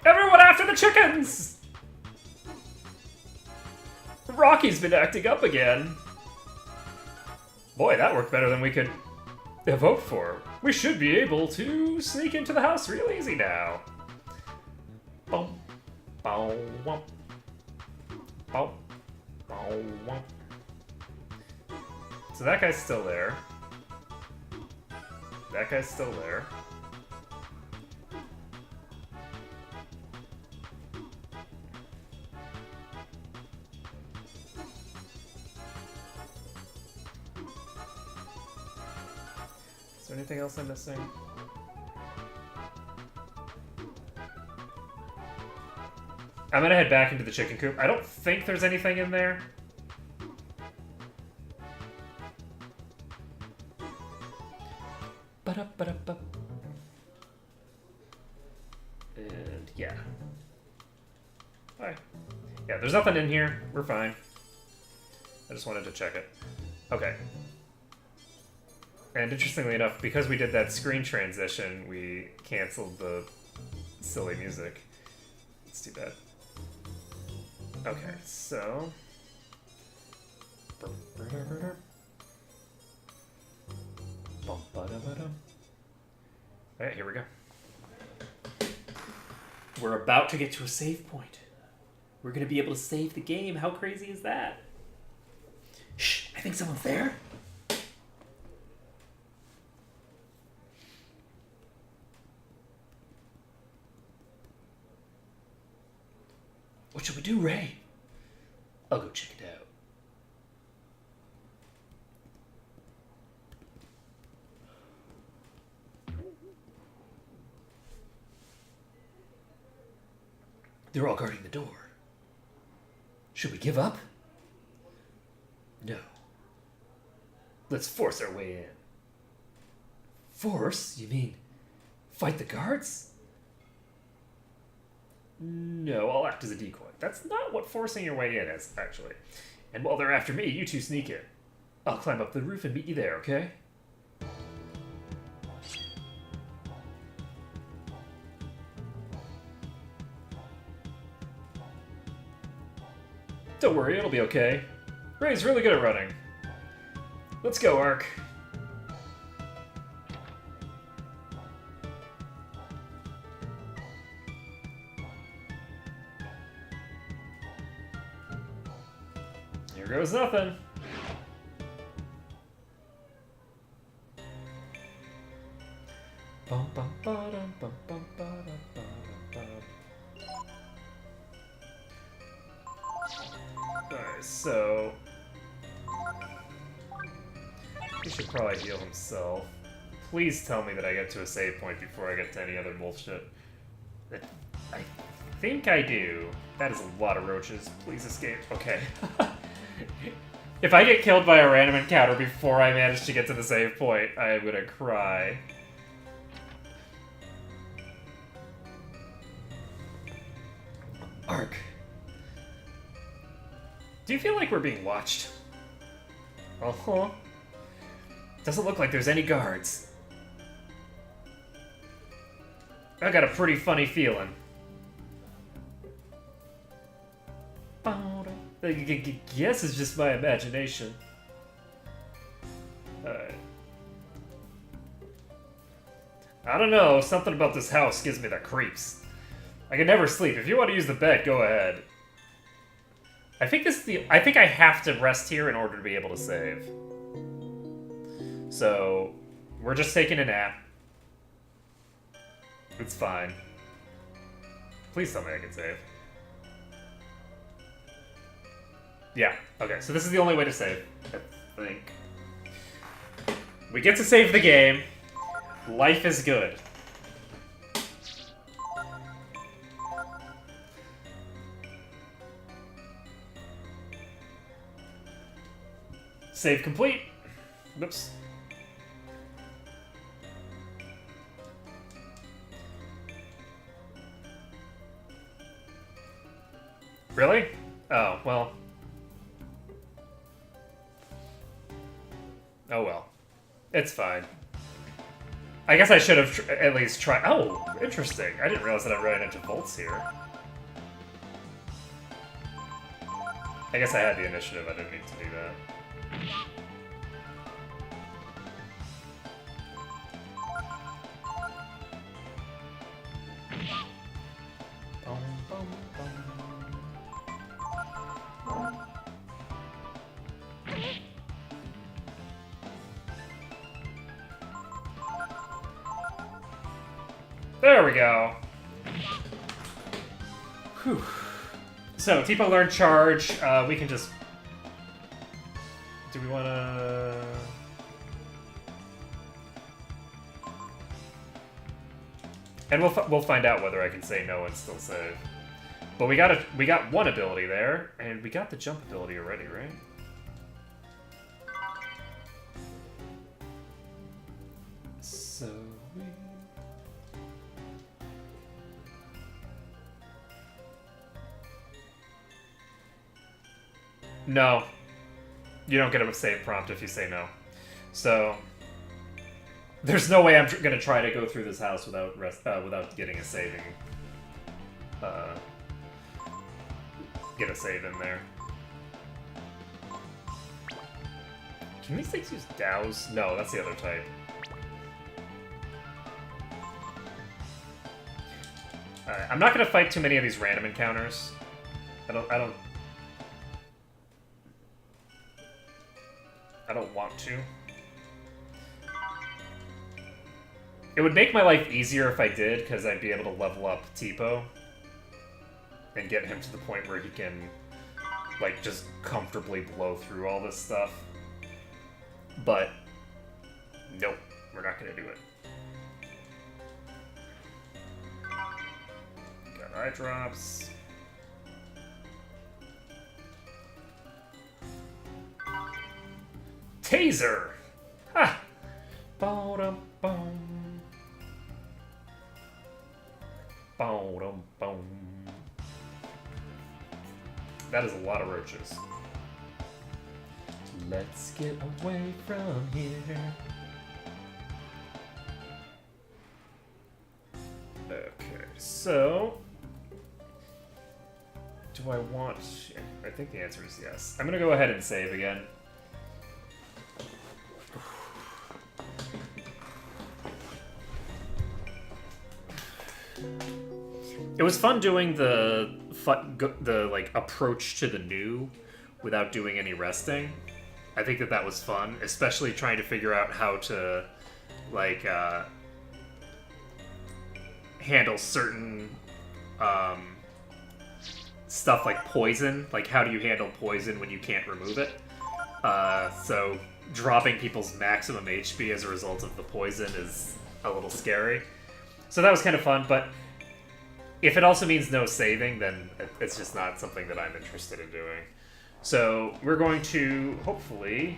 Everyone after the chickens! Rocky's been acting up again. Boy, that worked better than we could have hoped for. We should be able to sneak into the house real easy now. Boom. Bow, womp. Bow. Bow, womp. So that guy's still there. That guy's still there. Is there anything else I'm missing? I'm gonna head back into the chicken coop. I don't think there's anything in there. Ba-da-ba-da-ba. And yeah. Alright. Yeah, there's nothing in here. We're fine. I just wanted to check it. Okay. And interestingly enough, because we did that screen transition, we canceled the silly music. It's too bad. Okay, so... Alright, here we go. We're about to get to a save point. We're gonna be able to save the game. How crazy is that? Shh, I think someone's there. What should we do, Ray? I'll go check it out. They're all guarding the door. Should we give up? No. Let's force our way in. Force? You mean fight the guards? No, I'll act as a decoy. That's not what forcing your way in is, actually. And while they're after me, you two sneak in. I'll climb up the roof and meet you there, okay? Don't worry, it'll be okay. Ray's really good at running. Let's go, Ark. Here goes nothing. Bum, bum, ba-dum, bum, bum, ba-dum, ba-dum, ba-dum. Alright, so... he should probably heal himself. Please tell me that I get to a save point before I get to any other bullshit. I think I do. That is a lot of roaches. Please escape. Okay. If I get killed by a random encounter before I manage to get to the save point, I am gonna cry. Ark. Do you feel like we're being watched? Uh-huh. Doesn't look like there's any guards. I got a pretty funny feeling. I guess it's just my imagination. Alright. I don't know, something about this house gives me the creeps. I can never sleep. If you want to use the bed, go ahead. I think I have to rest here in order to be able to save. So, we're just taking a nap. It's fine. Please tell me I can save. Yeah, okay, so this is the only way to save, I think. We get to save the game. Life is good. Save complete. Whoops. Really? Oh, well. Oh well. It's fine. I guess I should have at least tried. Oh, interesting. I didn't realize that I ran into Volts here. I guess I had the initiative. I didn't need to do that. There we go. Whew. So, Teepo learned charge. We can just... Do we want to... And we'll find out whether I can say no and still save. But we got one ability there, and we got the jump ability already, right? So we... No. You don't get a save prompt if you say no. So... There's no way I'm gonna try to go through this house without without getting a saving. Get a save in there. Can these things use dows? No, that's the other type. Alright, I'm not gonna fight too many of these random encounters. I don't want to. It would make my life easier if I did, because I'd be able to level up Teepo and get him to the point where he can, like, just comfortably blow through all this stuff. But, nope, we're not gonna do it. Got eye drops. Taser! Ha! Ba-dum-bum. Ba-dum-bum. That is a lot of roaches. Let's get away from here. Okay, so... Do I want... I think the answer is yes. I'm gonna go ahead and save again. It was fun doing the like approach to the new without doing any resting. I think that was fun, especially trying to figure out how to like handle certain stuff like poison. Like how do you handle poison when you can't remove it? So dropping people's maximum HP as a result of the poison is a little scary. So that was kind of fun, but if it also means no saving, then it's just not something that I'm interested in doing. So we're going to, hopefully,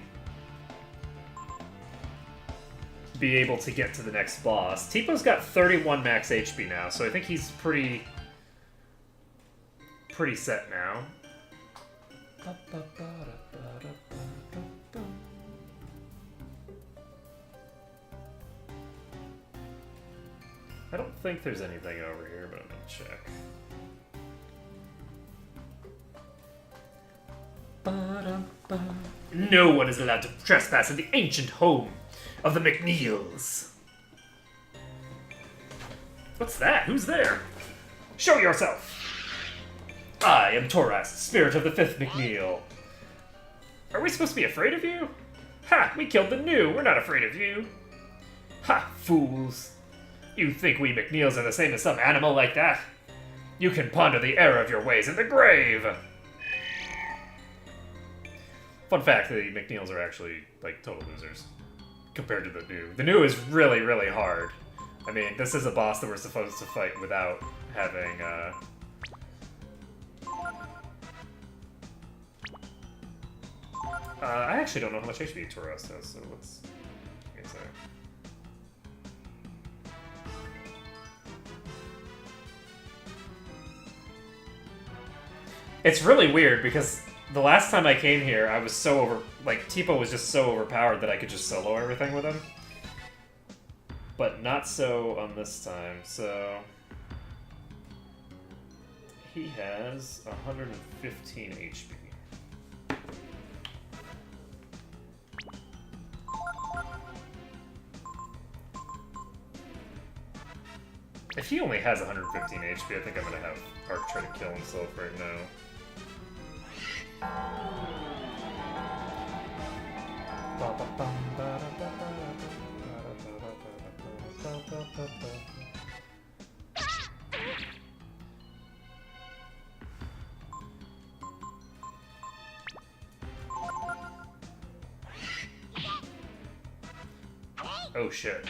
be able to get to the next boss. Teepo's got 31 max HP now, so I think he's pretty set now. I don't think there's anything over here, but I'm gonna check. No one is allowed to trespass in the ancient home of the McNeils. What's that? Who's there? Show yourself! I am Toras, spirit of the 5th McNeil. Are we supposed to be afraid of you? Ha! We killed the new. We're not afraid of you. Ha! Fools. You think we McNeils are the same as some animal like that? You can ponder the error of your ways in the grave! Fun fact, the McNeils are actually, like, total losers. compared to the new. The new is really, really hard. I mean, this is a boss that we're supposed to fight without having, I actually don't know how much HP Tauros has, so let's... give me a second. It's really weird because the last time I came here, I was so like, Teepo was just so overpowered that I could just solo everything with him. But not so on this time, so... He has 115 HP. If he only has 115 HP, I think I'm gonna have Ark try to kill himself right now. Oh shit.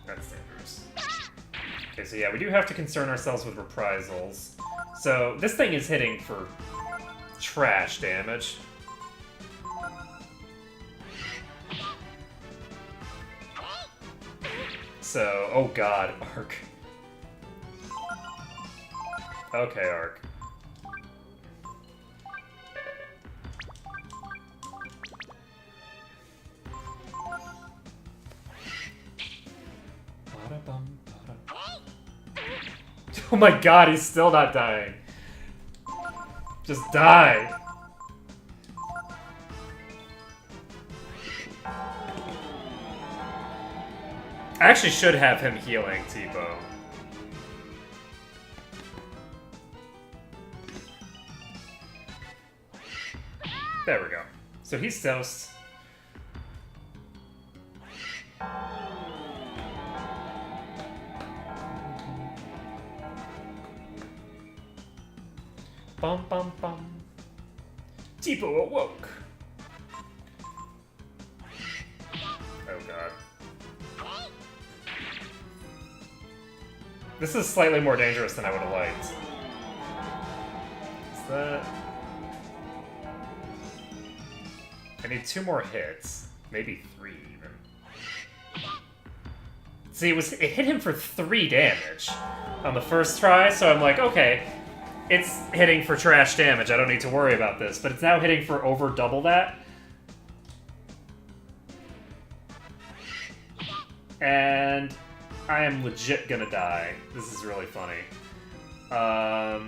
That's dangerous. Okay, so yeah, we do have to concern ourselves with reprisals. So, this thing is hitting for trash damage. So, oh god, Ark. Okay, Ark. Oh my god, he's still not dying. Just die. I actually should have him healing Teepo. There we go. So he's toast. Bum bum bum. Teepo awoke. Oh god. This is slightly more dangerous than I would have liked. Is that... I need 2 more hits. Maybe 3 even. See, it hit him for 3 damage on the first try, so I'm like, okay, it's hitting for trash damage, I don't need to worry about this, but it's now hitting for over double that. And I am legit gonna die. This is really funny. I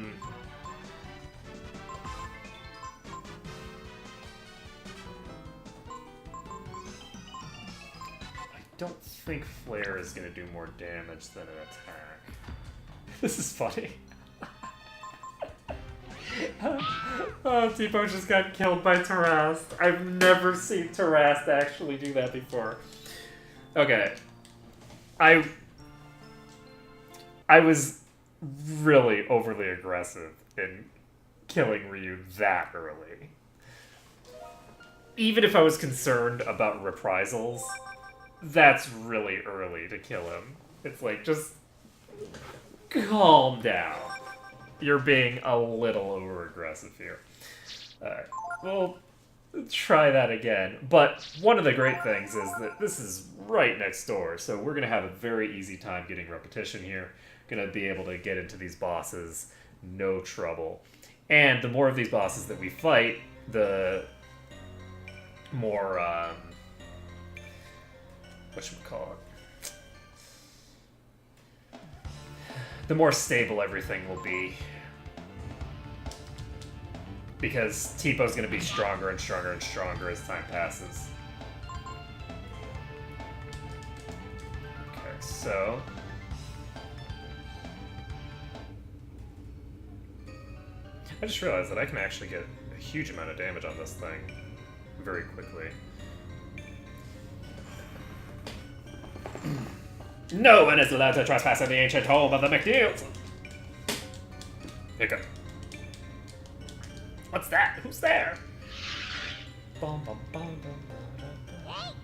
don't think Flare is gonna do more damage than an attack. This is funny. Oh, Teepo just got killed by Tarast. I've never seen Tarast actually do that before. Okay. I was really overly aggressive in killing Ryu that early. Even if I was concerned about reprisals, that's really early to kill him. It's like, just calm down. You're being a little over-aggressive here. Alright, we'll try that again. But one of the great things is that this is right next door, so we're going to have a very easy time getting repetition here. Going to be able to get into these bosses, no trouble. And the more of these bosses that we fight, the more, whatchamacallit? The more stable everything will be. Because Teepo's going to be stronger and stronger and stronger as time passes. Okay, so... I just realized that I can actually get a huge amount of damage on this thing very quickly. No one is allowed to trespass in the ancient home of the McNeils! Hiccup. What's that? Who's there? Bum, bum, bum, bum, bum, bum.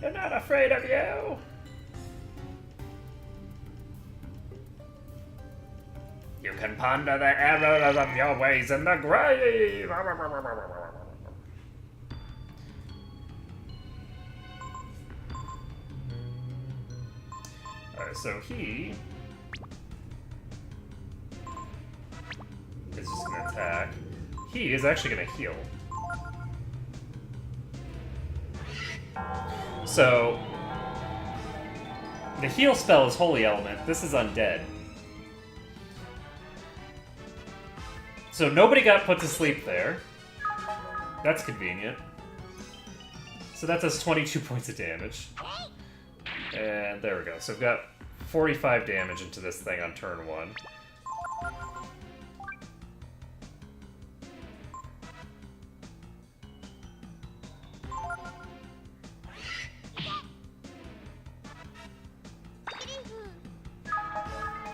We're not afraid of you! You can ponder the errors of your ways in the grave! Alright, so he is just gonna attack. He is actually gonna heal. So, the heal spell is Holy Element. This is Undead. So nobody got put to sleep there. That's convenient. So that does 22 points of damage. And there we go. So we've got 45 damage into this thing on turn 1.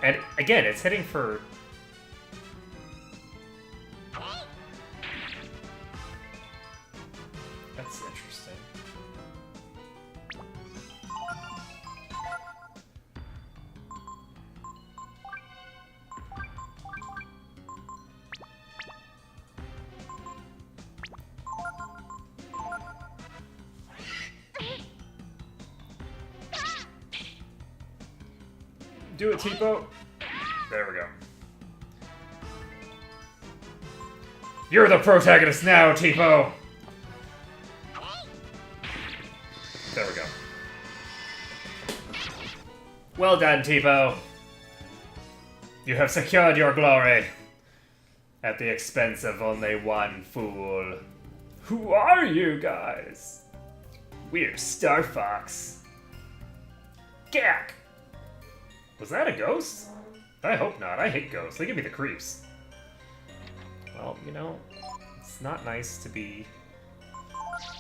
And again, it's hitting for... That's interesting. Do it, Teepo. There we go. You're the protagonist now, Teepo! There we go. Well done, Teepo. You have secured your glory. At the expense of only one fool. Who are you guys? We're Star Fox. Gak! Was that a ghost? I hope not. I hate ghosts. They give me the creeps. Well, you know, it's not nice to be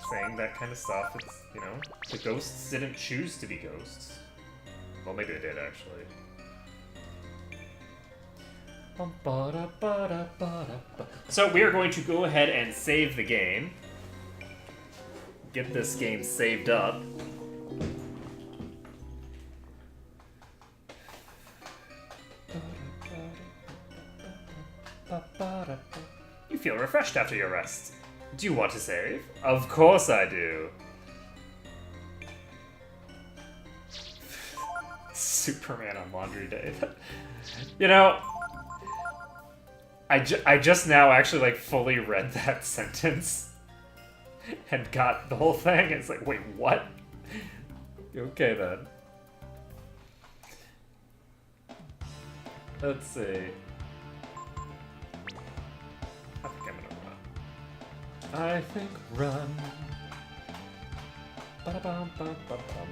saying that kind of stuff. It's, you know, the ghosts didn't choose to be ghosts. Well, maybe they did, actually. So we are going to go ahead and save the game. Get this game saved up. You feel refreshed after your rest. Do you want to save? Of course I do. Superman on laundry day. You know, I just now actually like fully read that sentence and got the whole thing. It's like, wait, what? Okay then. Let's see. I think I'm gonna run. I think run. Ba-da-bum-bum-bum-bum.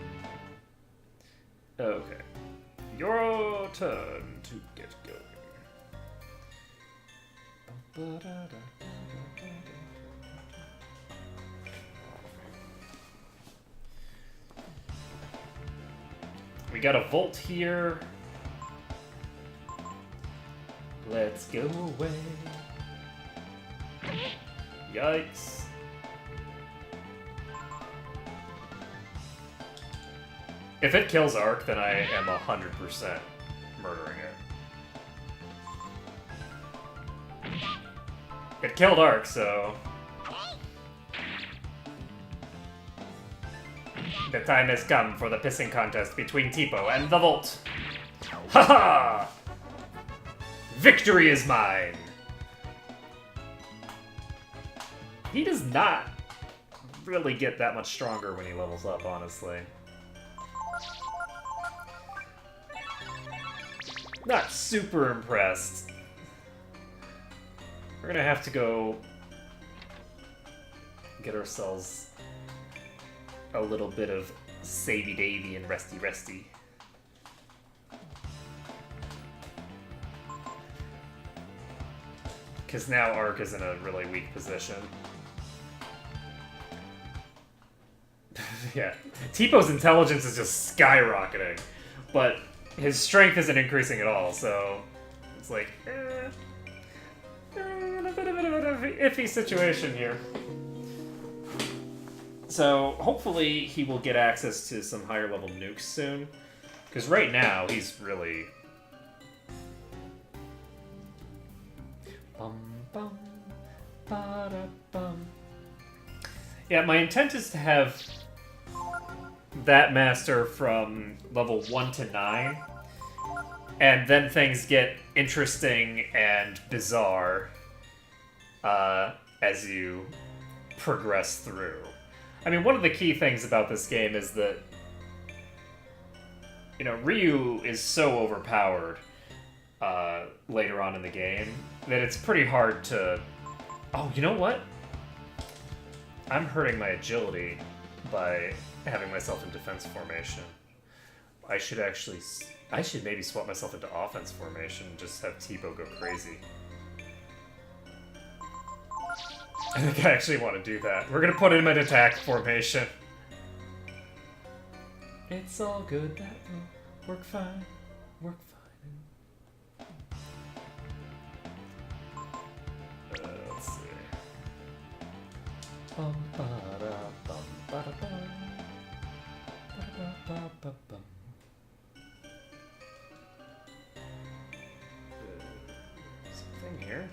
Okay. Your turn to get going. We got a Volt here. Let's go away. Yikes. If it kills Ark, then I am 100% murdering it. It killed Ark, so... The time has come for the pissing contest between Teepo and the Volt. Haha! Victory is mine! He does not really get that much stronger when he levels up, honestly. Not super impressed. We're gonna have to go get ourselves a little bit of savey davy and resty resty. Because now Ark is in a really weak position. Yeah, Teepo's intelligence is just skyrocketing, but his strength isn't increasing at all, so it's like, a bit of an iffy situation here. So hopefully he will get access to some higher level nukes soon. Because right now he's really... Bum, bum, ba-da-bum. Yeah, my intent is to have that master from level 1 to 9. And then things get interesting and bizarre as you progress through. I mean, one of the key things about this game is that, you know, Ryu is so overpowered later on in the game that it's pretty hard to... Oh, you know what? I'm hurting my agility by having myself in defense formation. I should maybe swap myself into offense formation and just have Teepo go crazy. I think I actually want to do that. We're gonna put him in attack formation. It's all good, that will work fine. Work fine. Let's see. Bum, ba-da, bum, ba-da, bum. Ba-da, ba-ba-bum. Something here.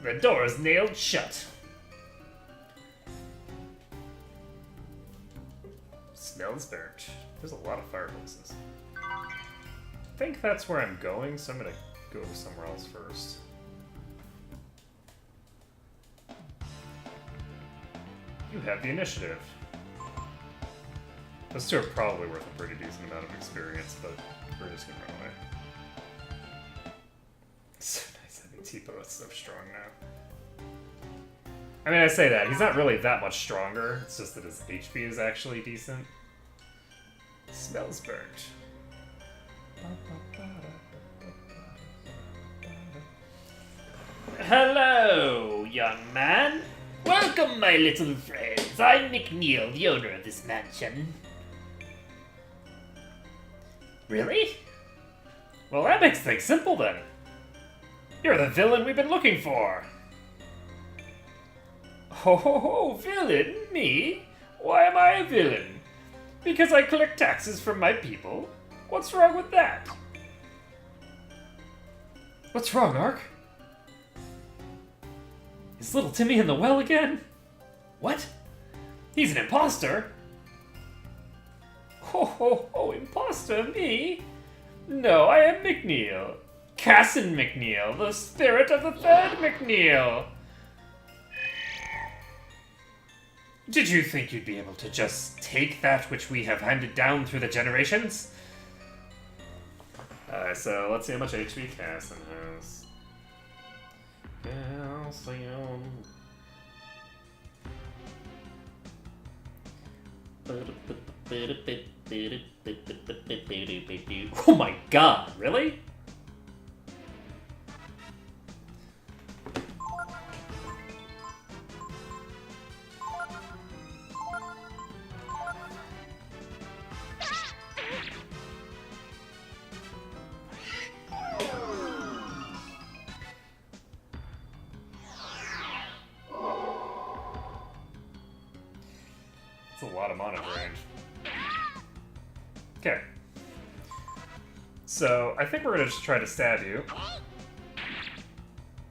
The door is nailed shut. Smells burnt. There's a lot of fireplaces. I think that's where I'm going, so I'm gonna go somewhere else first. You have the initiative. Those two are probably worth a pretty decent amount of experience, but we're just gonna run away. So nice having Teepo, it's so strong now. I mean, I say that. He's not really that much stronger, it's just that his HP is actually decent. Smells burnt. Hello, young man. Welcome, my little friends. I'm McNeil, the owner of this mansion. Really? Well, that makes things simple then. You're the villain we've been looking for. Ho ho ho, villain? Me? Why am I a villain? Because I collect taxes from my people? What's wrong with that? What's wrong, Ark? Is little Timmy in the well again? What? He's an imposter? Ho ho ho, imposter, me? No, I am McNeil. Cassin McNeil, the spirit of the third McNeil. Did you think you'd be able to just take that which we have handed down through the generations? Alright, so let's see how much HP Cassin has. Oh my god, really? That's a lot of mana range. Okay. So, I think we're gonna just try to stab you.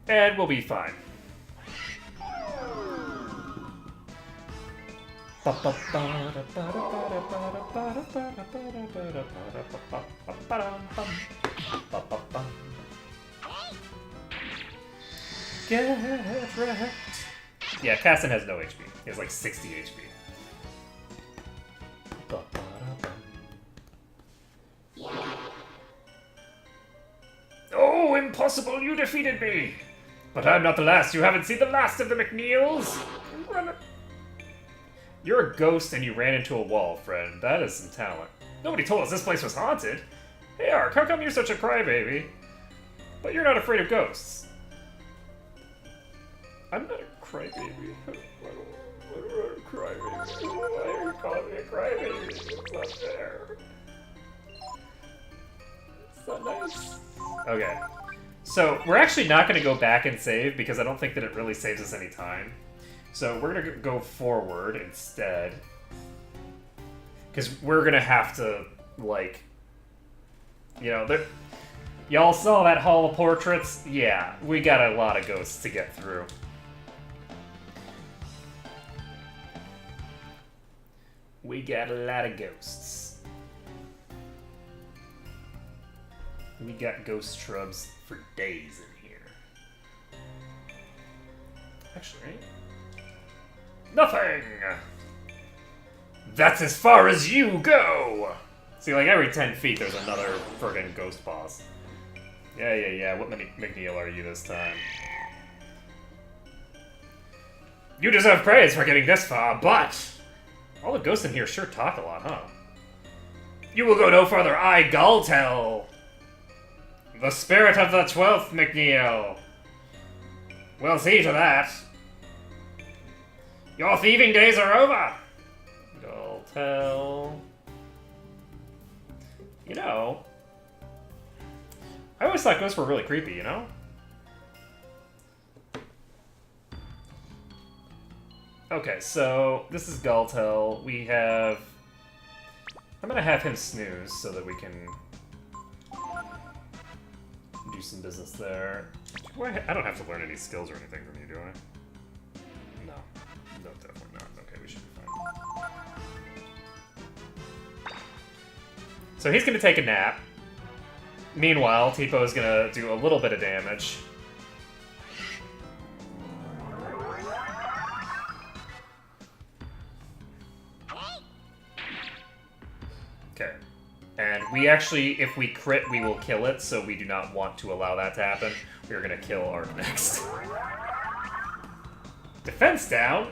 And we'll be fine. Get wrecked. Yeah, Cassin has no HP. He has like 60 HP. Oh, impossible! You defeated me! But I'm not the last. You haven't seen the last of the McNeils! You're a ghost and you ran into a wall, friend. That is some talent. Nobody told us this place was haunted. Hey, Ark, how come you're such a crybaby? But you're not afraid of ghosts. I'm not a crybaby. Why am I a crybaby? Why are you calling me a crybaby? It's not fair. It's not nice. Okay. So, we're actually not going to go back and save because I don't think that it really saves us any time. So we're gonna go forward instead. Because we're gonna have to, like... You know, y'all saw that Hall of Portraits? Yeah, we got a lot of ghosts to get through. We got a lot of ghosts. We got ghost shrubs for days in here. Actually, nothing! That's as far as you go! See, like every 10 feet there's another friggin' ghost boss. Yeah. What McNeil are you this time? You deserve praise for getting this far, but... all the ghosts in here sure talk a lot, huh? You will go no further, I, Galtel! The spirit of the 12th, McNeil! We'll see to that. Your thieving days are over! Galtel... You know... I always thought ghosts were really creepy, you know? Okay, so this is Galtel. We have... I'm gonna have him snooze so that we can do some business there. I don't have to learn any skills or anything from you, do I? No. No, definitely not. Okay, we should be fine. So he's gonna take a nap. Meanwhile, Teepo is gonna do a little bit of damage. Okay. And we actually, if we crit, we will kill it, so we do not want to allow that to happen. We are gonna kill Ark next. Defense down!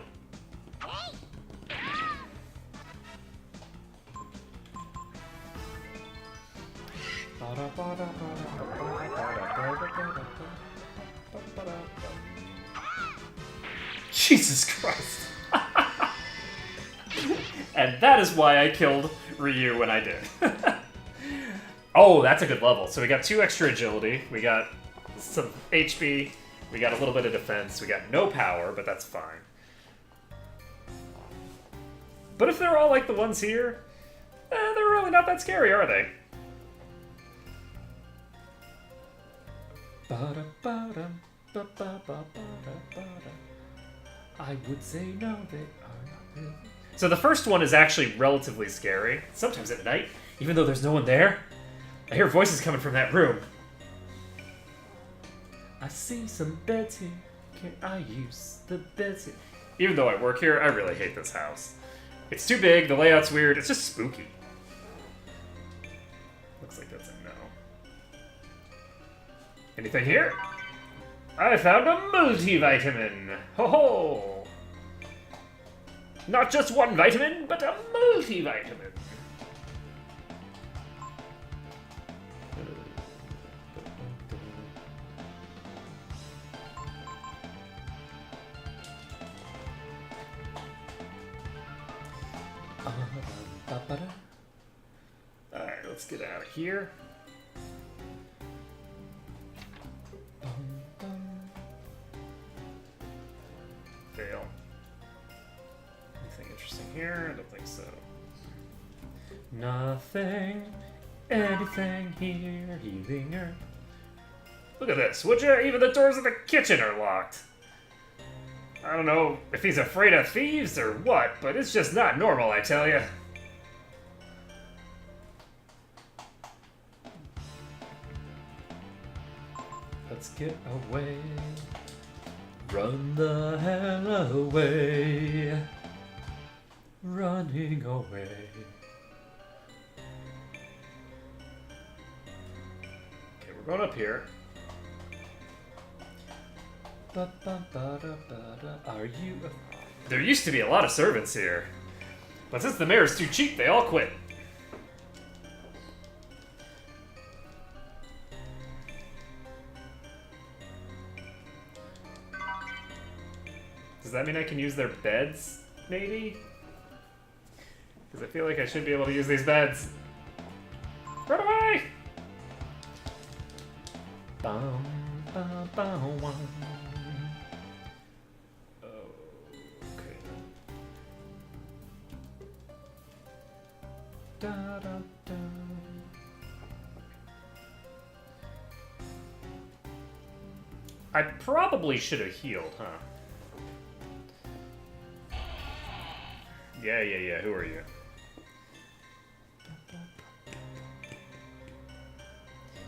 Jesus Christ. And that is why I killed Ryu when I did. Oh, that's a good level. So we got 2 extra agility, we got some HP, we got a little bit of defense, we got no power, but that's fine. But if they're all like the ones here, they're really not that scary, are they? I would say no, they are not really. So the first one is actually relatively scary. Sometimes at night, even though there's no one there, I hear voices coming from that room. I see some beds here. Can I use the beds here? Even though I work here, I really hate this house. It's too big, the layout's weird, it's just spooky. Looks like that's a no. Anything here? I found a multivitamin! Ho ho! Not just one vitamin, but a multivitamin! Alright, let's get out of here. Fail. Anything interesting here? I don't think so. Nothing. Anything here. Healing earth. Look at this, would you? Even the doors of the kitchen are locked. I don't know if he's afraid of thieves or what, but it's just not normal, I tell you. Let's get away. Run the hell away. Running away. Okay, we're going up here. Are you... There used to be a lot of servants here. But since the mayor's too cheap, they all quit. Does that mean I can use their beds, maybe? Because I feel like I should be able to use these beds. Run away! Bum, bum, bum, bum. I probably should have healed, huh? Yeah. Who are you?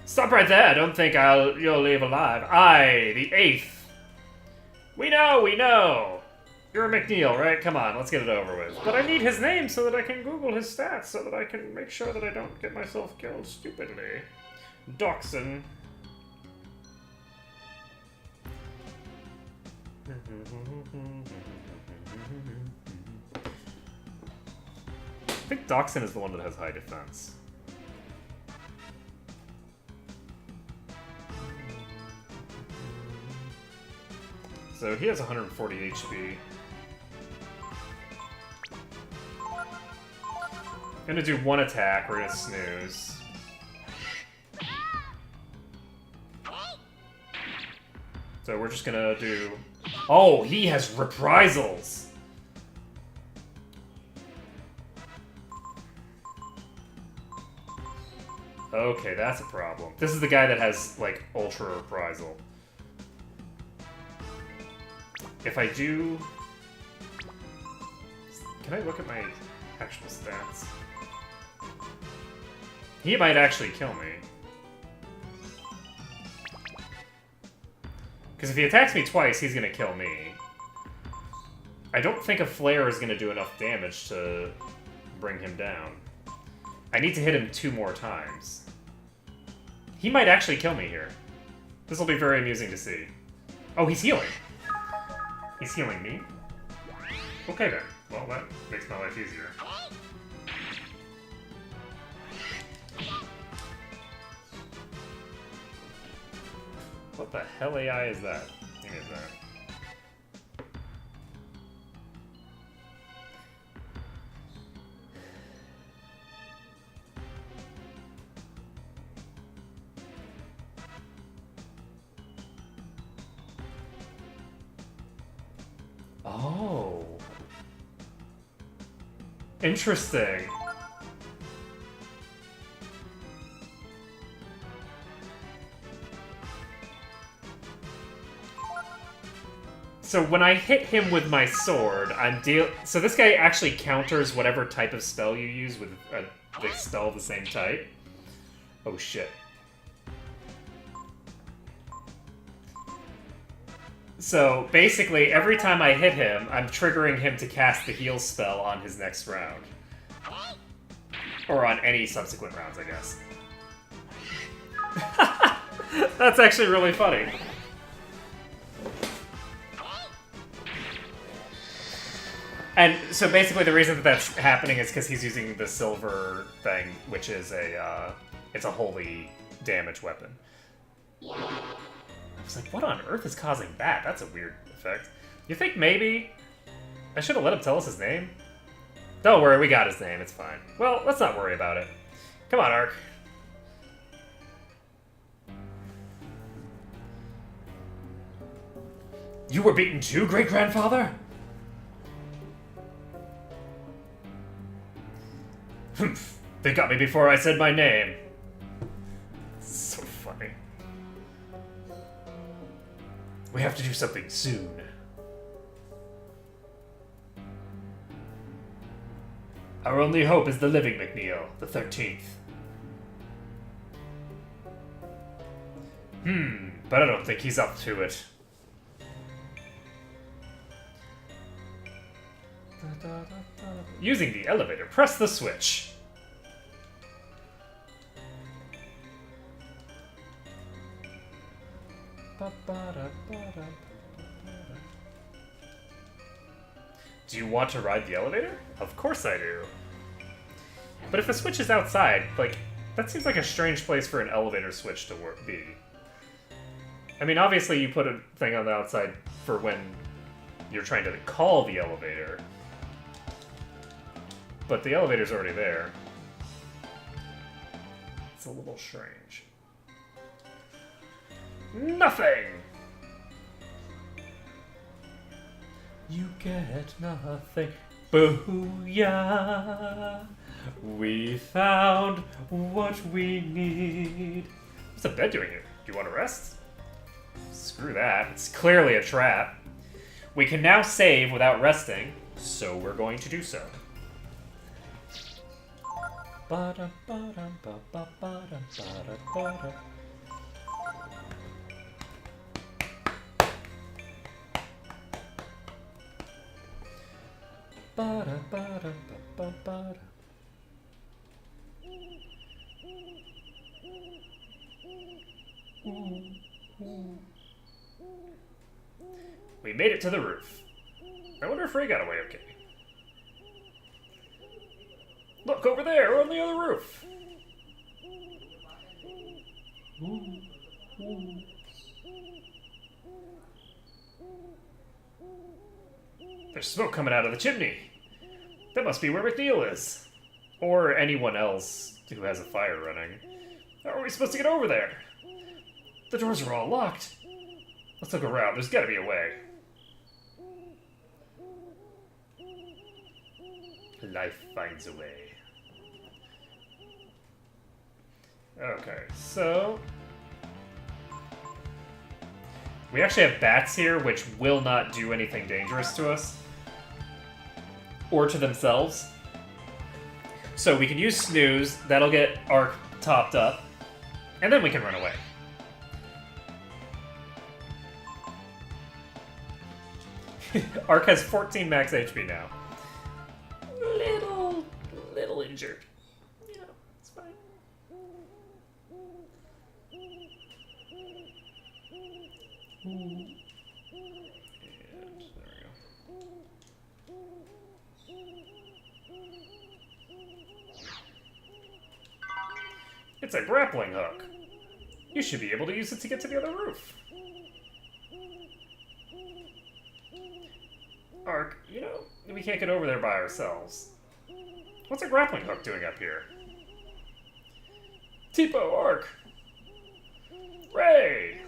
Stop right there. I don't think you'll leave alive. I, the 8th. We know. You're McNeil, right? Come on, let's get it over with. But I need his name so that I can Google his stats so that I can make sure that I don't get myself killed stupidly. Doxson. I think Doxson is the one that has high defense. So he has 140 HP. Gonna do one attack, we're gonna snooze. So we're just gonna do... Oh, he has reprisals! Okay, that's a problem. This is the guy that has, like, ultra reprisal. If I do... Can I look at my actual stats? He might actually kill me. Because if he attacks me twice, he's gonna kill me. I don't think a flare is gonna do enough damage to bring him down. I need to hit him 2 more times. He might actually kill me here. This will be very amusing to see. Oh, he's healing. He's healing me? Okay then. Well, that makes my life easier. What the hell AI is that? Give me that. Oh. Interesting. So when I hit him with my sword, so this guy actually counters whatever type of spell you use with the spell of the same type. Oh shit. So basically, every time I hit him, I'm triggering him to cast the heal spell on his next round. Or on any subsequent rounds, I guess. That's actually really funny. And so basically the reason that that's happening is because he's using the silver thing, which is it's a holy damage weapon. I was like, what on earth is causing that? That's a weird effect. You think maybe I should have let him tell us his name? Don't worry, we got his name, it's fine. Well, let's not worry about it. Come on, Ark. You were beaten too, great-grandfather? Humph. They got me before I said my name. So funny. We have to do something soon. Our only hope is the living McNeil, the 13th. But I don't think he's up to it. Using the elevator, press the switch. Do you want to ride the elevator? Of course I do. But if the switch is outside, like, that seems like a strange place for an elevator switch to be. I mean, obviously you put a thing on the outside for when you're trying to call the elevator. But the elevator's already there. It's a little strange. Nothing! You get nothing. Booyah! We found what we need. What's the bed doing here? Do you want to rest? Screw that. It's clearly a trap. We can now save without resting, so we're going to do so. We made it to the roof. I wonder if Ray got away okay. Look over there, on the other roof. There's smoke coming out of the chimney. That must be where McNeil is. Or anyone else who has a fire running. How are we supposed to get over there? The doors are all locked. Let's look around. There's gotta be a way. Life finds a way. Okay, so... we actually have bats here, which will not do anything dangerous to us. Or to themselves. So we can use Snooze, that'll get Arc topped up, and then we can run away. Arc has 14 max HP now. Little injured. Yeah, it's fine. And there we go. It's a grappling hook. You should be able to use it to get to the other roof. Arc, you know, we can't get over there by ourselves. What's a grappling hook doing up here? Teepo, Arc! Ray!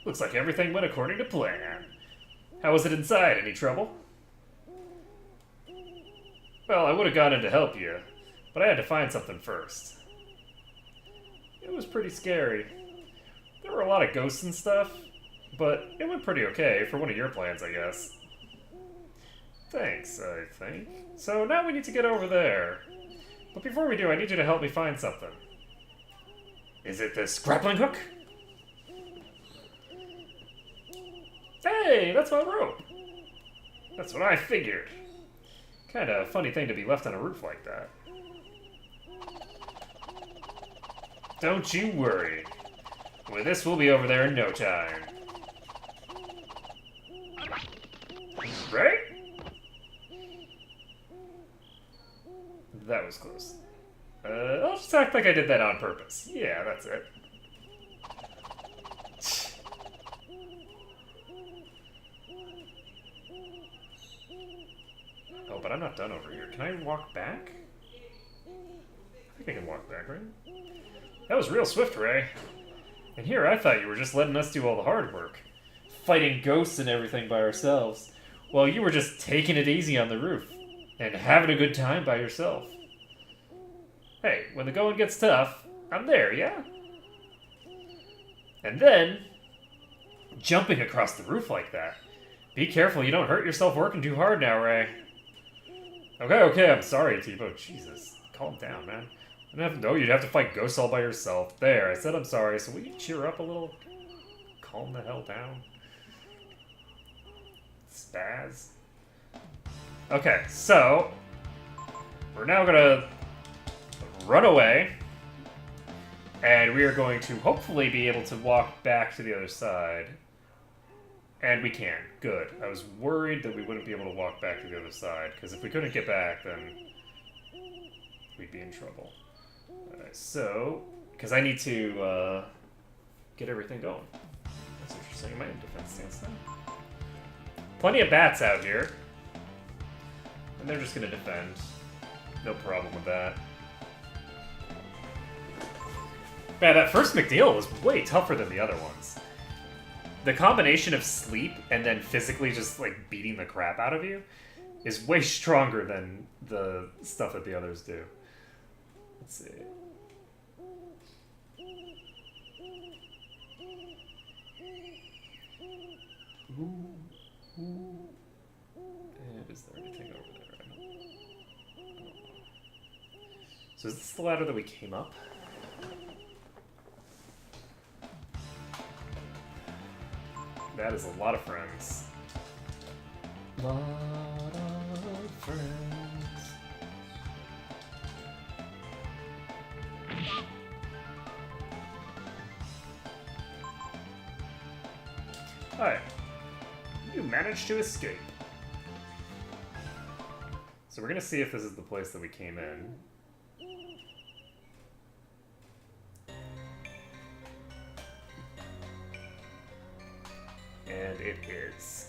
Looks like everything went according to plan. How was it inside? Any trouble? Well, I would have gone in to help you, but I had to find something first. It was pretty scary. There were a lot of ghosts and stuff, but it went pretty okay for one of your plans, I guess. Thanks, I think. So now we need to get over there. But before we do, I need you to help me find something. Is it this grappling hook? Hey, that's my rope! That's what I figured. Kinda funny thing to be left on a roof like that. Don't you worry. With this, we'll be over there in no time. Right? That was close. I'll just act like I did that on purpose. Yeah, that's it. Oh, but I'm not done over here. Can I walk back? I think I can walk back, right? That was real swift, Ray. And here I thought you were just letting us do all the hard work. Fighting ghosts and everything by ourselves. While you were just taking it easy on the roof. And having a good time by yourself. Hey, when the going gets tough, I'm there, yeah? And then, jumping across the roof like that. Be careful you don't hurt yourself working too hard now, Ray. Okay, I'm sorry, Teepo. Jesus, calm down, man. I didn't have to know you'd have to fight ghosts all by yourself. There, I said I'm sorry, so will you cheer up a little? Calm the hell down. Spaz. Okay, so we're now gonna run away, and we are going to hopefully be able to walk back to the other side. And we can. Good. I was worried that we wouldn't be able to walk back to the other side, because if we couldn't get back, then we'd be in trouble. Alright, so, because I need to get everything going. That's interesting. Am I in defense stance now? Plenty of bats out here. And they're just going to defend. No problem with that. Man, that first McNeil was way tougher than the other ones. The combination of sleep and then physically just, like, beating the crap out of you is way stronger than the stuff that the others do. Let's see. Ooh. And is there anything over there? I don't know. So is this the ladder that we came up? That is a lot of friends. Lot of friends. Hi. You managed to escape. So we're gonna see if this is the place that we came in. And it is.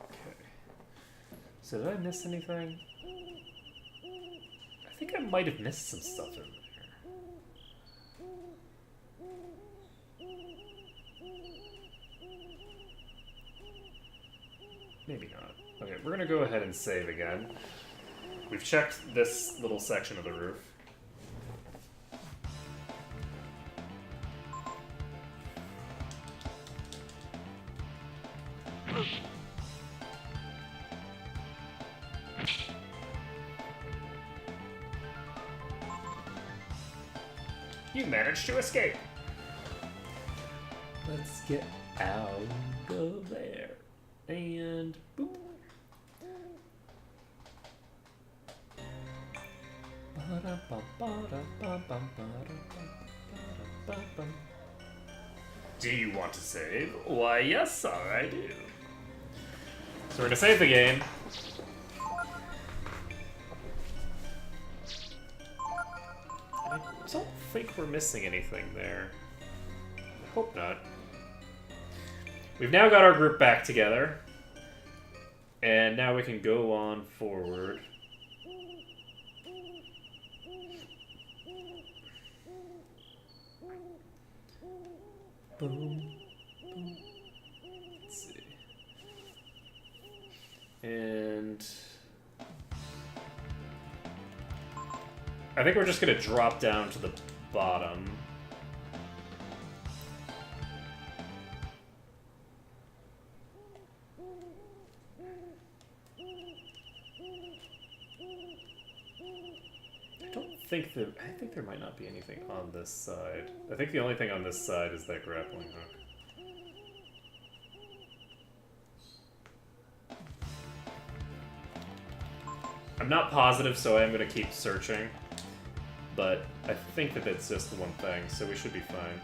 Okay. So did I miss anything? I think I might have missed some stuff in there. Maybe not. Okay, we're gonna go ahead and save again. We've checked this little section of the roof. You managed to escape. Let's get out of there. And boop. Do you want to save? Why, yes, sir, I do. So we're gonna save the game. I don't think we're missing anything there. I hope not. We've now got our group back together. And now we can go on forward. Boom. Boom. Let's see. And I think we're just gonna drop down to the bottom. I think there might not be anything on this side. I think the only thing on this side is that grappling hook. I'm not positive, so I am going to keep searching. But I think that it's just the one thing, so we should be fine.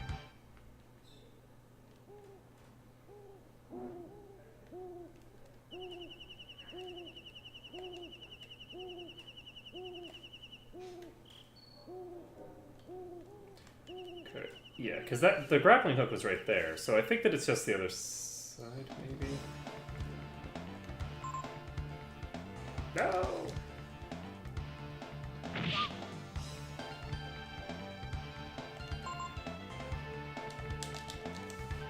Okay, yeah, because the grappling hook was right there, so I think that it's just the other side, maybe? No!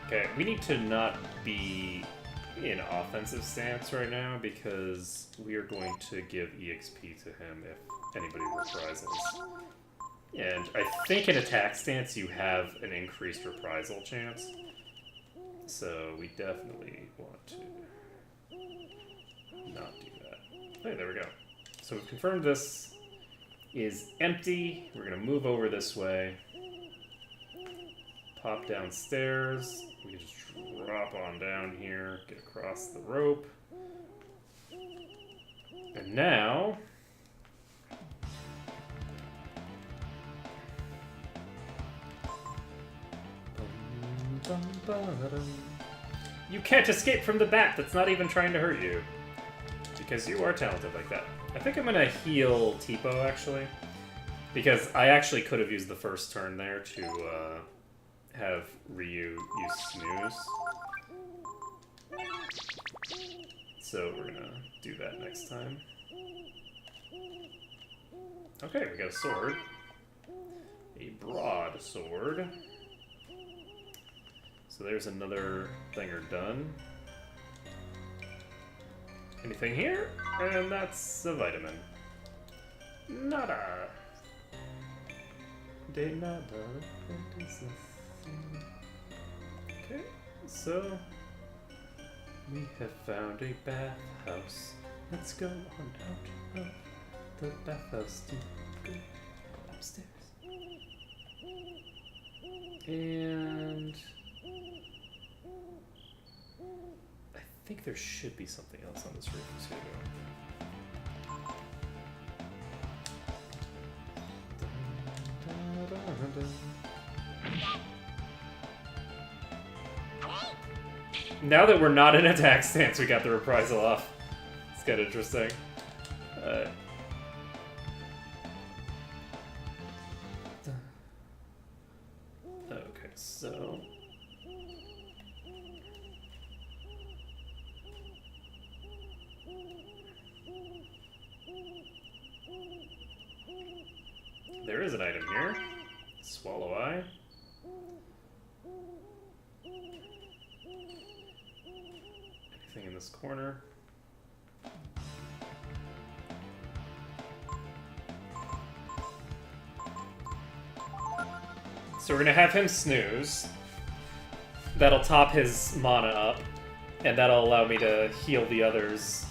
Okay, we need to not be in offensive stance right now because we are going to give EXP to him if anybody reprisals. And I think in attack stance you have an increased reprisal chance. So we definitely want to not do that. Hey, there we go. So we've confirmed this is empty. We're going to move over this way. Pop downstairs. We can just drop on down here, get across the rope. And now... You can't escape from the bat that's not even trying to hurt you. Because you are talented like that. I think I'm gonna heal Teepo, actually. Because I actually could have used the first turn there to have Ryu use Snooze. So we're gonna do that next time. Okay, we got a sword. A broadsword. So there's another thinger done. Anything here? And that's a vitamin. Nada. De nada. Okay, so we have found a bathhouse. Let's go on out of the bathhouse to go upstairs. And I think there should be something else on this roof too. Now that we're not in attack stance, we got the reprisal off. It's kind of interesting. Okay, so... There is an item here. Swallow Eye. Anything in this corner? So we're gonna have him snooze. That'll top his mana up, and that'll allow me to heal the others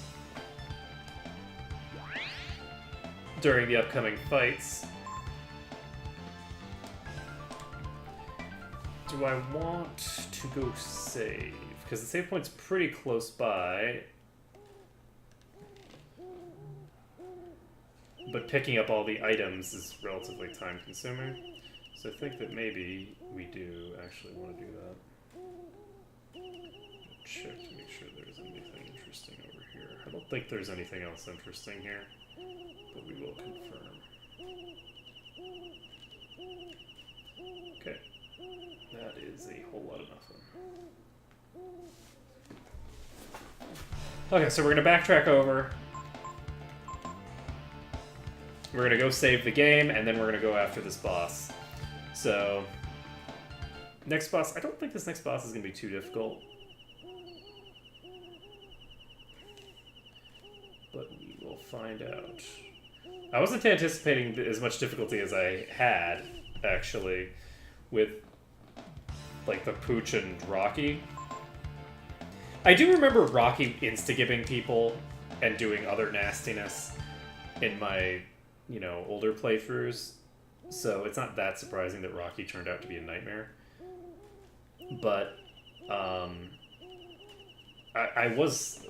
during the upcoming fights. Do I want to go save? Because the save point's pretty close by. But picking up all the items is relatively time consuming. So I think that maybe we do actually want to do that. Check to make sure there's anything interesting over here. I don't think there's anything else interesting here, but we will confirm. Okay. That is a whole lot of nothing. Okay, so we're going to backtrack over. We're going to go save the game, and then we're going to go after this boss. So, next boss, I don't think this next boss is going to be too difficult. But we will find out. I wasn't anticipating as much difficulty as I had, actually, with, like, the Pooch and Rocky. I do remember Rocky insta-gibbing people and doing other nastiness in my, you know, older playthroughs. So it's not that surprising that Rocky turned out to be a nightmare. But I was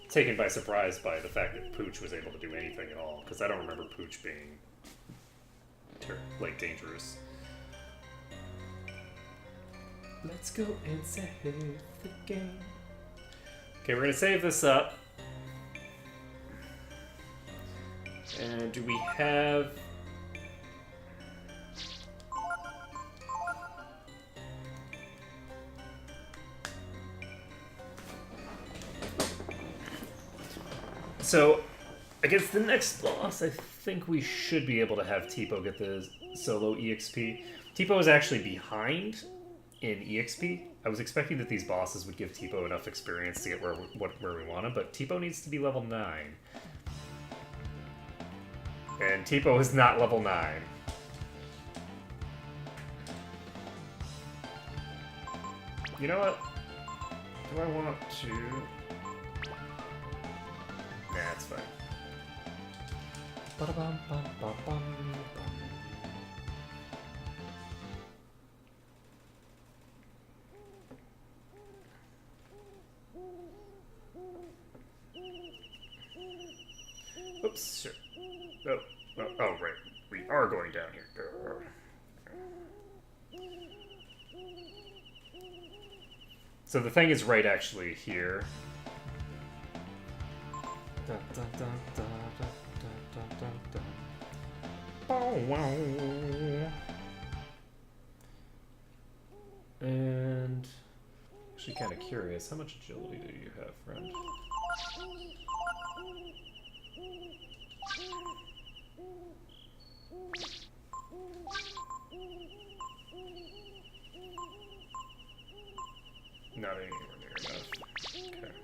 taken by surprise by the fact that Pooch was able to do anything at all, because I don't remember Pooch being like dangerous. Let's go and save the game. Okay, we're gonna save this up. And do we have... So, against the next boss, I think we should be able to have Teepo get the solo EXP. Teepo is actually behind in EXP. I was expecting that these bosses would give Teepo enough experience to get where we want him, but Teepo needs to be level 9. And Teepo is not level 9. You know what? Do I want to... Nah, it's fine. Ba-da-bum-bum-bum-bum-bum. Oops, sure. Oh, right. We are going down here. So the thing is right actually here. Dun, dun, dun, dun, dun, dun, dun, dun. Oh, wow. And actually kind of curious, how much agility do you have, friend? Not anywhere near enough. Okay.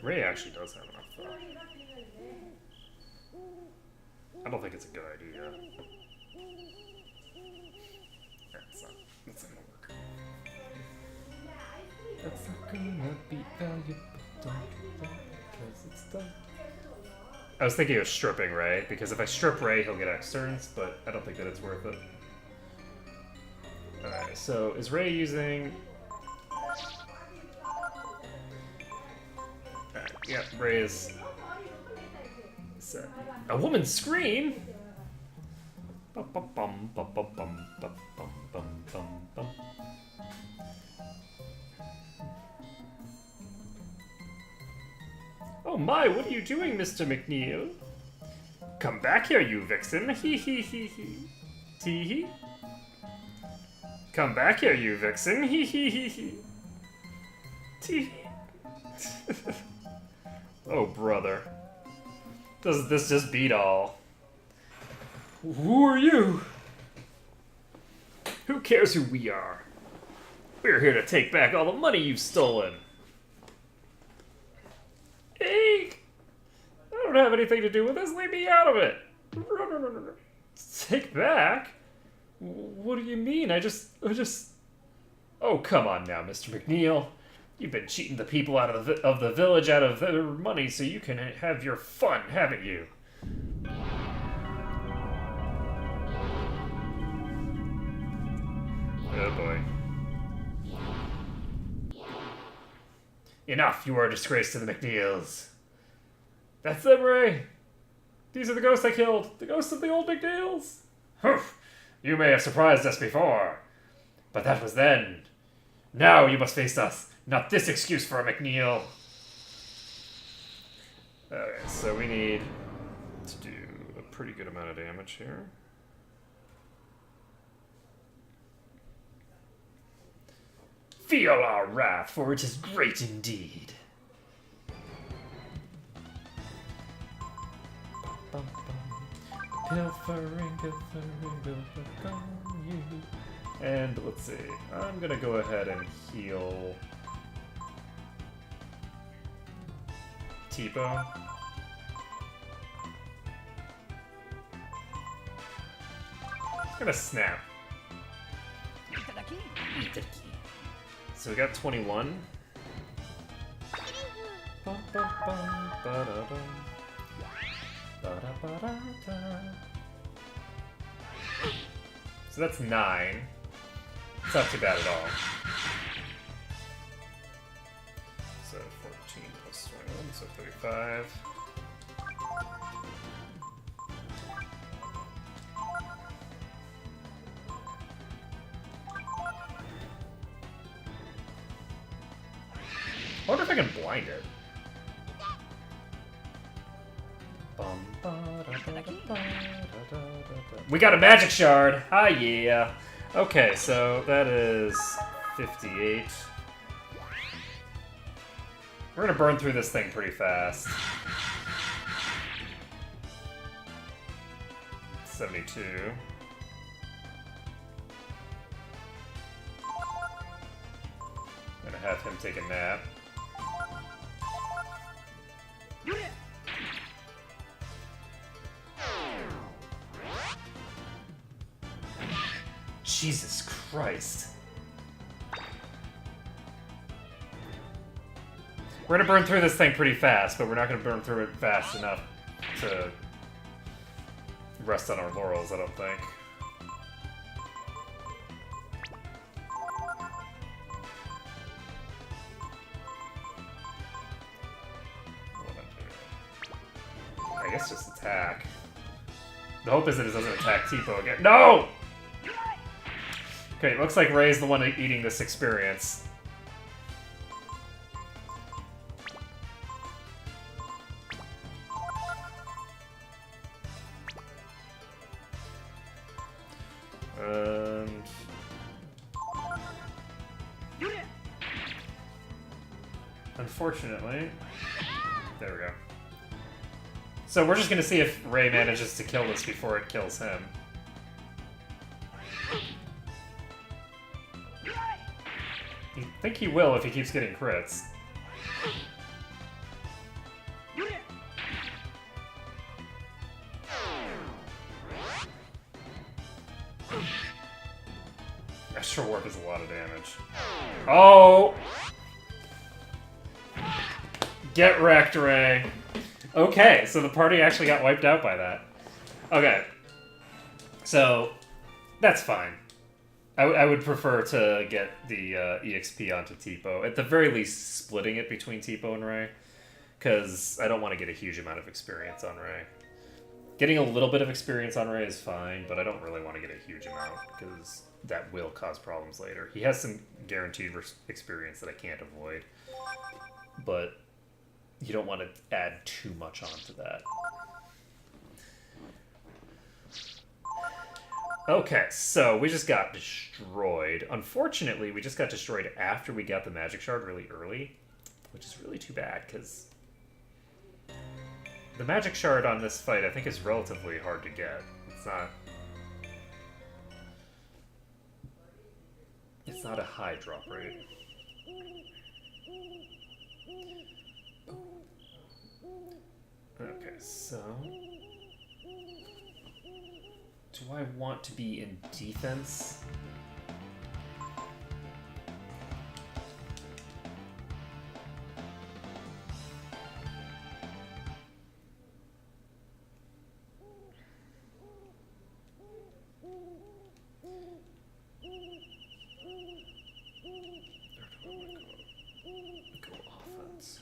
Ray actually does have enough, though. I don't think it's a good idea. That's not gonna work. That's not gonna be valuable. Don't do that because it's done. I was thinking of stripping Ray, because if I strip Ray, he'll get X turns, but I don't think that it's worth it. Alright, so is Ray using... Alright, yeah, Ray is... A woman's scream? Oh my, what are you doing, Mr. McNeil? Come back here, you vixen. Hee hee hee hee. Tee hee. Come back here, you vixen. Hee hee hee hee. Tee hee. Oh, brother. Does this just beat all? Who are you? Who cares who we are? We're here to take back all the money you've stolen. Hey! I don't have anything to do with this. Leave me out of it. Take back? What do you mean? I just... Oh, come on now, Mr. McNeil. You've been cheating the people out of the village out of their money so you can have your fun, haven't you? Oh boy. Enough! You are a disgrace to the McNeils. That's them, Ray. These are the ghosts I killed. The ghosts of the old McNeils. Humph! You may have surprised us before, but that was then. Now you must face us. Not this excuse for a McNeil. Okay, so we need to do a pretty good amount of damage here. Feel our wrath, for it is great indeed. Pilfering, on you. And let's see, I'm gonna go ahead and heal Teepo. I'm gonna snap. So we got 21. So that's 9. It's not too bad at all. So 14 plus 21, so 35. I wonder if I can blind it. We got a magic shard! Ah, yeah. Okay, so that is 58. We're gonna burn through this thing pretty fast. 72. Gonna have him take a nap. Jesus Christ. We're gonna burn through this thing pretty fast, but we're not gonna burn through it fast enough to rest on our laurels, I don't think. I guess just attack. The hope is that it doesn't attack Teepo again. No! Okay, it looks like Ray's the one eating this experience. And... unfortunately... there we go. So we're just gonna see if Ray manages to kill this before it kills him. I think he will if he keeps getting crits. damage. Oh! Get wrecked, Ray. Okay, so the party actually got wiped out by that. Okay. So, that's fine. I would prefer to get the EXP onto Teepo. At the very least, splitting it between Teepo and Ray. Because I don't want to get a huge amount of experience on Ray. Getting a little bit of experience on Ray is fine, but I don't really want to get a huge amount, because that will cause problems later. He has some guaranteed experience that I can't avoid, but you don't want to add too much onto that. Okay, so we just got destroyed. Unfortunately, we just got destroyed after we got the magic shard really early, which is really too bad, because the magic shard on this fight I think is relatively hard to get. It's not a high drop rate. Okay, so do I want to be in defense? Go offense.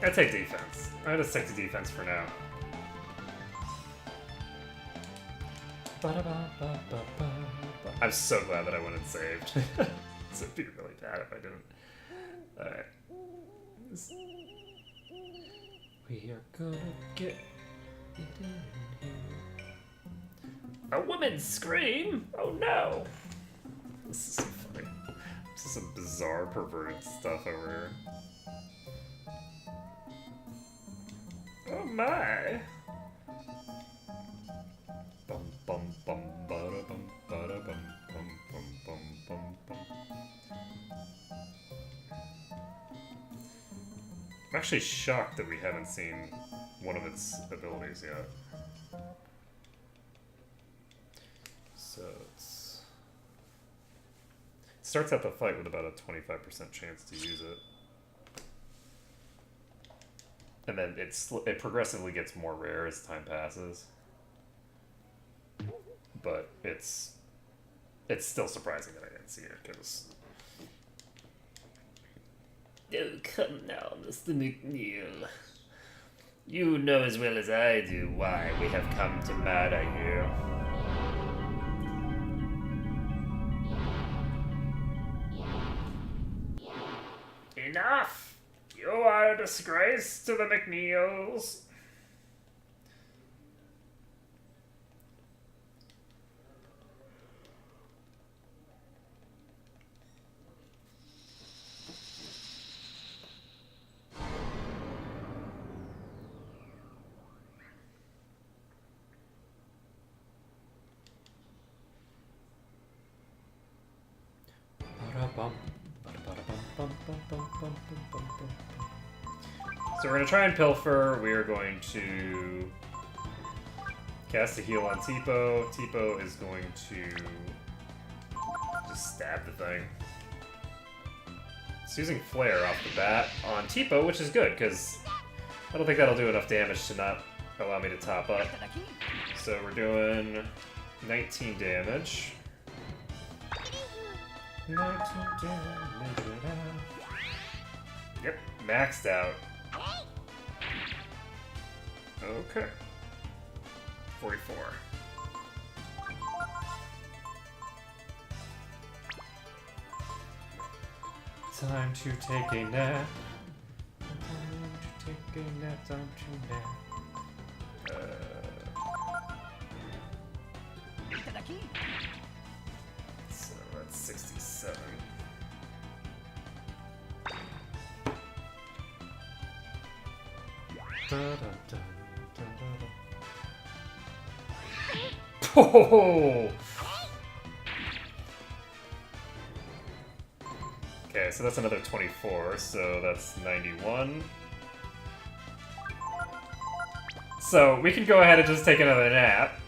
I'd take defense. I'm gonna stick to defense for now. I'm so glad that I went and saved. This would be really bad if I didn't. Alright. We are gonna get it in here. A woman's scream? Oh no! This is so funny. This is some bizarre, perverted stuff over here. Oh my! Bum bum bum bada bum bada bum bum bum bum bum bum. I'm actually shocked that we haven't seen one of its abilities yet. So it starts out the fight with about a 25% chance to use it. And then it progressively gets more rare as time passes. But it's still surprising that I didn't see it, because... Oh, come now, Mr. McNeil. You know as well as I do why we have come to murder you. Enough! You are a disgrace to the McNeils. So we're going to try and pilfer. We are going to cast a heal on Teepo. Teepo is going to just stab the thing. It's using Flare off the bat on Teepo, which is good, because I don't think that'll do enough damage to not allow me to top up. So we're doing 19 damage. 19 damage. Yep, maxed out. Okay. 44. Time to take a nap. Time to take a nap. Time to nap. So that's 67. Oh! Okay, Okay, so that's another 24, so that's 91. So we can go ahead and just take another nap.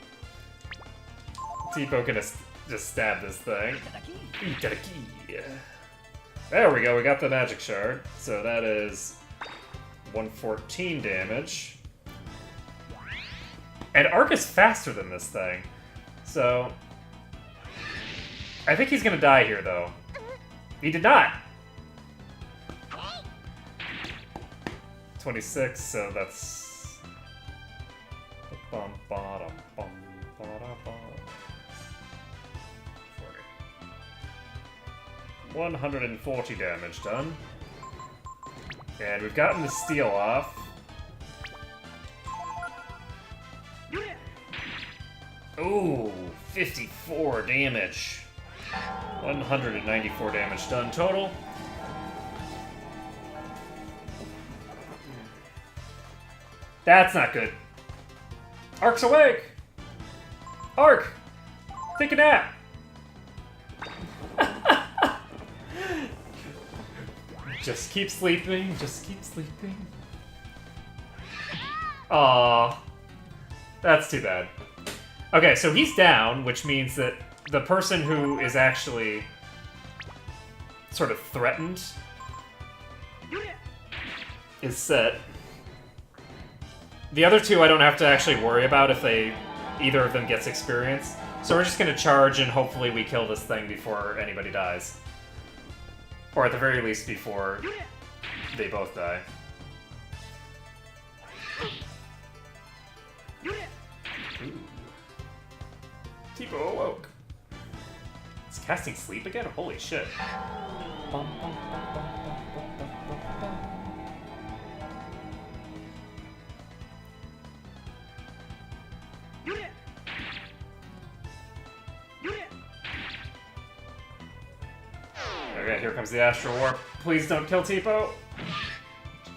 Teepo can just stab this thing. Itadaki. There we go, we got the magic shard. So that is 114 damage. And Ark is faster than this thing. So I think he's gonna die here, though. He did not! 26, so that's... 140 damage done. And we've gotten the steel off. Ooh, 54 damage. 194 damage done total. That's not good. Ark's awake! Ark! Take a nap! Just keep sleeping, just keep sleeping. Aww. That's too bad. Okay, so he's down, which means that the person who is actually sort of threatened is set. The other two I don't have to actually worry about if either of them gets experience. So we're just gonna charge and hopefully we kill this thing before anybody dies. Or at the very least before they both die. Ooh. Teepo awoke. It's casting sleep again? Holy shit. Okay, here comes the Astral Warp. Please don't kill Teepo.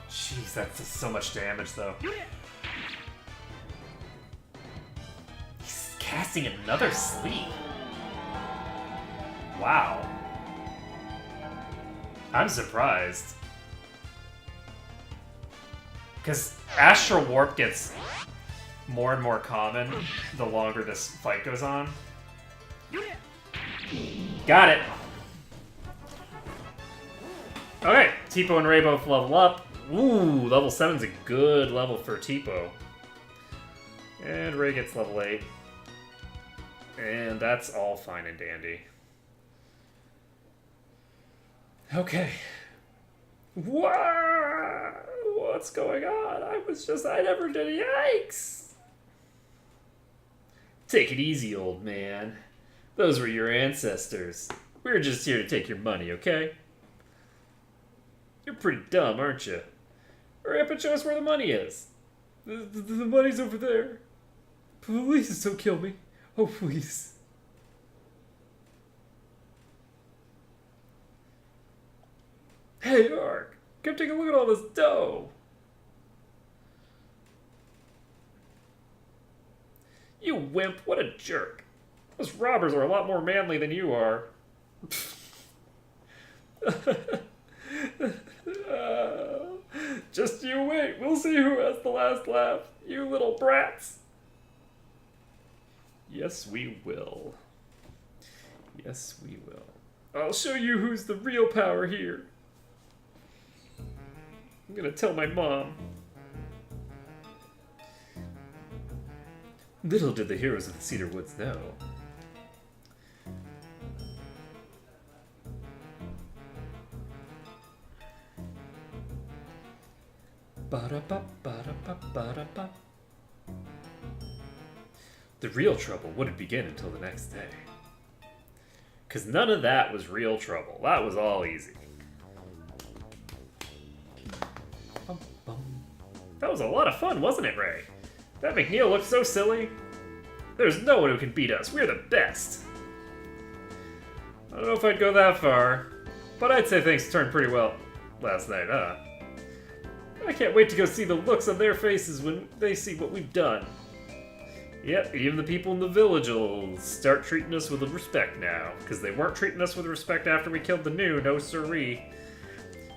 Jeez, that's just so much damage, though. He's casting another sleep. Wow. I'm surprised. Because Astral Warp gets more and more common the longer this fight goes on. Got it! Okay, Teepo and Ray both level up. Ooh, level 7's a good level for Teepo. And Ray gets level 8. And that's all fine and dandy. Okay. What's going on? I never did. Yikes! Take it easy, old man. Those were your ancestors. We're just here to take your money, okay? You're pretty dumb, aren't you? Hurry up and show us where the money is. The money's over there. Please don't kill me. Oh, please. Hey, Ark, come take a look at all this dough. You wimp, what a jerk. Those robbers are a lot more manly than you are. Just you wait, we'll see who has the last laugh, you little brats. Yes, we will. Yes, we will. I'll show you who's the real power here. I'm gonna tell my mom. Little did the heroes of the Cedar Woods know. Ba-da-ba-ba-da-ba-ba-da-ba. The real trouble wouldn't begin until the next day. Because none of that was real trouble. That was all easy. That was a lot of fun, wasn't it, Ray? That McNeil looked so silly. There's no one who can beat us. We're the best. I don't know if I'd go that far, but I'd say things turned pretty well last night, huh? I can't wait to go see the looks on their faces when they see what we've done. Yep, even the people in the village will start treating us with respect now. Because they weren't treating us with respect after we killed the new, no siree.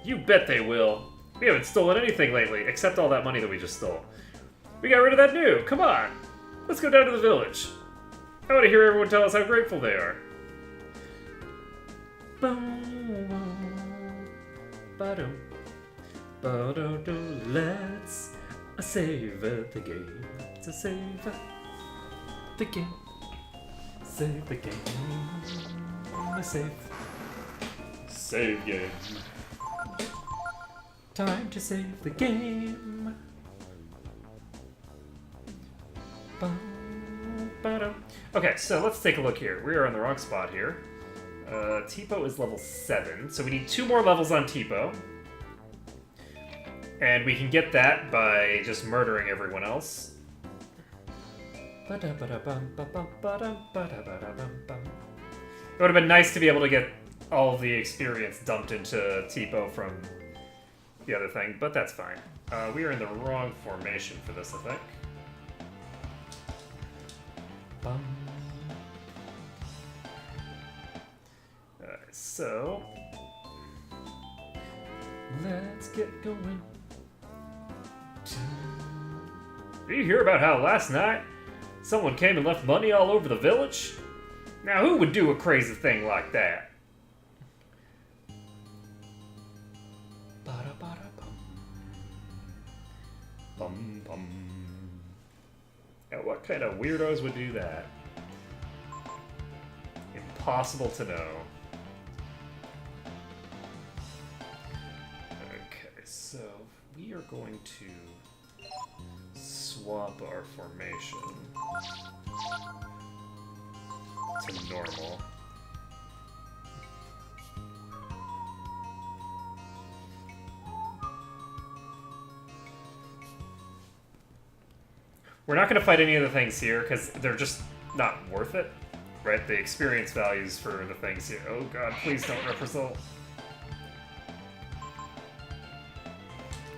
You bet they will. We haven't stolen anything lately, except all that money that we just stole. We got rid of that new. Come on. Let's go down to the village. I want to hear everyone tell us how grateful they are. Let's save the game. To save the game. Save the game. Save game. Time to save the game. Okay, so let's take a look here. We are in the wrong spot here. Teepo is level 7, so we need 2 more levels on Teepo. And we can get that by just murdering everyone else. It would have been nice to be able to get all of the experience dumped into Teepo from the other thing, but that's fine. We are in the wrong formation for this, I think. Alright, so let's get going. Did you hear about how last night someone came and left money all over the village? Now, who would do a crazy thing like that? Bum bum. Now, what kind of weirdos would do that? Impossible to know. Okay, so we are going to swap our formation to normal. We're not going to fight any of the things here because they're just not worth it, right? The experience values for the things here. Oh god, please don't represent.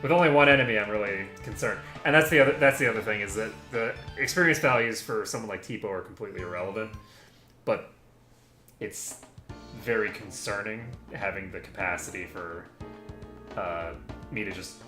With only one enemy, I'm really concerned, and that's the other thing is that the experience values for someone like Teepo are completely irrelevant, but it's very concerning having the capacity for me to just